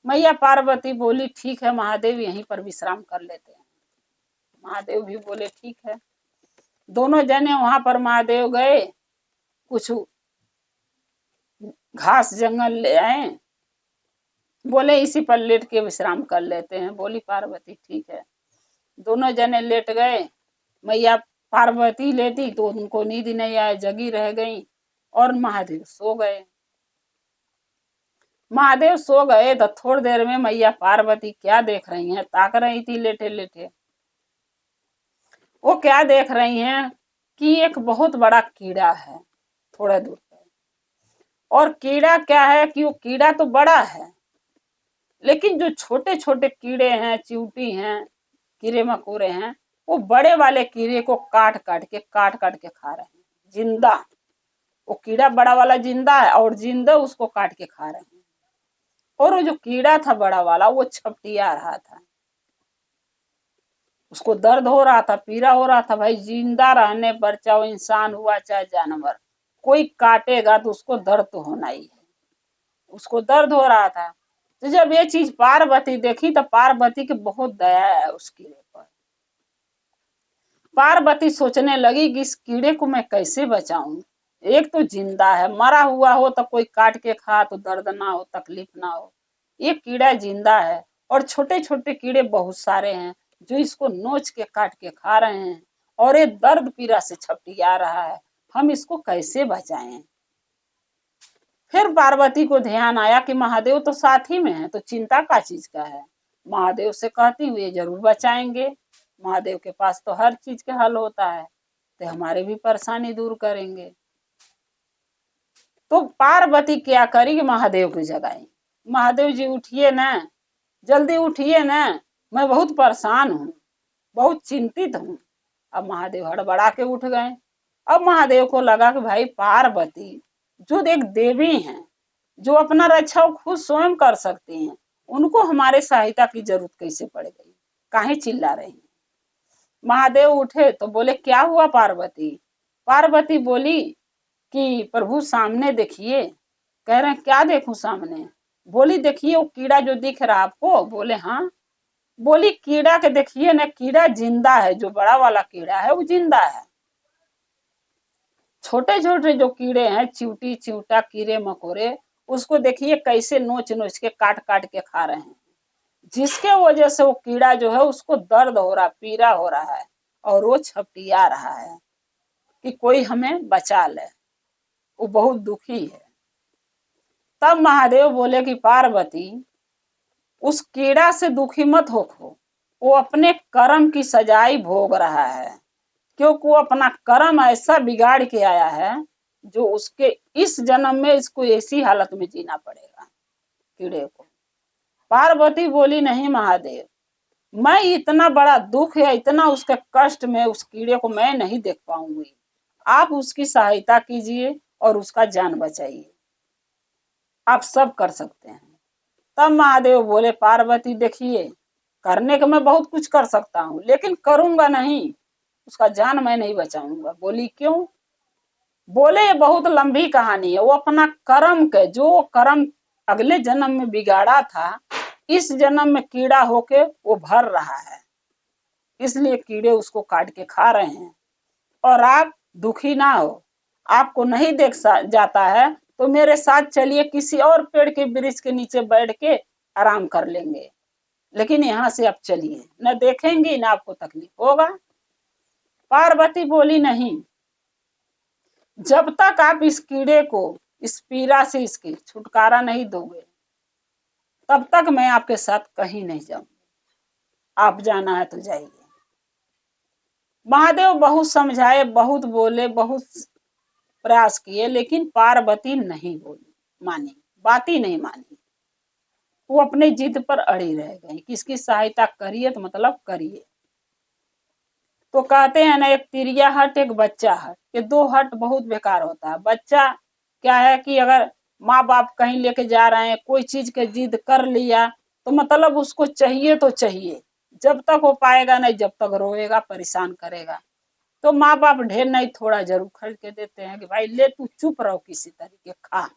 मैया पार्वती बोली ठीक है महादेव, यहीं पर विश्राम कर लेते हैं। महादेव भी बोले ठीक है। दोनों जने वहां पर महादेव गए, कुछ घास जंगल ले आए, बोले इसी पर लेट के विश्राम कर लेते हैं। बोली पार्वती ठीक है। दोनों जने लेट गए। मैया पार्वती लेटी तो उनको नींद नहीं आया, जगी रह गई, और महादेव सो गए। महादेव सो गए तो थोड़ी देर में मैया पार्वती क्या देख रही हैं, ताक रही थी लेटे लेटे। वो क्या देख रही हैं कि एक बहुत बड़ा कीड़ा है थोड़ा दूर पर। और कीड़ा क्या है कि वो कीड़ा तो बड़ा है, लेकिन जो छोटे छोटे कीड़े हैं, चींटी हैं, कीड़े मकोड़े हैं, वो बड़े वाले कीड़े को काट काट के खा रहे हैं जिंदा। वो कीड़ा बड़ा वाला जिंदा है और जिंदा उसको काट के खा रहे हैं। और वो जो कीड़ा था बड़ा वाला, वो छपटिया रहा था, उसको दर्द हो रहा था, पीड़ा हो रहा था। भाई जिंदा रहने पर, चाहे वो इंसान हुआ चाहे जानवर, कोई काटेगा तो उसको दर्द तो होना ही है। उसको दर्द हो रहा था। तो जब ये चीज पार्वती देखी तो पार्वती की बहुत दया है उस कीड़े पर। पार्वती सोचने लगी कि इस कीड़े को मैं कैसे बचाऊं। एक तो जिंदा है, मरा हुआ हो तो कोई काट के खा तो दर्द ना हो, तकलीफ ना हो। ये कीड़ा जिंदा है और छोटे छोटे कीड़े बहुत सारे हैं जो इसको नोच के काट के खा रहे हैं, और ये दर्द पीड़ा से छपटिया रहा है। हम इसको कैसे बचाएं। फिर पार्वती को ध्यान आया कि महादेव तो साथ ही में है, तो चिंता का चीज का है। महादेव से कहती हूँ ये जरूर बचाएंगे। महादेव के पास तो हर चीज का हल होता है, तो हमारे भी परेशानी दूर करेंगे। तो पार्वती क्या करी कि महादेव को जगाई। महादेव जी उठिए ना, जल्दी उठिए ना, मैं बहुत परेशान हूँ, बहुत चिंतित हूँ। अब महादेव हड़बड़ा के उठ गए। अब महादेव को लगा कि भाई पार्वती जो एक देवी हैं, जो अपना रक्षा खुद स्वयं कर सकती हैं, उनको हमारे सहायता की जरूरत कैसे पड़ गई, काहे चिल्ला रही हैं। महादेव उठे तो बोले क्या हुआ पार्वती। पार्वती बोली कि प्रभु सामने देखिए। कह रहे हैं क्या देखूं सामने। बोली देखिए वो कीड़ा जो दिख रहा आपको। बोले हाँ। बोली कीड़ा के देखिए ना, कीड़ा जिंदा है, जो बड़ा वाला कीड़ा है वो जिंदा है। छोटे छोटे जो कीड़े हैं, चिवटी चिवटा कीड़े मकोड़े, उसको देखिए कैसे नोच नोच के काट काट के खा रहे हैं, जिसके वजह से वो कीड़ा जो है उसको दर्द हो रहा, पीड़ा हो रहा है, और वो छपटिया रहा है कि कोई हमें बचा ले। वो बहुत दुखी है। तब महादेव बोले कि पार्वती उस कीड़ा से दुखी मत होखो, वो अपने कर्म की सजाई भोग रहा है, क्योंकि वो अपना कर्म ऐसा बिगाड़ के आया है जो उसके इस जन्म में इसको ऐसी हालत में जीना पड़ेगा कीड़े को। पार्वती बोली नहीं महादेव, मैं इतना बड़ा दुख या इतना उसके कष्ट में उस कीड़े को मैं नहीं देख पाऊंगी। आप उसकी सहायता कीजिए और उसका जान बचाइए, आप सब कर सकते हैं। तब महादेव बोले पार्वती देखिए, करने को मैं बहुत कुछ कर सकता हूँ, लेकिन करूंगा नहीं, उसका जान मैं नहीं बचाऊंगा। बोली क्यों। बोले ये बहुत लंबी कहानी है। वो अपना कर्म के, जो कर्म अगले जन्म में बिगाड़ा था, इस जन्म में कीड़ा होके वो भर रहा है, इसलिए कीड़े उसको काट के खा रहे हैं। और आप दुखी ना हो, आपको नहीं देख जाता है तो मेरे साथ चलिए, किसी और पेड़ के वृक्ष के नीचे बैठ के आराम कर लेंगे, लेकिन यहाँ से आप चलिए, न देखेंगे न आपको तकलीफ होगा। पार्वती बोली नहीं, जब तक आप इस कीड़े को, इस पीड़ा से इसके छुटकारा नहीं दोगे, तब तक मैं आपके साथ कहीं नहीं जाऊंगी। आप जाना है तो जाइए। महादेव बहुत समझाए, बहुत बोले, बहुत प्रयास किए, लेकिन पार्वती नहीं बोली, मानी, बात ही नहीं मानी। वो अपने जिद पर अड़ी रह गई, किसकी सहायता करिए तो मतलब करिए। तो कहते हैं ना, एक तिरिया हट एक बच्चा हट, ये दो हट बहुत बेकार होता है। बच्चा क्या है कि अगर माँ बाप कहीं लेके जा रहे हैं, कोई चीज के जिद कर लिया तो मतलब उसको चाहिए तो चाहिए, जब तक वो पाएगा नहीं जब तक रोएगा, परेशान करेगा। तो माँ बाप ढेर नहीं थोड़ा जरूर खरीद के देते हैं कि भाई ले तू चुप रहो, किसी तरीके खा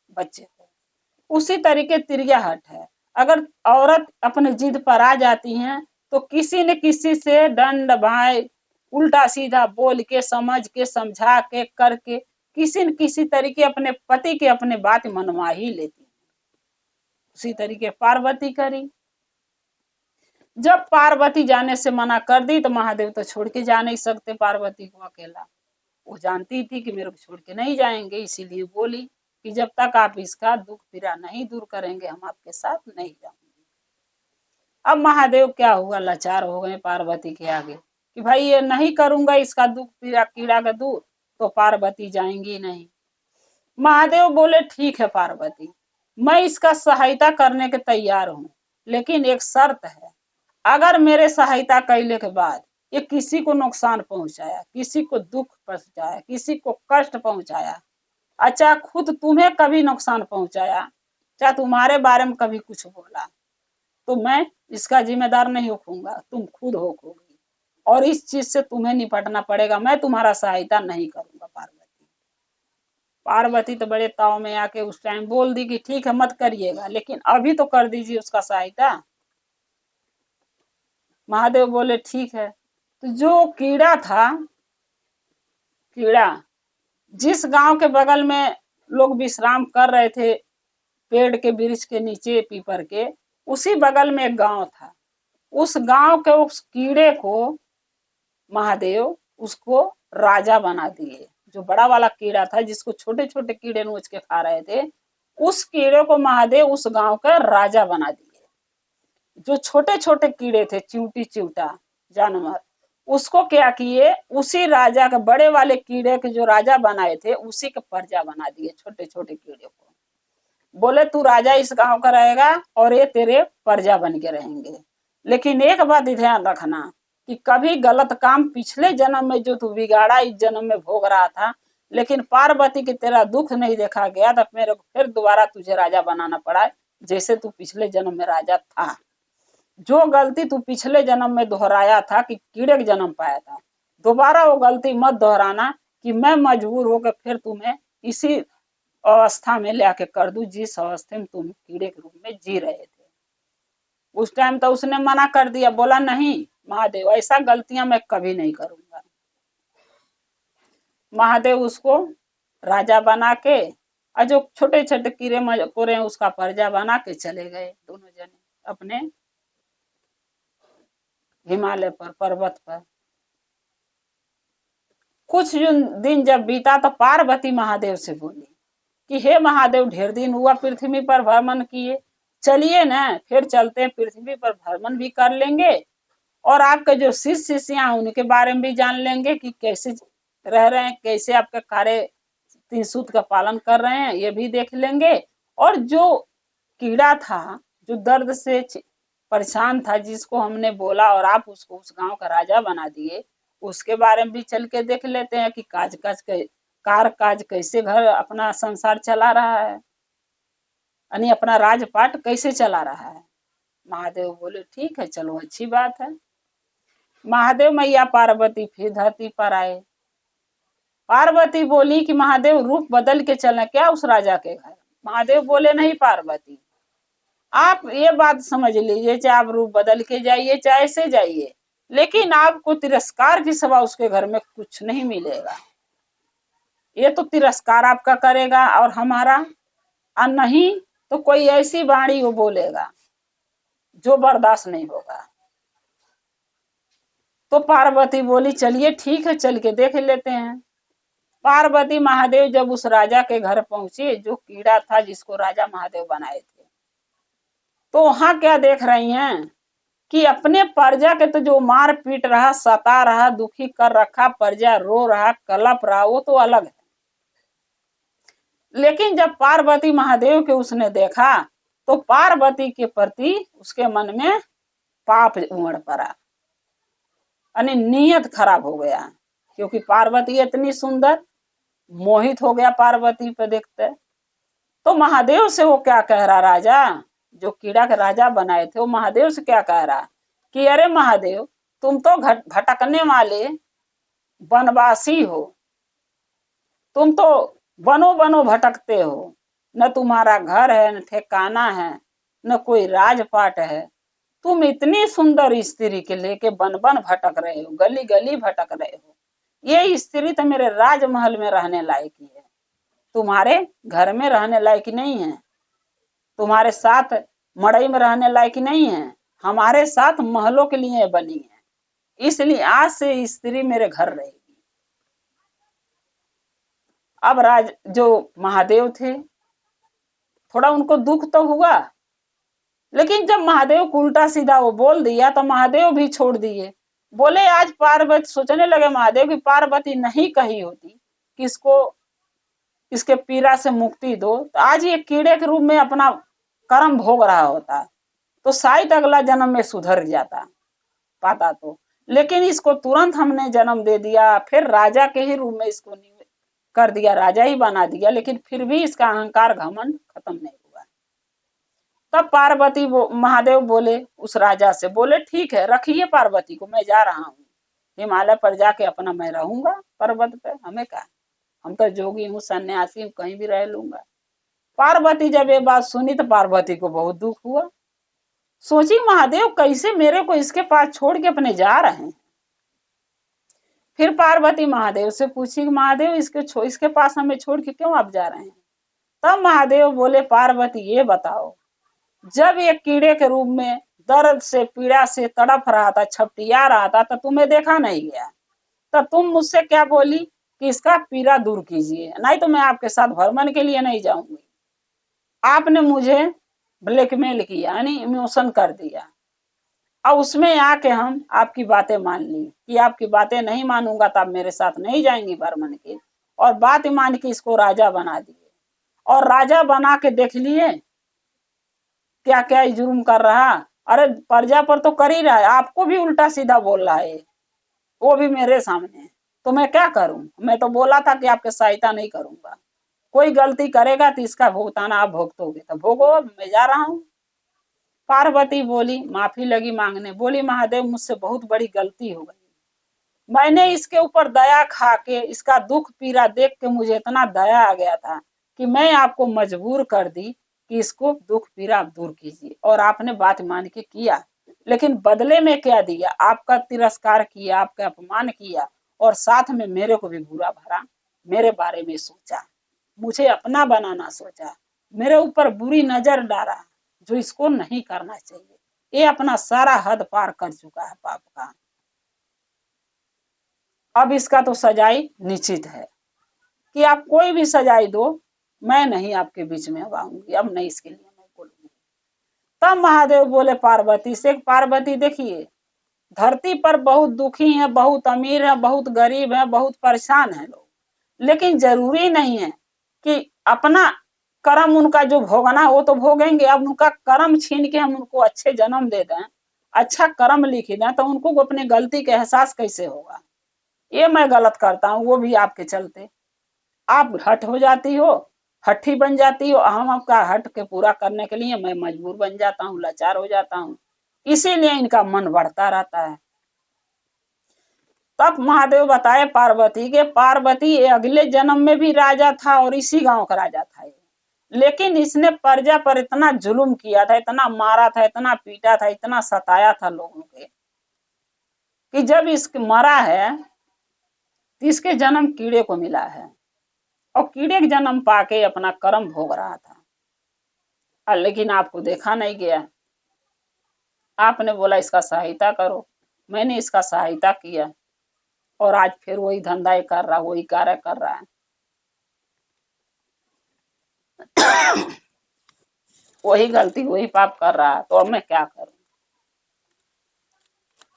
बच्चे को। उसी तरीके तिरियाहट है। अगर औरत अपने जिद पर आ जाती हैं तो किसी न किसी से दंड भाई उल्टा सीधा बोल के समझ के समझा के करके किसी न किसी तरीके अपने पति के अपने बात मनवा ही लेती। उसी तरीके पार्वती करी। जब पार्वती जाने से मना कर दी तो महादेव तो छोड़ के जा नहीं सकते पार्वती को अकेला। वो जानती थी कि मेरे को छोड़ के नहीं जाएंगे, इसीलिए बोली कि जब तक आप इसका दुख पीड़ा नहीं दूर करेंगे हम आपके साथ नहीं जाएंगे। अब महादेव क्या हुआ, लाचार हो गए पार्वती के आगे कि भाई ये नहीं करूंगा इसका दुख पीड़ा कीड़ा का दूर तो पार्वती जाएंगी नहीं। महादेव बोले ठीक है पार्वती, मैं इसका सहायता करने के तैयार हूँ, लेकिन एक शर्त है, अगर मेरे सहायता कैले के बाद ये किसी को नुकसान पहुंचाया, किसी को दुख पहुंचाया, किसी को कष्ट पहुंचाया, अच्छा खुद तुम्हें कभी नुकसान पहुंचाया, चाहे तुम्हारे बारे में कभी कुछ बोला, तो मैं इसका जिम्मेदार नहीं होऊंगा, तुम खुद होगी और इस चीज से तुम्हें निपटना पड़ेगा, मैं तुम्हारा सहायता नहीं करूंगा। पार्वती तो बड़े ताव में आके उस टाइम बोल दी कि ठीक है मत करिएगा, लेकिन अभी तो कर दीजिए उसका सहायता। महादेव बोले ठीक है। तो जो कीड़ा था, कीड़ा जिस गांव के बगल में लोग विश्राम कर रहे थे पेड़ के वृक्ष के नीचे पीपर के, उसी बगल में एक गांव था। उस गांव के उस कीड़े को महादेव उसको राजा बना दिए। जो बड़ा वाला कीड़ा था जिसको छोटे छोटे कीड़े नोच के खा रहे थे, उस कीड़े को महादेव उस गांव का राजा बना दिए। जो छोटे छोटे कीड़े थे, चिंटी चिवटा जानवर, उसको क्या किए, उसी राजा के बड़े वाले कीड़े के जो राजा बनाए थे उसी के प्रजा बना दिए छोटे छोटे कीड़े को। बोले तू राजा इस गांव का रहेगा और ये तेरे प्रजा बन के रहेंगे, लेकिन एक बात ध्यान रखना कि कभी गलत काम पिछले जन्म में जो तू बिगाड़ा इस जन्म में भोग रहा था, लेकिन पार्वती की तेरा दुख नहीं देखा गया तो मेरे को फिर दोबारा तुझे राजा बनाना पड़ा, जैसे तू पिछले जन्म में राजा था। जो गलती तू पिछले जन्म में दोहराया था कि कीड़े के जन्म पाया था, दोबारा वो गलती मत दोहराना कि मैं मजबूर होकर फिर तुम्हें इसी अवस्था में ले आके कर दूं जिस अवस्था में तुम कीड़े के रूप में जी रहे थे। उस टाइम तो उसने मना कर दिया, बोला नहीं महादेव ऐसा गलतियां मैं कभी नहीं करूंगा। महादेव उसको राजा बना के और जो छोटे छोटे कीड़े मकोड़े उसका प्रजा बना के चले गए दोनों जने अपने हिमालय पर, पर्वत पर। कुछ दिन जब बीता तो पार्वती महादेव से बोली कि हे महादेव ढेर दिन हुआ पृथ्वी पर भ्रमण किए, चलिए ना फिर चलते हैं पृथ्वी पर भ्रमण भी कर लेंगे और आपके जो शिष्य शिष्या उनके बारे में भी जान लेंगे कि कैसे रह रहे हैं, कैसे आपके कार्य 3 सूत्र का पालन कर रहे हैं, ये भी देख लेंगे। और जो कीड़ा था जो दर्द से परेशान था जिसको हमने बोला और आप उसको उस गांव का राजा बना दिए, उसके बारे में भी चल के देख लेते हैं कि काज कैसे घर अपना संसार चला रहा है, यानी अपना राजपाट कैसे चला रहा है। महादेव बोले ठीक है चलो अच्छी बात है। महादेव मैया पार्वती फिर धरती पर आए। पार्वती बोली कि महादेव रूप बदल के चलना क्या उस राजा के घर। महादेव बोले नहीं पार्वती, आप ये बात समझ लीजिए, चाहे आप रूप बदल के जाइए चाहे ऐसे जाइए, लेकिन आपको तिरस्कार की सभा उसके घर में कुछ नहीं मिलेगा। ये तो तिरस्कार आपका करेगा और हमारा, और नहीं तो कोई ऐसी वाणी वो बोलेगा जो बर्दाश्त नहीं होगा। तो पार्वती बोली चलिए ठीक है चल के देख लेते हैं। पार्वती महादेव जब उस राजा के घर पहुंचे जो कीड़ा था जिसको राजा महादेव बनाए थे, तो वहां क्या देख रही हैं कि अपने प्रजा के तो जो मार पीट रहा, सता रहा, दुखी कर रखा, प्रजा रो रहा, कलप रहा, वो तो अलग है, लेकिन जब पार्वती महादेव के उसने देखा तो पार्वती के प्रति उसके मन में पाप उमड़ पड़ा, यानी नीयत खराब हो गया, क्योंकि पार्वती इतनी सुंदर, मोहित हो गया पार्वती पे देखते। तो महादेव से वो क्या कह रहा, राजा जो कीड़ा के राजा बनाए थे वो महादेव से क्या कह रहा कि अरे महादेव तुम तो भटकने वाले वनवासी हो, तुम तो बनो बनो भटकते हो, न तुम्हारा घर है, न ठिकाना है, न कोई राजपाट है। तुम इतनी सुंदर स्त्री के लेके बन बन भटक रहे हो, गली गली भटक रहे हो। ये स्त्री तो मेरे राजमहल में रहने लायक ही है, तुम्हारे घर में रहने लायक नहीं है, तुम्हारे साथ मड़ई में रहने लायक नहीं है, हमारे साथ महलों के लिए बनी है। इसलिए आज से स्त्री मेरे घर रहेगी। अब राज जो महादेव थे, थोड़ा उनको दुख तो हुआ, लेकिन जब महादेव को उल्टा सीधा वो बोल दिया तो महादेव भी छोड़ दिए। बोले आज पार्वती, सोचने लगे महादेव की पार्वती नहीं कही होती कि इसको इसके पीड़ा से मुक्ति दो, तो आज ये कीड़े के रूप में अपना कर्म भोग रहा होता, तो शायद अगला जन्म में सुधर जाता पाता तो। लेकिन इसको तुरंत हमने जन्म दे दिया, फिर राजा के ही रूप में इसको कर दिया, राजा ही बना दिया, लेकिन फिर भी इसका अहंकार घमंड खत्म नहीं हुआ। तब पार्वती महादेव बोले उस राजा से, बोले ठीक है रखिए पार्वती को, मैं जा रहा हूँ हिमालय पर जाके अपना मैं रहूंगा पर्वत पे, हमें क्या, हम तो जोगी हूँ सन्यासी हूँ, कहीं भी रह लूंगा। पार्वती जब ये बात सुनी तो पार्वती को बहुत दुख हुआ, सोची महादेव कैसे मेरे को इसके पास छोड़ के अपने जा रहे हैं। फिर पार्वती महादेव से पूछी कि महादेव इसके पास हमें छोड़ के क्यों आप जा रहे हैं। तब महादेव बोले पार्वती ये बताओ, जब ये कीड़े के रूप में दर्द से पीड़ा से तड़प रहा था, छपटिया रहा था, तो तुम्हें देखा नहीं गया, तो तुम मुझसे क्या बोली कि इसका पीड़ा दूर कीजिए, नहीं तो मैं आपके साथ भ्रमण के लिए नहीं जाऊंगी। आपने मुझे ब्लैकमेल किया, यानी इमोशन कर दिया, और उसमें आके हम आपकी बातें मान ली कि आपकी बातें नहीं मानूंगा तो आप मेरे साथ नहीं जाएंगी भ्रमण के, और बात मान के इसको राजा बना दिए, और राजा बना के देख लिए क्या क्या जुर्म कर रहा। अरे प्रजा पर तो कर ही रहा है, आपको भी उल्टा सीधा बोल रहा है, वो भी मेरे सामने। तो मैं क्या करूं, मैं तो बोला था कि आपके सहायता नहीं करूंगा, कोई गलती करेगा तो इसका भुगतान आप भुगतोगे, तो भोगो, मैं जा रहा हूं। पार्वती बोली, माफी लगी मांगने, बोली महादेव मुझसे बहुत बड़ी गलती हो गई, मैंने इसके ऊपर दया खा के, इसका दुख पीड़ा देख के मुझे इतना दया आ गया था कि मैं आपको मजबूर कर दी कि इसको दुख पीड़ा आप दूर कीजिए, और आपने बात मान के किया, लेकिन बदले में क्या दिया, आपका तिरस्कार किया, आपका अपमान किया, और साथ में मेरे को भी बुरा भरा, मेरे बारे में सोचा, मुझे अपना बनाना सोचा, मेरे ऊपर बुरी नजर डाला, जो इसको नहीं करना चाहिए। ये अपना सारा हद पार कर चुका है पाप का, अब इसका तो सजाई निश्चित है कि आप कोई भी सजाई दो, मैं नहीं आपके बीच में अब आऊंगी, अब नहीं इसके लिए मैं बोलूंगी। तब महादेव बोले पार्वती से, पार्वती देखिए धरती पर बहुत दुखी है, बहुत अमीर है, बहुत गरीब है, बहुत परेशान है लोग, लेकिन जरूरी नहीं है कि अपना कर्म उनका जो भोगना वो तो भोगेंगे, अब उनका कर्म छीन के हम उनको अच्छे जन्म दे दें, अच्छा कर्म लिख दें, तो उनको अपने गलती का एहसास कैसे होगा। ये मैं गलत करता हूँ, वो भी आपके चलते, आप हट हो जाती हो, हठी बन जाती हो, हम आपका हट के पूरा करने के लिए मैं मजबूर बन जाता हूँ, लाचार हो जाता हूँ, इसीलिए इनका मन बढ़ता रहता है। तब महादेव बताए पार्वती के, पार्वती अगले जन्म में भी राजा था और इसी गांव का राजा था, लेकिन इसने प्रजा पर इतना जुल्म किया था, इतना मारा था, इतना पीटा था, इतना सताया था लोगों के, कि जब इसके मरा है तो इसके जन्म कीड़े को मिला है, और कीड़े के जन्म पाके अपना कर्म भोग रहा था, लेकिन आपको देखा नहीं गया, आपने बोला इसका सहायता करो, मैंने इसका सहायता किया, और आज फिर वही धंधा कर रहा, वही कार्य कर रहा है। वही गलती वही पाप कर रहा है, तो अब मैं क्या करूं।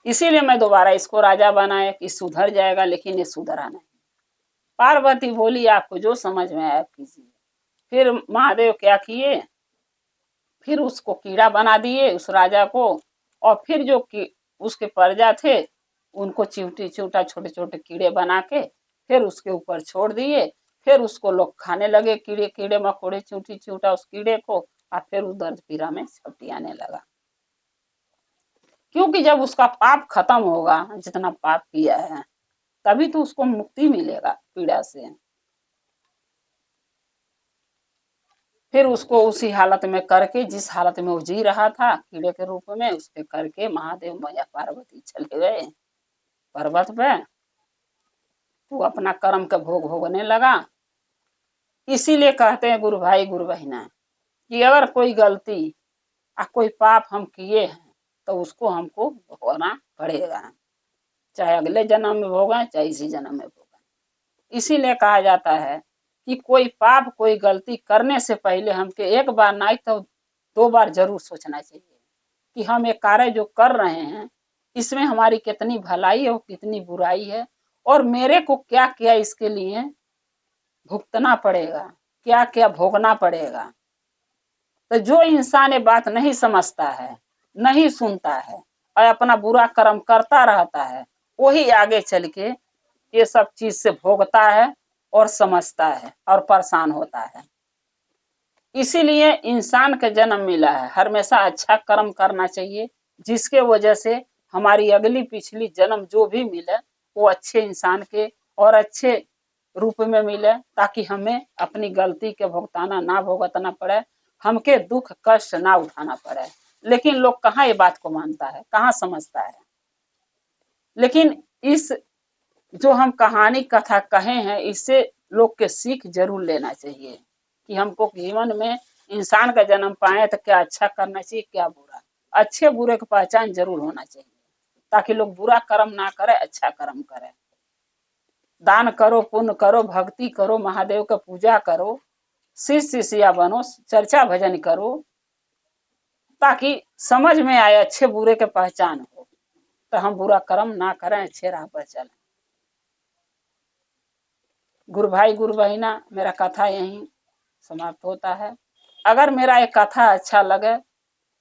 इसीलिए मैं दोबारा इसको राजा बनाया कि सुधर जाएगा, लेकिन ये सुधरा नहीं। पार्वती बोली आपको जो समझ में आया कीजिए। फिर महादेव क्या किए, फिर उसको कीड़ा बना दिए उस राजा को, और फिर जो उसके प्रजा थे उनको चिवटी चिवटा छोटे छोटे कीड़े बना के फिर उसके ऊपर छोड़ दिए, फिर उसको लोग खाने लगे, कीड़े कीड़े मकोड़े चिवटी चिवटा उस कीड़े को, और फिर वो दर्द पीड़ा में छपटियाने लगा, क्योंकि जब उसका पाप खत्म होगा, जितना पाप किया है तभी तो उसको मुक्ति मिलेगा पीड़ा से। फिर उसको उसी हालत में करके, जिस हालत में वो जी रहा था कीड़े के रूप में, उसके करके महादेव मैया पार्वती चले गए पर्वत पे। वो अपना कर्म का भोग भोगने लगा। इसीलिए कहते हैं गुरु भाई गुरु बहिना कि अगर कोई गलती या कोई पाप हम किए हैं तो उसको हमको भोगना पड़ेगा, चाहे अगले जन्म में भोगें चाहे इसी जन्म में भोगें। इसीलिए कहा जाता है कि कोई पाप कोई गलती करने से पहले हमके एक बार नहीं तो 2 बार जरूर सोचना चाहिए कि हम ये कार्य जो कर रहे हैं इसमें हमारी कितनी भलाई है और कितनी बुराई है, और मेरे को क्या क्या इसके लिए भुगतना पड़ेगा, क्या क्या भोगना पड़ेगा। तो जो इंसान ये बात नहीं समझता है, नहीं सुनता है और अपना बुरा कर्म करता रहता है, वही आगे चल के ये सब चीज से भोगता है और समझता है और परेशान होता है। इसीलिए इंसान का जन्म मिला है, हमेशा अच्छा कर्म करना चाहिए, जिसके वजह से हमारी अगली पिछली जन्म जो भी मिले वो अच्छे इंसान के और अच्छे रूप में मिले, ताकि हमें अपनी गलती के भुगताना ना भुगतना पड़े, हमके दुख कष्ट ना उठाना पड़े। लेकिन लोग कहाँ ये बात को मानता है, कहाँ समझता है। लेकिन इस जो हम कहानी कथा कहे हैं इससे लोग के सीख जरूर लेना चाहिए कि हमको जीवन में इंसान का जन्म पाए तो क्या अच्छा करना चाहिए क्या बुरा, अच्छे बुरे की पहचान जरूर होना चाहिए, ताकि लोग बुरा कर्म ना करे अच्छा कर्म करे। दान करो, पुण्य करो, भक्ति करो, महादेव का पूजा करो, शिष्य शिष्या बनो, चर्चा भजन करो, ताकि समझ में आए, अच्छे बुरे के पहचान हो, तो हम बुरा कर्म ना करें, अच्छे राह पर चलें। गुरु भाई गुरु बहिना, मेरा कथा यहीं समाप्त होता है। अगर मेरा एक कथा अच्छा लगे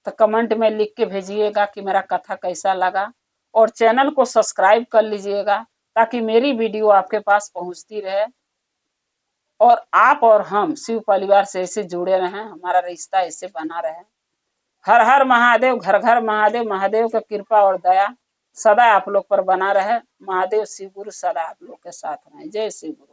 तो कमेंट में लिख के भेजिएगा कि मेरा कथा कैसा लगा, और चैनल को सब्सक्राइब कर लीजिएगा ताकि मेरी वीडियो आपके पास पहुंचती रहे और आप और हम शिव परिवार से ऐसे जुड़े रहें, हमारा रिश्ता ऐसे बना रहे। हर हर महादेव, घर घर महादेव, महादेव का कृपा और दया सदा आप लोग पर बना रहे। महादेव शिव गुरु सदा आप लोग के साथ रहे। जय शिव गुरु।